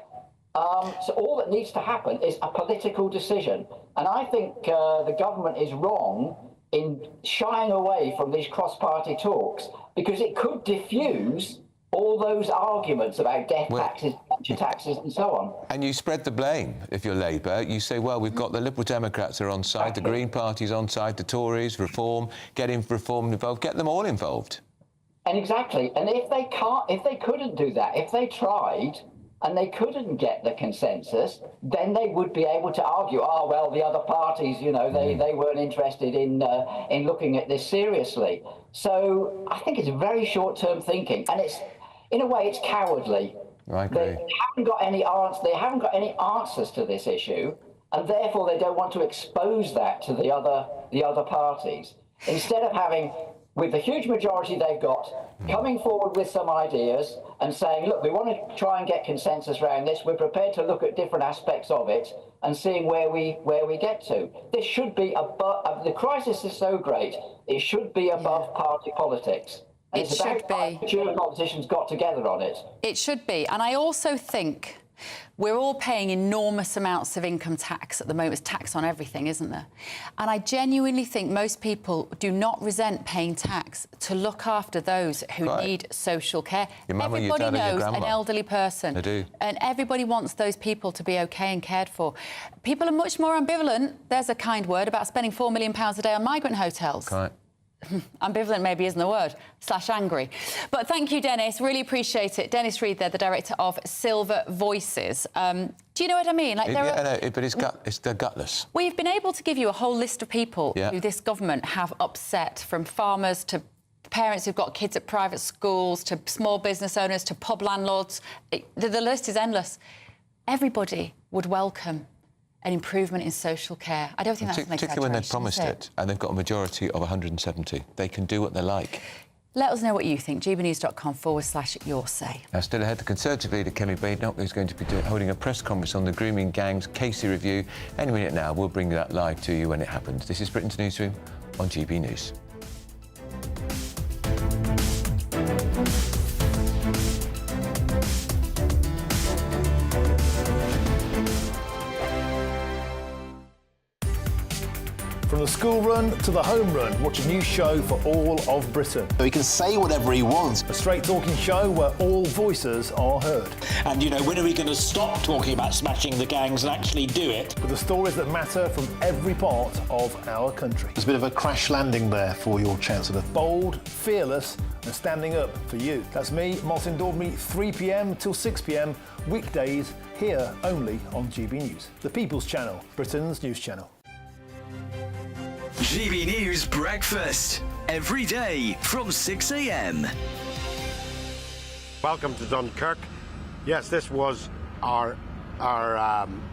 So all that needs to happen is a political decision. And I think the government is wrong in shying away from these cross-party talks, because it could diffuse all those arguments about death taxes, pension taxes and so on. And you spread the blame if you're Labour. You say, well, we've got the Liberal Democrats are on side, the Green Party's on side, the Tories, reform, getting reform involved, get them all involved. And exactly. And if they couldn't do that, if they tried and they couldn't get the consensus, then they would be able to argue, oh, well, the other parties, you know, they weren't interested in looking at this seriously. So I think it's very short-term thinking, and it's, in a way, it's cowardly. I agree. They haven't got any answers to this issue, and therefore they don't want to expose that to the other parties. Instead of having, with the huge majority they've got, coming forward with some ideas and saying, look, we want to try and get consensus around this. We're prepared to look at different aspects of it and seeing where we get to. This should be above. The crisis is so great, it should be above party politics. It should be. Mature politicians got together on it. It should be. And I also think we're all paying enormous amounts of income tax at the moment. It's tax on everything, isn't there? And I genuinely think most people do not resent paying tax to look after those who need social care. Your mum or your Everybody dad or your knows an grandma. elderly person. They do. And everybody wants those people to be OK and cared for. People are much more ambivalent, there's a kind word, about spending £4 million a day on migrant hotels. Right. Ambivalent maybe isn't the word, / angry. But thank you, Dennis. Really appreciate it. Dennis Reed there, the director of Silver Voices. Do you know what I mean? Like but they're gutless. We've been able to give you a whole list of people who this government have upset, from farmers to parents who've got kids at private schools, to small business owners, to pub landlords. The list is endless. Everybody would welcome an improvement in social care. I don't think that's an exaggeration. Particularly when they've promised it and they've got a majority of 170. They can do what they like. Let us know what you think. gbnews.com/your say. Now, still ahead, the Conservative leader, Kemi Badenoch, is going to be holding a press conference on the Grooming Gang's Casey review. Any minute now, we'll bring that live to you when it happens. This is Britain's Newsroom on GB News. From the school run to the home run, watch a new show for all of Britain. He can say whatever he wants. A straight-talking show where all voices are heard. And, you know, when are we going to stop talking about smashing the gangs and actually do it? With the stories that matter from every part of our country. There's a bit of a crash landing there for your Chancellor. Bold, fearless and standing up for you. That's me, Martin Daubney, 3 p.m. till 6 p.m, weekdays, here only on GB News. The People's Channel, Britain's news channel. GB News Breakfast. every day from 6 a.m. Welcome to Dunkirk. Yes, this was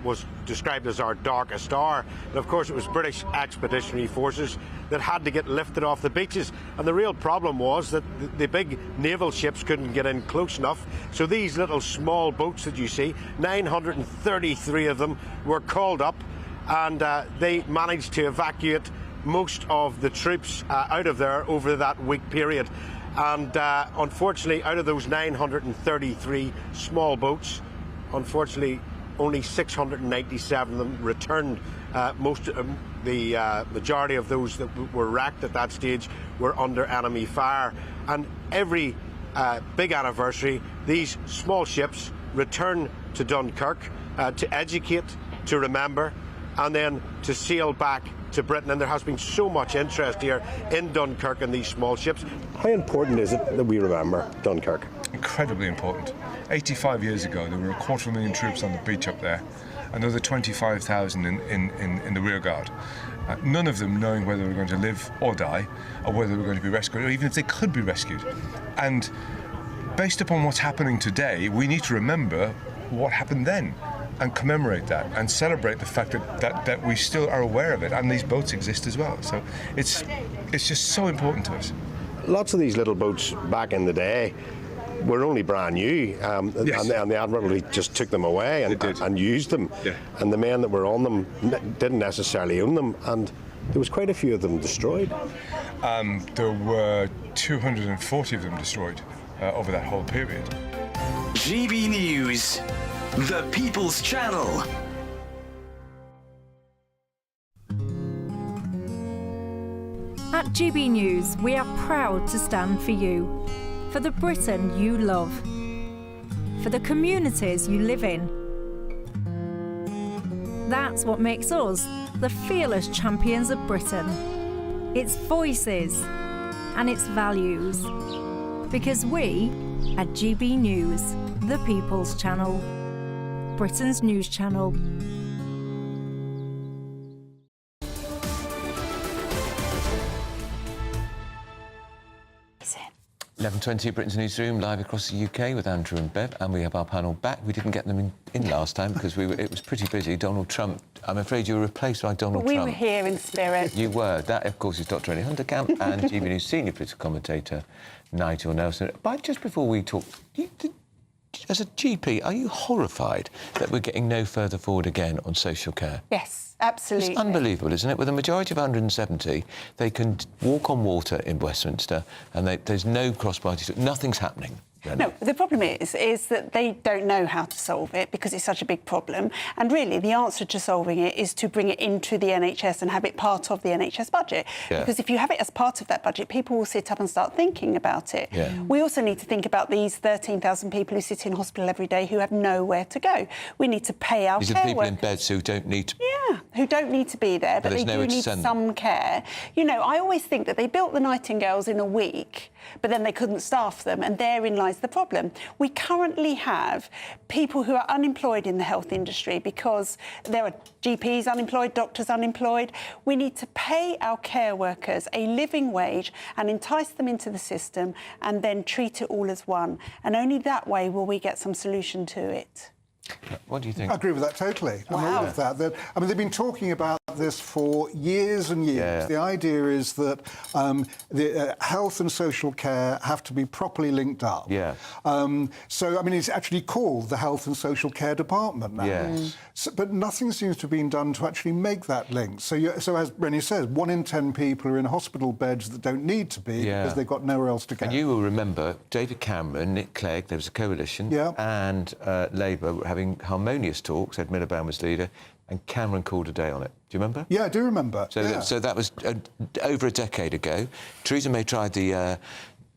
was described as our darkest hour. And of course, it was British expeditionary forces that had to get lifted off the beaches. And the real problem was that the big naval ships couldn't get in close enough. So these little small boats that you see, 933 of them, were called up, and they managed to evacuate most of the troops out of there over that week period. And unfortunately, out of those 933 small boats, unfortunately, only 697 of them returned. The majority of those that were wrecked at that stage were under enemy fire. And every big anniversary, these small ships return to Dunkirk to educate, to remember, and then to sail back to Britain. And there has been so much interest here in Dunkirk and these small ships. How important is it that we remember Dunkirk? Incredibly important. 85 years ago, there were 250,000 troops on the beach up there, another 25,000 in the rear guard. None of them knowing whether they were going to live or die, or whether they were going to be rescued, or even if they could be rescued. And based upon what's happening today, we need to remember what happened then, and commemorate that, and celebrate the fact that we still are aware of it, and these boats exist as well. So it's just so important to us. Lots of these little boats back in the day were only brand new, and the Admiralty just took them away and used them. Yeah. And the men that were on them didn't necessarily own them, and there was quite a few of them destroyed. There were 240 of them destroyed over that whole period. GB News, the People's Channel. At GB News, we are proud to stand for you, for the Britain you love, for the communities you live in. That's what makes us the fearless champions of Britain, its voices and its values. Because we, at GB News, the People's Channel, Britain's news channel. 11:20, Britain's Newsroom, live across the UK with Andrew and Bev, and we have our panel back. We didn't get them in last time because it was pretty busy. Donald Trump, I'm afraid you were replaced by Donald Trump. We were here in spirit. You were. That, of course, is Dr. Ellie Hunterkamp and GB News senior political commentator Nigel Nelson. But just before we talk, as a GP, are you horrified that we're getting no further forward again on social care? Yes. Absolutely. It's unbelievable, isn't it? With a majority of 170, they can walk on water in Westminster and there's no cross-party... Nothing's happening. No, the problem is that they don't know how to solve it because it's such a big problem. And really, the answer to solving it is to bring it into the NHS and have it part of the NHS budget. Yeah. Because if you have it as part of that budget, people will sit up and start thinking about it. Yeah. We also need to think about these 13,000 people who sit in hospital every day who have nowhere to go. We need to pay our care workers. These are people in beds who don't need to... Yeah, who don't need to be there, but they do need some care. You know, I always think that they built the Nightingales in a week, but then they couldn't staff them, and therein lies the problem. We currently have people who are unemployed in the health industry because there are GPs unemployed, doctors unemployed. We need to pay our care workers a living wage and entice them into the system and then treat it all as one. And only that way will we get some solution to it. What do you think? I agree with that totally. Wow. And all of that. I mean, they've been talking about this for years and years. Yeah. The idea is that the health and social care have to be properly linked up. Yeah. So, I mean, it's actually called the Health and Social Care Department now. Yes. So, but nothing seems to have been done to actually make that link. So, as Brenny says, 1 in 10 people are in hospital beds that don't need to be because they've got nowhere else to go. And you will remember David Cameron, Nick Clegg, there was a coalition, and Labour were having harmonious talks. Ed Miliband was leader, and Cameron called a day on it. Do you remember? Yeah, I do remember. So that was over a decade ago. Theresa May tried the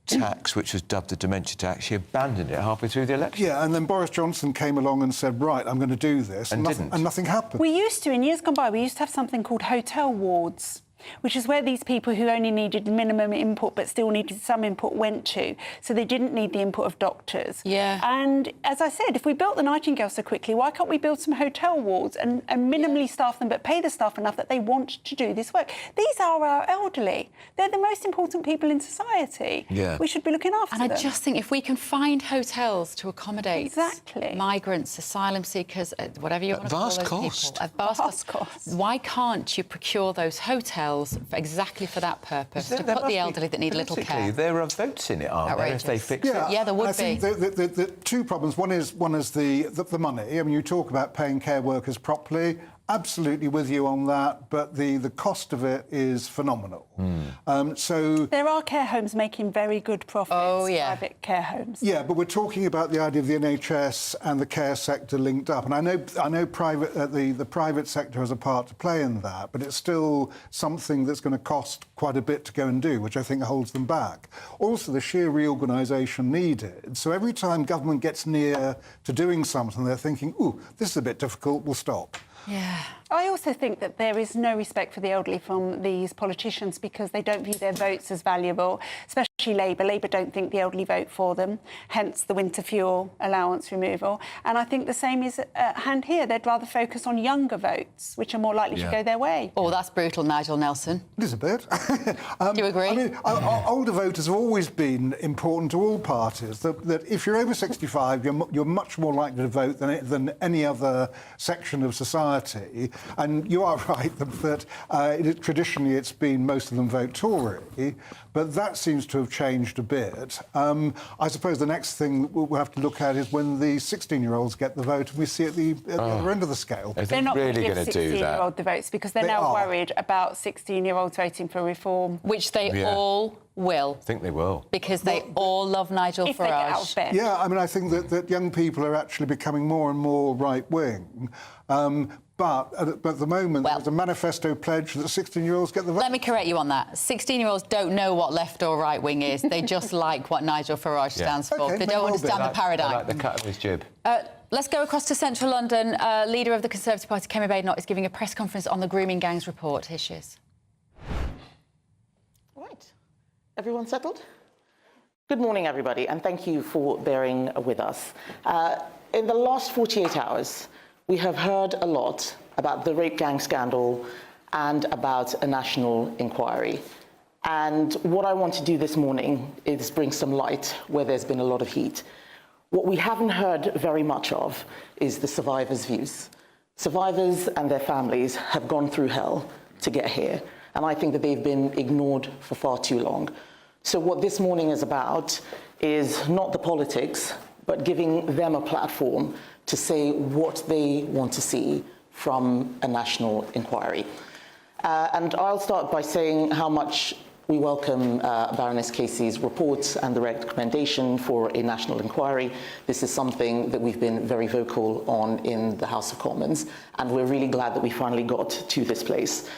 tax, which was dubbed the dementia tax. She abandoned it halfway through the election. Yeah, and then Boris Johnson came along and said, right, I'm going to do this. And didn't. And nothing happened. We used to, in years gone by, we used to have something called hotel wards. which is where these people who only needed minimum input but still needed some input went to. So they didn't need the input of doctors. Yeah. And as I said, if we built the Nightingale so quickly, why can't we build some hotel wards and minimally staff them, but pay the staff enough that they want to do this work? These are our elderly. They're the most important people in society. Yeah. We should be looking after them. And I just think if we can find hotels to accommodate exactly migrants, asylum seekers, whatever you want to call those people, at vast cost. Why can't you procure those hotels exactly for that purpose, to put the elderly that need a little care? There are votes in it, aren't there, if they fix it? Yeah, there would I think the two problems. One is the money. I mean, you talk about paying care workers properly. Absolutely with you on that, but the cost of it is phenomenal. So there are care homes making very good profits. Oh, yeah. Private care homes. Yeah, but we're talking about the idea of the NHS and the care sector linked up, and I know private the private sector has a part to play in that, but it's still something that's going to cost quite a bit to go and do, which I think holds them back. Also, the sheer reorganisation needed. So every time government gets near to doing something, they're thinking, "Ooh, this is a bit difficult. We'll stop." Yeah. I also think that there is no respect for the elderly from these politicians because they don't view their votes as valuable, especially Labour. Labour don't think the elderly vote for them, hence the winter fuel allowance removal. And I think the same is at hand here. They'd rather focus on younger votes, which are more likely to go their way. Oh, that's brutal, Nigel Nelson. It is a bit. Do you agree? I mean, older voters have always been important to all parties. That if you're over 65, you're much more likely to vote than any other section of society. And you are right that traditionally it's been most of them vote Tory, but that seems to have changed a bit. I suppose the next thing we'll have to look at is when the 16-year-olds get the vote and we see at the other end of the scale. They're not really going to do that. 16-year-old the votes because they're now worried about 16-year-olds voting for reform. Which they all will. I think they will. Because they all love Nigel if Farage. They get out of bed. Yeah, I mean, I think that young people are actually becoming more and more right-wing. But at the moment, there's a manifesto pledge that 16-year-olds get the vote. Let me correct you on that. 16-year-olds don't know what left or right wing is. They just like what Nigel Farage stands for. Okay, they don't understand the paradigm. They like the cut of his jib. Let's go across to central London. Leader of the Conservative Party, Kemi Badenoch, is giving a press conference on the Grooming Gangs report. Here she is. Right. Everyone settled? Good morning, everybody, and thank you for bearing with us. In the last 48 hours, we have heard a lot about the rape gang scandal and about a national inquiry. And what I want to do this morning is bring some light where there's been a lot of heat. What we haven't heard very much of is the survivors' views. Survivors and their families have gone through hell to get here, and I think that they've been ignored for far too long. So what this morning is about is not the politics, but giving them a platform to say what they want to see from a national inquiry. And I'll start by saying how much we welcome Baroness Casey's report and the recommendation for a national inquiry. This is something that we've been very vocal on in the House of Commons, and we're really glad that we finally got to this place.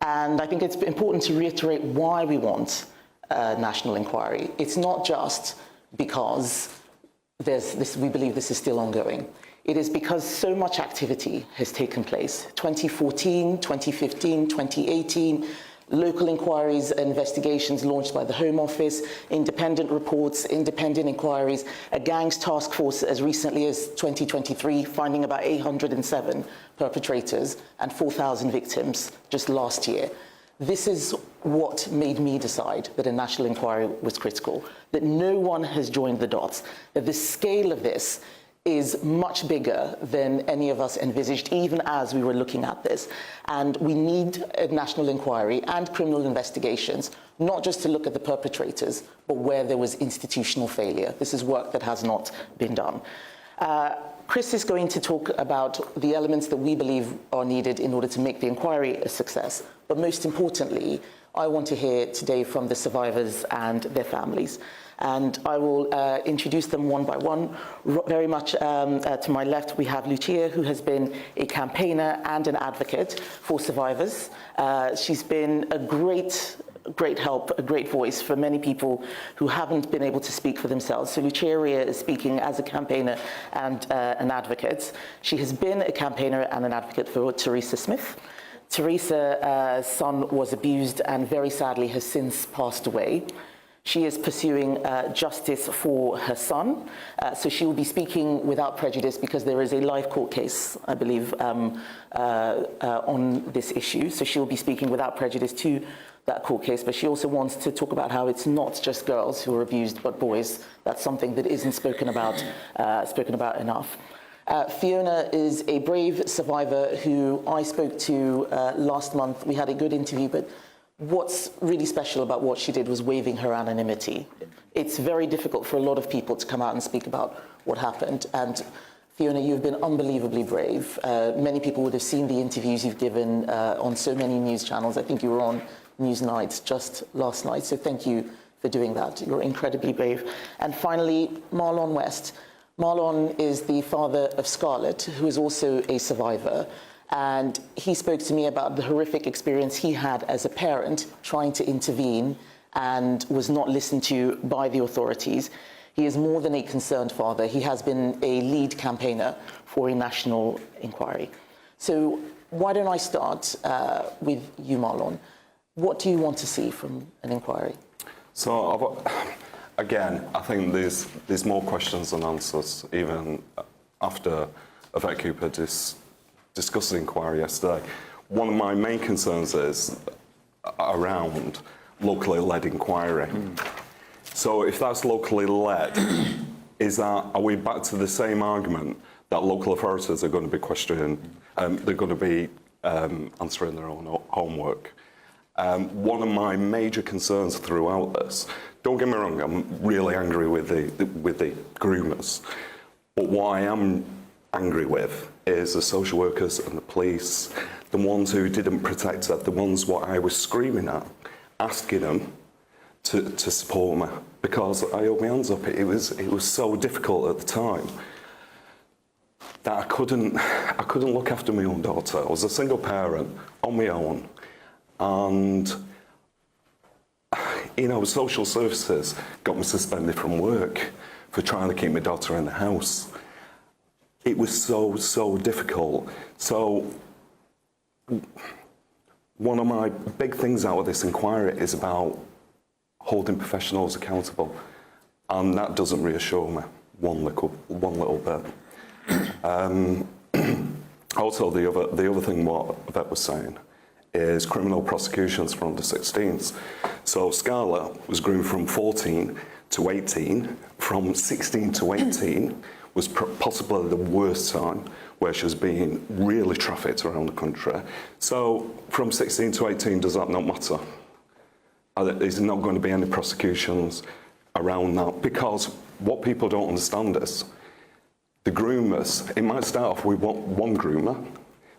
And I think it's important to reiterate why we want a national inquiry. It's not just because we believe this is still ongoing. It is because so much activity has taken place. 2014, 2015, 2018, local inquiries and investigations launched by the Home Office, independent reports, independent inquiries, a gangs task force as recently as 2023, finding about 807 perpetrators and 4,000 victims just last year. This is what made me decide that a national inquiry was critical, that no one has joined the dots, that the scale of this is much bigger than any of us envisaged, even as we were looking at this. And we need a national inquiry and criminal investigations, not just to look at the perpetrators, but where there was institutional failure. This is work that has not been done. Chris is going to talk about the elements that we believe are needed in order to make the inquiry a success. But most importantly, I want to hear today from the survivors and their families. And I will introduce them one by one. Very much to my left, we have Lucia, who has been a campaigner and an advocate for survivors. She's been a great help, a great voice for many people who haven't been able to speak for themselves. So Lucia is speaking as a campaigner and an advocate. She has been a campaigner and an advocate for Theresa Smith. Teresa's son was abused and very sadly has since passed away. She is pursuing justice for her son, so she will be speaking without prejudice because there is a live court case, I believe, on this issue. So she will be speaking without prejudice to that court case, but she also wants to talk about how it's not just girls who are abused, but boys. That's something that isn't spoken about enough. Fiona is a brave survivor who I spoke to last month. We had a good interview, but what's really special about what she did was waiving her anonymity. It's very difficult for a lot of people to come out and speak about what happened. And Fiona, you've been unbelievably brave. Many people would have seen the interviews you've given on so many news channels. I think you were on Newsnight just last night. So thank you for doing that. You're incredibly brave. And finally, Marlon West. Marlon is the father of Scarlett, who is also a survivor. And he spoke to me about the horrific experience he had as a parent trying to intervene and was not listened to by the authorities. He is more than a concerned father. He has been a lead campaigner for a national inquiry. So why don't I start with you, Marlon? What do you want to see from an inquiry? So, again, I think there's more questions than answers, even after Yvette Cooper discussed the inquiry yesterday. One of my main concerns is around locally led inquiry. So if that's locally led, are we back to the same argument that local authorities are going to be questioning, they're going to be answering their own homework? One of my major concerns throughout this, don't get me wrong, I'm really angry with the groomers, but what I am angry with is the social workers and the police, the ones who didn't protect her, the ones what I was screaming at, asking them to support me, because I held my hands up. It was so difficult at the time that I couldn't look after my own daughter. I was a single parent on my own, and social services got me suspended from work for trying to keep my daughter in the house. It was so difficult. So one of my big things out of this inquiry is about holding professionals accountable, and that doesn't reassure me one little bit. Also, the other thing what Yvette was saying is criminal prosecutions for under 16s. So Scarlett was groomed from 14 to 18. From 16 to 18 was possibly the worst time where she was being really trafficked around the country. So from 16 to 18, does that not matter? There's not going to be any prosecutions around that, because what people don't understand is the groomers, it might start off with one groomer,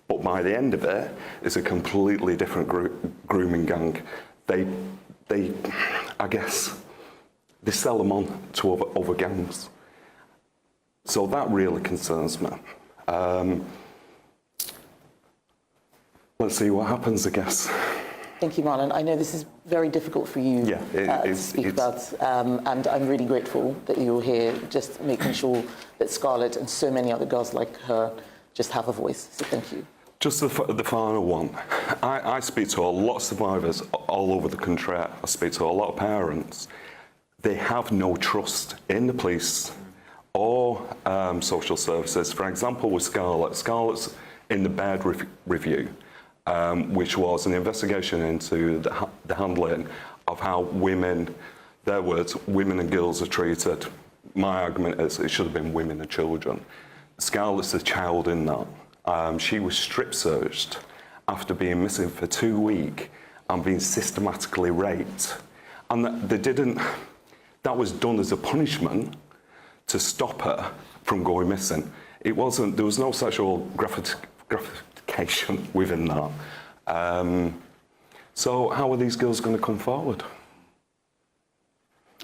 but by the end of it, it's a completely different grooming gang. They I guess, they sell them on to other gangs. So that really concerns me. Let's see what happens, I guess. Thank you, Marlon. I know this is very difficult for you to speak about, and I'm really grateful that you're here just making sure that Scarlett and so many other girls like her just have a voice. So thank you. Just the final one. I speak to a lot of survivors all over the country. I speak to a lot of parents. They have no trust in the police or social services. For example, with Scarlett's in the Baird review, which was an investigation into the handling of how women, their words, women and girls are treated. My argument is it should have been women and children. Scarlett's a child in that. She was strip searched after being missing for 2 weeks and being systematically raped. And that was done as a punishment to stop her from going missing. There was no sexual gratification within that. So how are these girls going to come forward?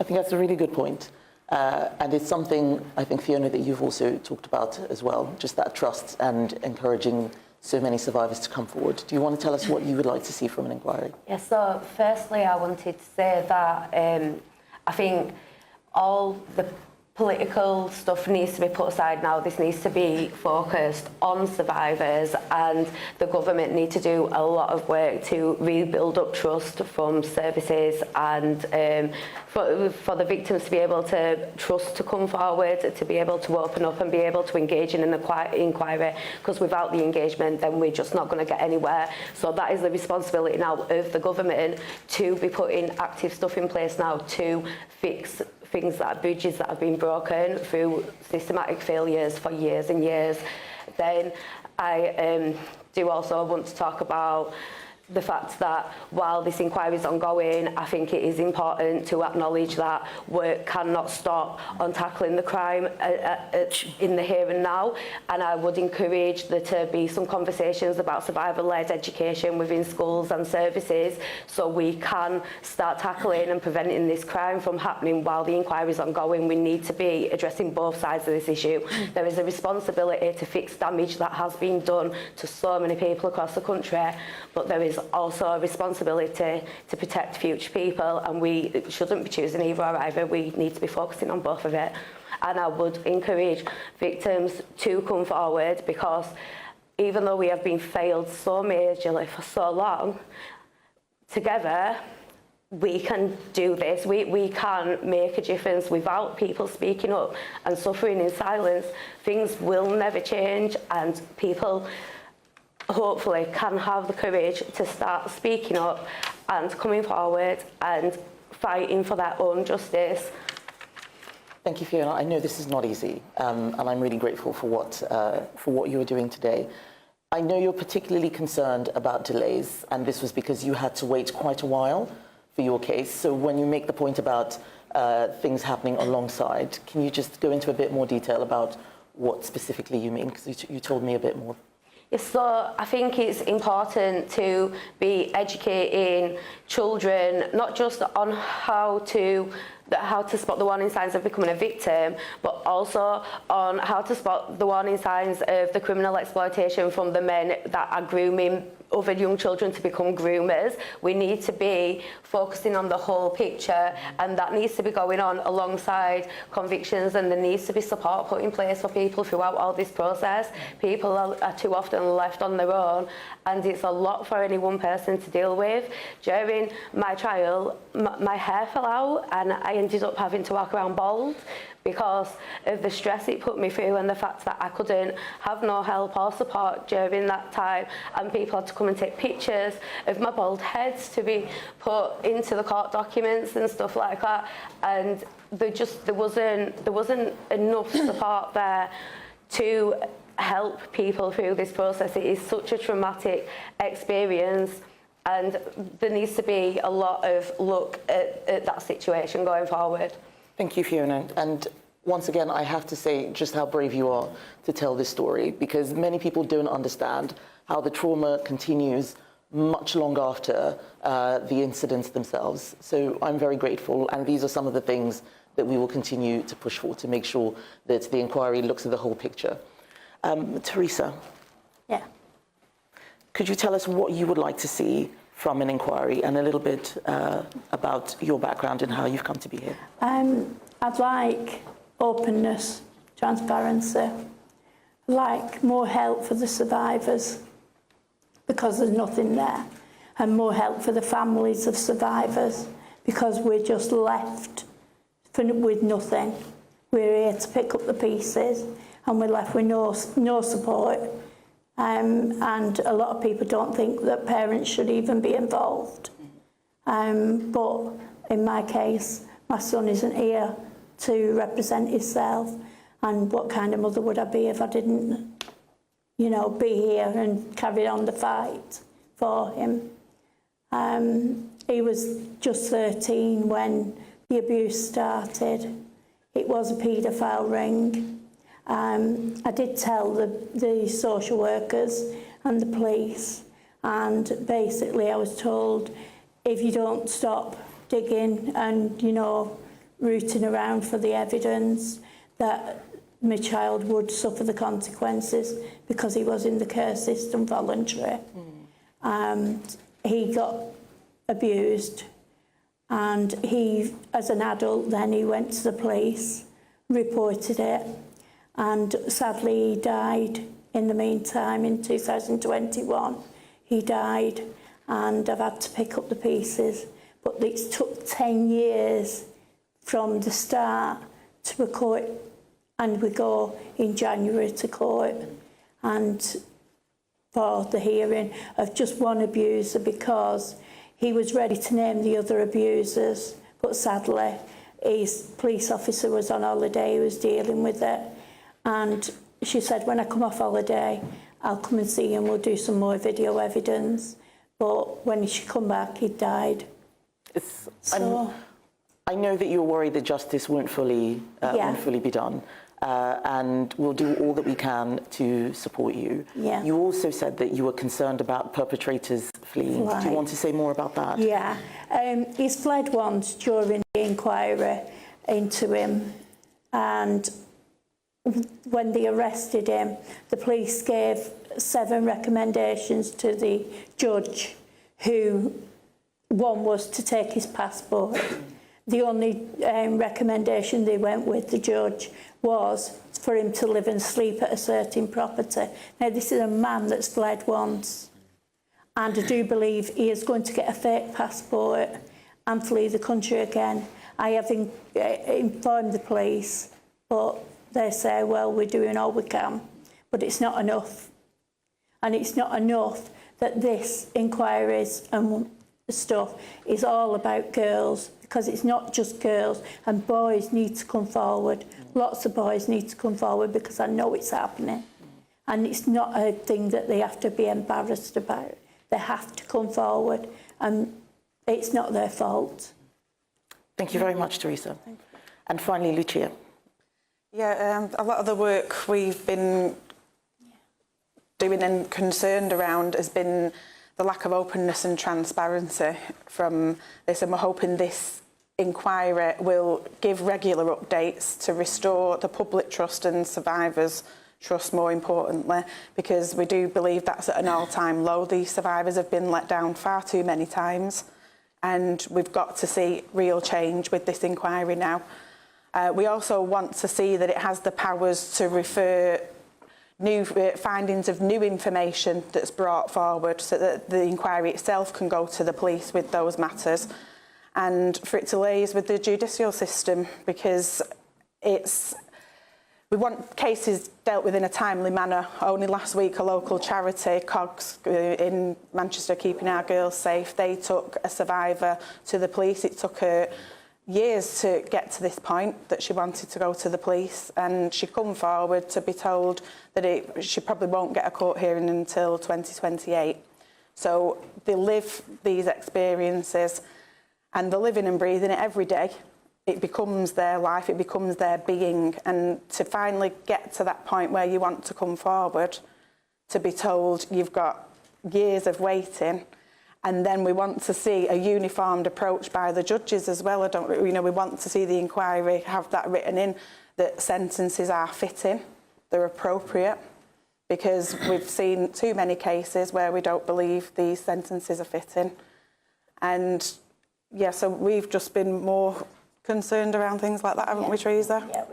I think that's a really good point. And it's something, I think, Fiona, that you've also talked about as well, just that trust and encouraging so many survivors to come forward. Do you want to tell us what you would like to see from an inquiry? Yes, so firstly, I wanted to say that I think all the political stuff needs to be put aside now. This needs to be focused on survivors, and the government need to do a lot of work to rebuild up trust from services and for the victims to be able to trust to come forward, to be able to open up and be able to engage in an inquiry, because without the engagement then we're just not going to get anywhere. So that is the responsibility now of the government to be putting active stuff in place now to fix things bridges that have been broken through systematic failures for years and years. Then I do also want to talk about the fact that while this inquiry is ongoing, I think it is important to acknowledge that work cannot stop on tackling the crime in the here and now, and I would encourage there to be some conversations about survivor-led education within schools and services so we can start tackling and preventing this crime from happening while the inquiry is ongoing. We need to be addressing both sides of this issue. There is a responsibility to fix damage that has been done to so many people across the country, but there is also a responsibility to protect future people, and we shouldn't be choosing either or either. We need to be focusing on both of it. And I would encourage victims to come forward, because even though we have been failed so majorly for so long, together we can do this. We can make a difference. Without people speaking up and suffering in silence, things will never change, and people hopefully can have the courage to start speaking up and coming forward and fighting for their own justice. Thank you, Fiona. I know this is not easy, and I'm really grateful for what you're doing today. I know you're particularly concerned about delays, and this was because you had to wait quite a while for your case. So when you make the point about things happening alongside, can you just go into a bit more detail about what specifically you mean? Because you told me a bit more. Yes, so I think it's important to be educating children, not just on how to spot the warning signs of becoming a victim, but also on how to spot the warning signs of the criminal exploitation from the men that are grooming other young children to become groomers. We need to be focusing on the whole picture, and that needs to be going on alongside convictions, and there needs to be support put in place for people throughout all this process. People are too often left on their own, and it's a lot for any one person to deal with. During my trial, my hair fell out and I ended up having to walk around bald because of the stress it put me through, and the fact that I couldn't have no help or support during that time, and people had to come and take pictures of my bald heads to be put into the court documents and stuff like that, and there wasn't enough support there to help people through this process. It is such a traumatic experience, and there needs to be a lot of look at that situation going forward. Thank you, Fiona. And once again, I have to say just how brave you are to tell this story, because many people don't understand how the trauma continues much long after the incidents themselves. So I'm very grateful, and these are some of the things that we will continue to push for to make sure that the inquiry looks at the whole picture. Teresa. Yeah. Could you tell us what you would like to see from an inquiry, and a little bit about your background and how you've come to be here? I'd like openness, transparency. I'd like more help for the survivors, because there's nothing there, and more help for the families of survivors, because we're just left with nothing. We're here to pick up the pieces, and we're left with no support. And a lot of people don't think that parents should even be involved. But in my case, my son isn't here to represent himself, and what kind of mother would I be if I didn't, be here and carry on the fight for him. He was just 13 when the abuse started. It was a paedophile ring. I did tell the social workers and the police, and basically I was told, if you don't stop digging and, rooting around for the evidence, that my child would suffer the consequences, because he was in the care system voluntary. He got abused, and he, as an adult, then he went to the police, reported it, and sadly he died in the meantime in 2021. He died, and I've had to pick up the pieces, but it took 10 years from the start to court, and we go in January to court, and for the hearing of just one abuser, because he was ready to name the other abusers, but sadly his police officer was on holiday, he was dealing with it, and she said, when I come off holiday, I'll come and see him, we'll do some more video evidence. But when she come back, he died. I know that you're worried that justice won't fully be done, and we'll do all that we can to support you. Yeah. You also said that you were concerned about perpetrators fleeing. Do you want to say more about that? Yeah. He's fled once during the inquiry into him, and when they arrested him, the police gave 7 recommendations to the judge, who one was to take his passport. The only recommendation they went with, the judge, was for him to live and sleep at a certain property. Now, this is a man that's fled once, and I do believe he is going to get a fake passport and flee the country again. I have informed the police, but they say, well, we're doing all we can, but it's not enough. And it's not enough that this inquiries and stuff is all about girls, because it's not just girls, and boys need to come forward. Lots of boys need to come forward, because I know it's happening. And it's not a thing that they have to be embarrassed about. They have to come forward, and it's not their fault. Thank you very much, Teresa. And finally, Lucia. Yeah, a lot of the work we've been doing and concerned around has been the lack of openness and transparency from this, and we're hoping this inquiry will give regular updates to restore the public trust and survivors' trust, more importantly, because we do believe that's at an all-time low. These survivors have been let down far too many times, and we've got to see real change with this inquiry now. We also want to see that it has the powers to refer new findings of new information that's brought forward, so that the inquiry itself can go to the police with those matters, and for it to liaise with the judicial system, because we want cases dealt with in a timely manner. Only last week, a local charity, COGS, in Manchester, Keeping Our Girls Safe, they took a survivor to the police. It took her years to get to this point that she wanted to go to the police, and she come forward to be told that she probably won't get a court hearing until 2028. So they live these experiences, and they're living and breathing it every day. It becomes their life, it becomes their being, and to finally get to that point where you want to come forward, to be told you've got years of waiting. And then we want to see a uniformed approach by the judges as well. We want to see the inquiry have that written in, that sentences are fitting, they're appropriate, because we've seen too many cases where we don't believe these sentences are fitting. And yeah, so we've just been more concerned around things like that, haven't we, Teresa? Yeah,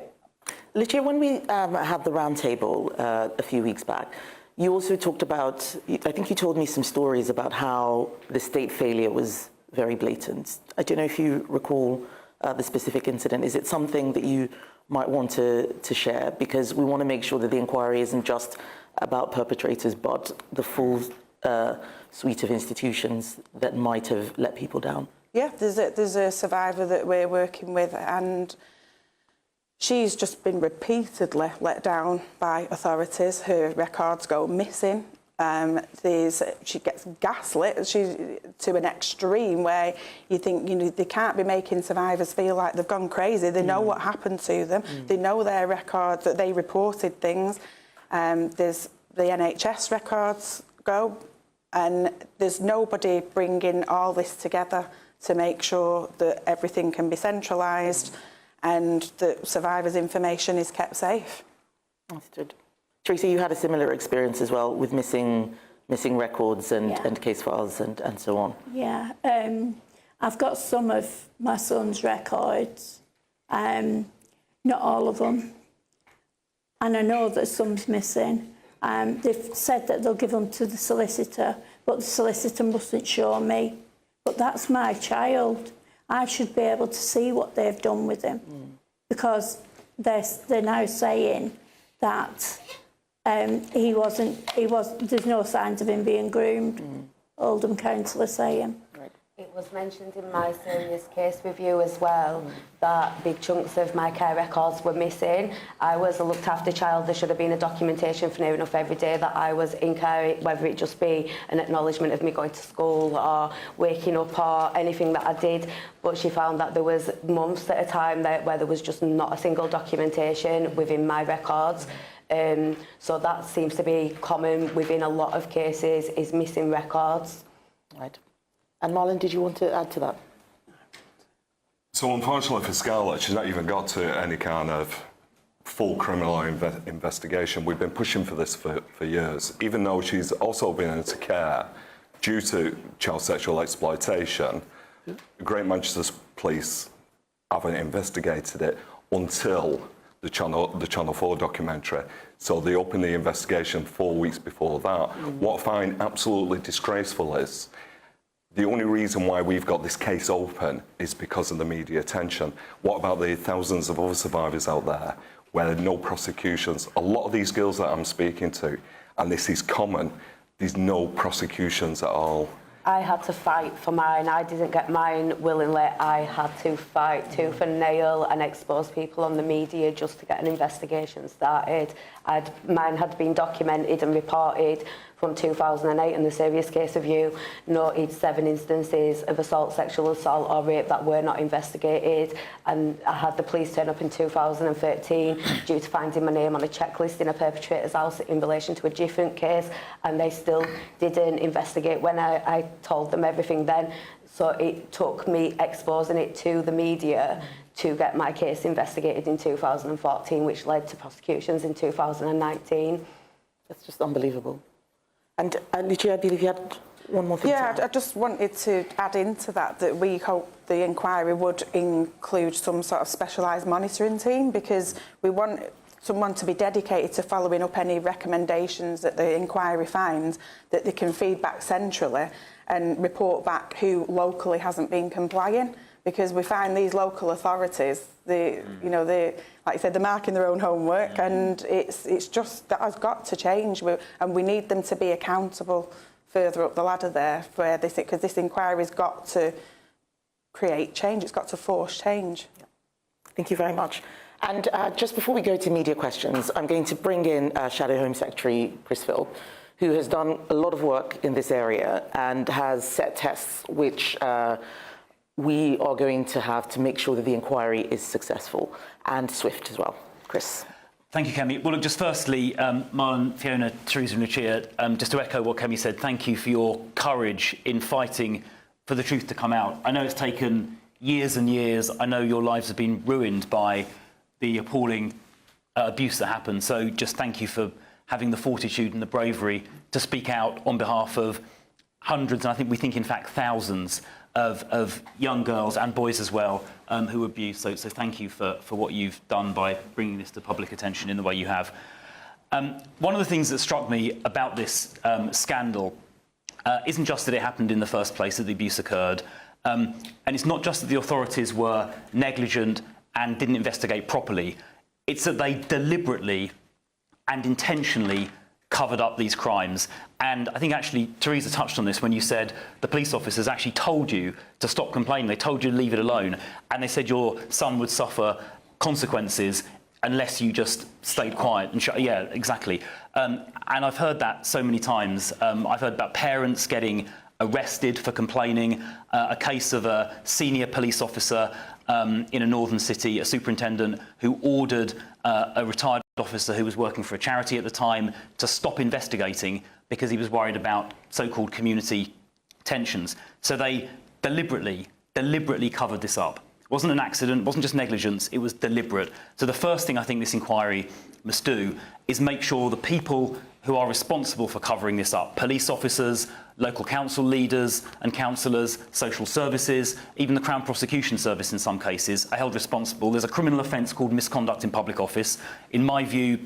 Lucia, when we had the roundtable a few weeks back, you also talked about, I think you told me some stories about how the state failure was very blatant. I don't know if you recall the specific incident. Is it something that you might want to share? Because we want to make sure that the inquiry isn't just about perpetrators, but the full suite of institutions that might have let people down. Yeah, there's a survivor that we're working with, and she's just been repeatedly let down by authorities. Her records go missing. She gets gaslit to an extreme where you think, they can't be making survivors feel like they've gone crazy. They know what happened to them. They know their records, that they reported things. There's the NHS records go, and there's nobody bringing all this together to make sure that everything can be centralised and that survivors' information is kept safe. Understood. Teresa, you had a similar experience as well with missing records and case files and so on. Yeah, I've got some of my son's records. not all of them. And I know that some's missing. They've said that they'll give them to the solicitor, but the solicitor mustn't show me. But that's my child. I should be able to see what they've done with him, because they're now saying that there's no signs of him being groomed. Oldham Council are saying. It was mentioned in my serious case review as well that big chunks of my care records were missing. I was a looked after child. There should have been a documentation for near enough every day that I was in care, whether it just be an acknowledgement of me going to school or waking up or anything that I did. But she found that there was months at a time where there was just not a single documentation within my records. So that seems to be common within a lot of cases, is missing records. Right. And Marlon, did you want to add to that? So unfortunately for Scarlett, she's not even got to any kind of full criminal investigation. We've been pushing for this for years, even though she's also been into care due to child sexual exploitation. Great Manchester Police haven't investigated it until the Channel 4 documentary. So they opened the investigation 4 weeks before that. What I find absolutely disgraceful is the only reason why we've got this case open is because of the media attention. What about the thousands of other survivors out there where no prosecutions? A lot of these girls that I'm speaking to, and this is common, there's no prosecutions at all. I had to fight for mine. I didn't get mine willingly. I had to fight tooth and nail and expose people on the media just to get an investigation started. Mine had been documented and reported from 2008, and the serious case review noted 7 instances of assault, sexual assault or rape that were not investigated, and I had the police turn up in 2013 due to finding my name on a checklist in a perpetrator's house in relation to a different case, and they still didn't investigate when I told them everything then. So it took me exposing it to the media to get my case investigated in 2014, which led to prosecutions in 2019. That's just unbelievable. And Lucia, I believe you had one more thing to add. I just wanted to add into that we hope the inquiry would include some sort of specialised monitoring team, because we want someone to be dedicated to following up any recommendations that the inquiry finds, that they can feed back centrally and report back who locally hasn't been complying. Because we find these local authorities, like you said, they're marking their own homework, and it's just that has got to change, and we need them to be accountable further up the ladder there, because this inquiry's got to create change, it's got to force change. Thank you very much. And just before we go to media questions, I'm going to bring in Shadow Home Secretary Chris Phil, who has done a lot of work in this area and has set tests which we are going to have to make sure that the inquiry is successful and swift as well. Chris. Thank you, Kemi. Well, look, just firstly, Marlon, Fiona, Teresa and Lucia, just to echo what Kemi said, thank you for your courage in fighting for the truth to come out. I know it's taken years and years. I know your lives have been ruined by the appalling abuse that happened. So just thank you for having the fortitude and the bravery to speak out on behalf of hundreds, and I think we think, in fact, thousands of young girls and boys as well who were abused. So thank you for what you've done by bringing this to public attention in the way you have. One of the things that struck me about this scandal isn't just that it happened in the first place, that the abuse occurred, and it's not just that the authorities were negligent and didn't investigate properly, it's that they deliberately and intentionally covered up these crimes. And I think actually Teresa touched on this when you said the police officers actually told you to stop complaining. They told you to leave it alone, and they said your son would suffer consequences unless you just stayed quiet and yeah, exactly. And I've heard that so many times. I've heard about parents getting arrested for complaining. A case of a senior police officer in a northern city, a superintendent who ordered a retired officer who was working for a charity at the time to stop investigating because he was worried about so-called community tensions. So they deliberately covered this up. It wasn't an accident, it wasn't just negligence, it was deliberate. So the first thing I think this inquiry must do is make sure the people who are responsible for covering this up. Police officers, local council leaders and councillors, social services, even the Crown Prosecution Service in some cases are held responsible. There's a criminal offence called misconduct in public office. In my view,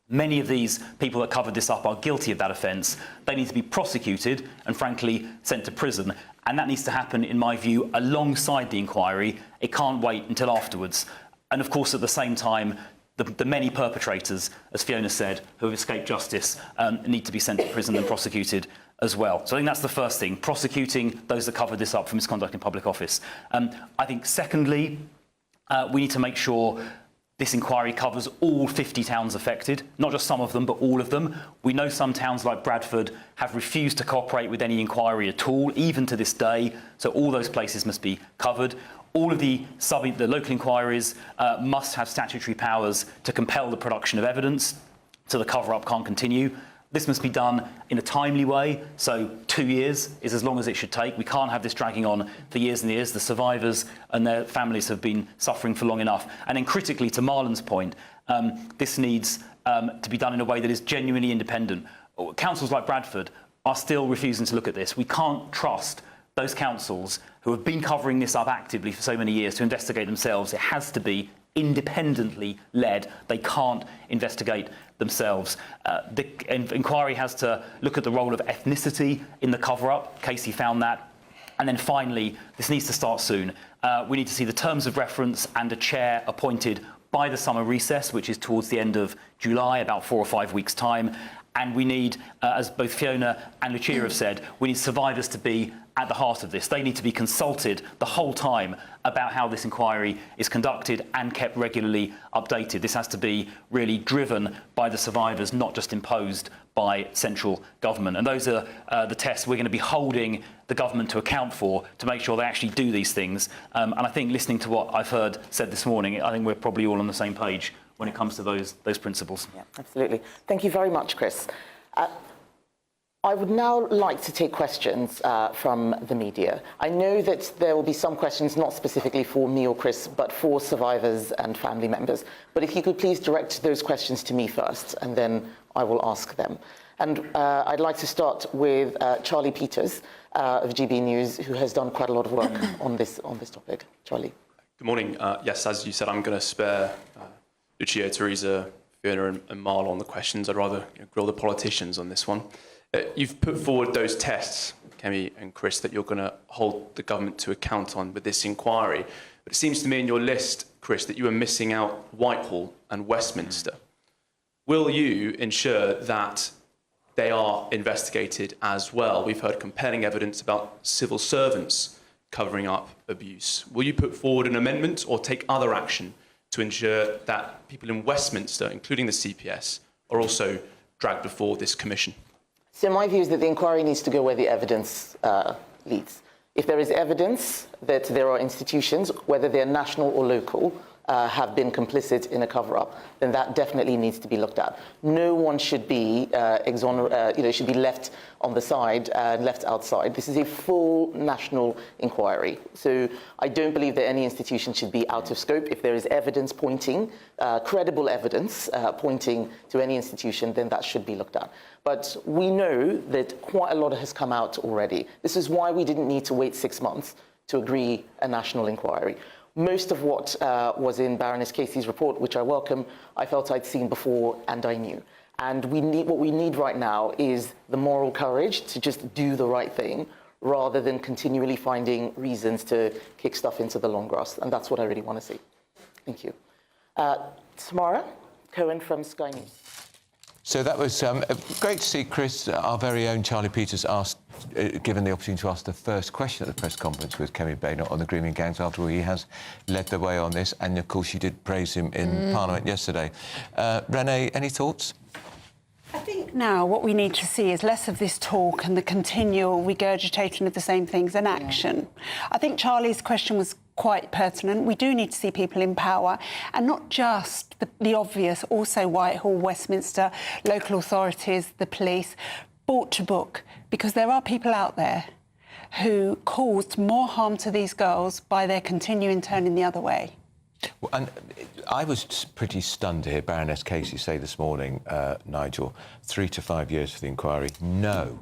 many of these people that covered this up are guilty of that offence. They need to be prosecuted and, frankly, sent to prison. And that needs to happen, in my view, alongside the inquiry. It can't wait until afterwards. And, of course, at the same time, the many perpetrators, as Fiona said, who have escaped justice need to be sent to prison and prosecuted as well. So I think that's the first thing, prosecuting those that covered this up for misconduct in public office. I think, secondly, we need to make sure this inquiry covers all 50 towns affected, not just some of them, but all of them. We know some towns like Bradford have refused to cooperate with any inquiry at all, even to this day, so all those places must be covered. All of the local inquiries must have statutory powers to compel the production of evidence, so the cover-up can't continue. This must be done in a timely way, so 2 years is as long as it should take. We can't have this dragging on for years and years. The survivors and their families have been suffering for long enough. And then critically, to Marlon's point, this needs to be done in a way that is genuinely independent. Councils like Bradford are still refusing to look at this. We can't trust those councils who have been covering this up actively for so many years to investigate themselves. It has to be independently led. They can't investigate themselves. The inquiry has to look at the role of ethnicity in the cover-up. Casey found that. And then finally, this needs to start soon. We need to see the terms of reference and a chair appointed by the summer recess, which is towards the end of July, about 4 or 5 weeks' time. And we need, as both Fiona and Lucia have said, we need survivors to be at the heart of this. They need to be consulted the whole time about how this inquiry is conducted and kept regularly updated. This has to be really driven by the survivors, not just imposed by central government. And those are the tests we're going to be holding the government to account for to make sure they actually do these things. And I think, listening to what I've heard said this morning, I think we're probably all on the same page when it comes to those principles. Yeah, absolutely. Thank you very much, Chris. I would now like to take questions from the media. I know that there will be some questions not specifically for me or Chris, but for survivors and family members. But if you could please direct those questions to me first, and then I will ask them. And I'd like to start with Charlie Peters of GBNews, who has done quite a lot of work on this topic. Charlie. Good morning. Yes, as you said, I'm going to spare Lucia, Teresa, Fiona and Marlon on the questions. I'd rather grill the politicians on this one. You've put forward those tests, Kemi and Chris, that you're going to hold the government to account on with this inquiry. But it seems to me in your list, Chris, that you are missing out Whitehall and Westminster. Will you ensure that they are investigated as well? We've heard compelling evidence about civil servants covering up abuse. Will you put forward an amendment or take other action to ensure that people in Westminster, including the CPS, are also dragged before this commission? So my view is that the inquiry needs to go where the evidence leads. If there is evidence that there are institutions, whether they're national or local, have been complicit in a cover-up, then that definitely needs to be looked at. No one should be should be left on the side and left outside. This is a full national inquiry. So I don't believe that any institution should be out of scope. If there is evidence pointing, credible evidence pointing to any institution, then that should be looked at. But we know that quite a lot has come out already. This is why we didn't need to wait 6 months to agree a national inquiry. Most of what was in Baroness Casey's report, which I welcome, I felt I'd seen before and I knew. And what we need right now is the moral courage to just do the right thing rather than continually finding reasons to kick stuff into the long grass. And that's what I really want to see. Thank you. Tamara Cohen from Sky News. So that was great to see Chris, our very own Charlie Peters, given the opportunity to ask the first question at the press conference with Kemi Baynott on the grooming gangs, after all he has led the way on this. And, of course, you did praise him in Parliament yesterday. Renee, any thoughts? I think now what we need to see is less of this talk and the continual regurgitating of the same things and action. I think Charlie's question was quite pertinent. We do need to see people in power, and not just the obvious, also Whitehall, Westminster, local authorities, the police, brought to book, because there are people out there who caused more harm to these girls by their continuing turning the other way. Well, and I was pretty stunned to hear Baroness Casey say this morning, Nigel, 3 to 5 years for the inquiry. No.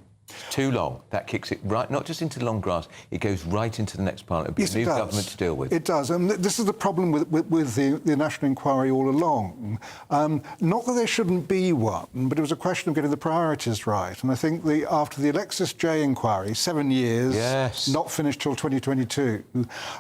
Too long. That kicks it right, not just into long grass, it goes right into the next parliament. It'll be a new government to deal with. It does. And this is the problem with the National Inquiry all along. Not that there shouldn't be one, but it was a question of getting the priorities right. And I think after the Alexis J inquiry, 7 years, not finished till 2022,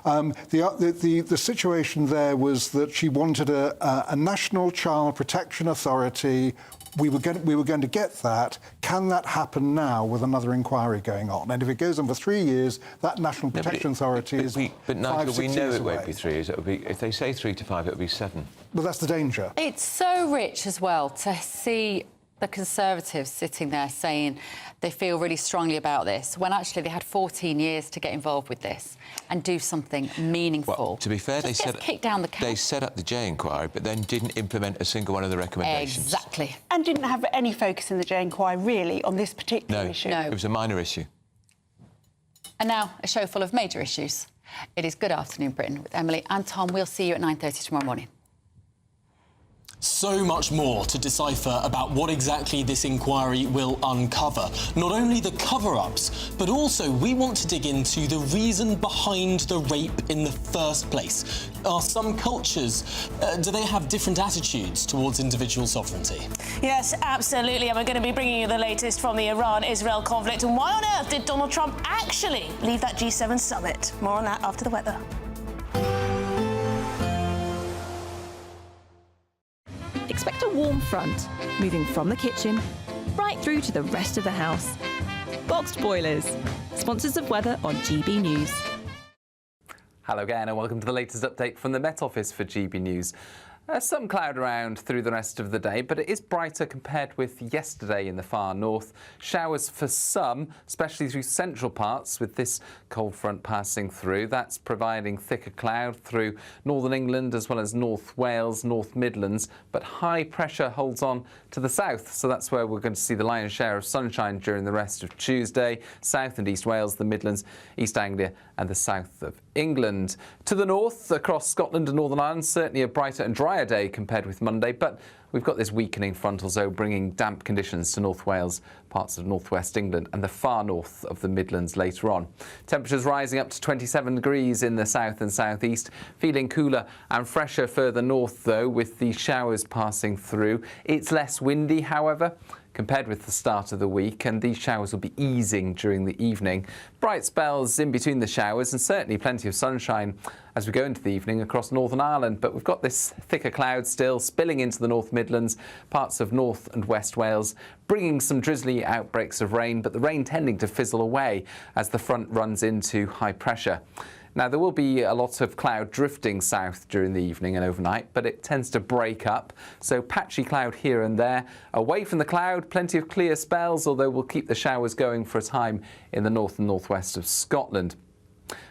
the situation there was that she wanted a National Child Protection Authority. We were going to get that. Can that happen now with another inquiry going on? And if it goes on for 3 years, that National Protection Authority is But Nigel, 5-6 we know years it away. won't be 3 years. It'll be, if they say 3 to 5, it'll be 7. Well, that's the danger. It's so rich as well to see the Conservatives sitting there saying they feel really strongly about this, when actually they had 14 years to get involved with this and do something meaningful. Well, to be fair, they set up the J inquiry, but then didn't implement a single one of the recommendations. Exactly. And didn't have any focus in the J inquiry, really, on this particular issue. No. It was a minor issue. And now, a show full of major issues. It is Good Afternoon Britain with Emily and Tom. We'll see you at 9:30 tomorrow morning. So much more to decipher about what exactly this inquiry will uncover. Not only the cover-ups, but also we want to dig into the reason behind the rape in the first place. Are some cultures, do they have different attitudes towards individual sovereignty? Yes, absolutely. And we're going to be bringing you the latest from the Iran-Israel conflict. And why on earth did Donald Trump actually leave that G7 summit? More on that after the weather. Expect a warm front, moving from the kitchen right through to the rest of the house. Boxed Boilers, sponsors of weather on GB News. Hello again and welcome to the latest update from the Met Office for GB News. Some cloud around through the rest of the day, but it is brighter compared with yesterday in the far north. Showers for some, especially through central parts, with this cold front passing through. That's providing thicker cloud through northern England as well as North Wales, North Midlands, but high pressure holds on to the south, so that's where we're going to see the lion's share of sunshine during the rest of Tuesday. South and East Wales, the Midlands, East Anglia and the south of England. To the north, across Scotland and Northern Ireland, certainly a brighter and drier day compared with Monday, but we've got this weakening frontal zone bringing damp conditions to North Wales, parts of northwest England and the far north of the Midlands later on. Temperatures rising up to 27 degrees in the south and southeast, feeling cooler and fresher further north though, with the showers passing through. It's less windy, however, compared with the start of the week, and these showers will be easing during the evening. Bright spells in between the showers and certainly plenty of sunshine as we go into the evening across Northern Ireland, but we've got this thicker cloud still spilling into the North Midlands, parts of North and West Wales, bringing some drizzly outbreaks of rain, but the rain tending to fizzle away as the front runs into high pressure. Now, there will be a lot of cloud drifting south during the evening and overnight, but it tends to break up. So patchy cloud here and there. Away from the cloud, plenty of clear spells, although we'll keep the showers going for a time in the north and northwest of Scotland.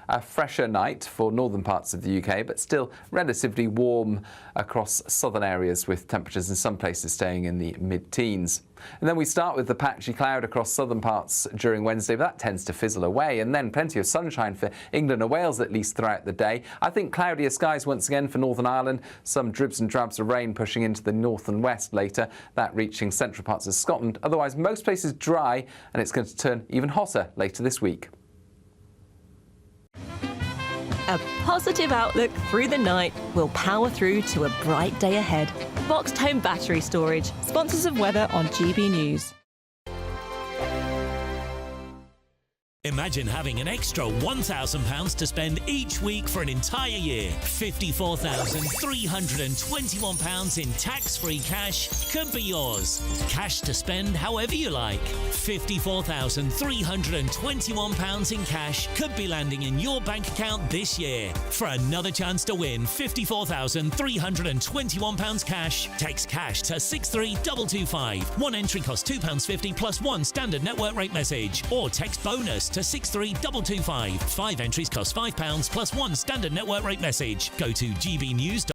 A fresher night for northern parts of the UK, but still relatively warm across southern areas, with temperatures in some places staying in the mid-teens. And then we start with the patchy cloud across southern parts during Wednesday, but that tends to fizzle away, and then plenty of sunshine for England and Wales at least throughout the day. I think cloudier skies once again for Northern Ireland, some dribs and drabs of rain pushing into the north and west later, that reaching central parts of Scotland. Otherwise, most places dry, and it's going to turn even hotter later this week. A positive outlook through the night will power through to a bright day ahead. Boxed Home Battery Storage, sponsors of weather on GB News. Imagine having an extra £1,000 to spend each week for an entire year. £54,321 in tax-free cash could be yours. Cash to spend however you like. £54,321 in cash could be landing in your bank account this year. For another chance to win £54,321 cash, text cash to 63225. One entry costs £2.50 plus one standard network rate message. Or text bonus to 63225. 5 entries cost £5 plus one standard network rate message. Go to gbnews.com.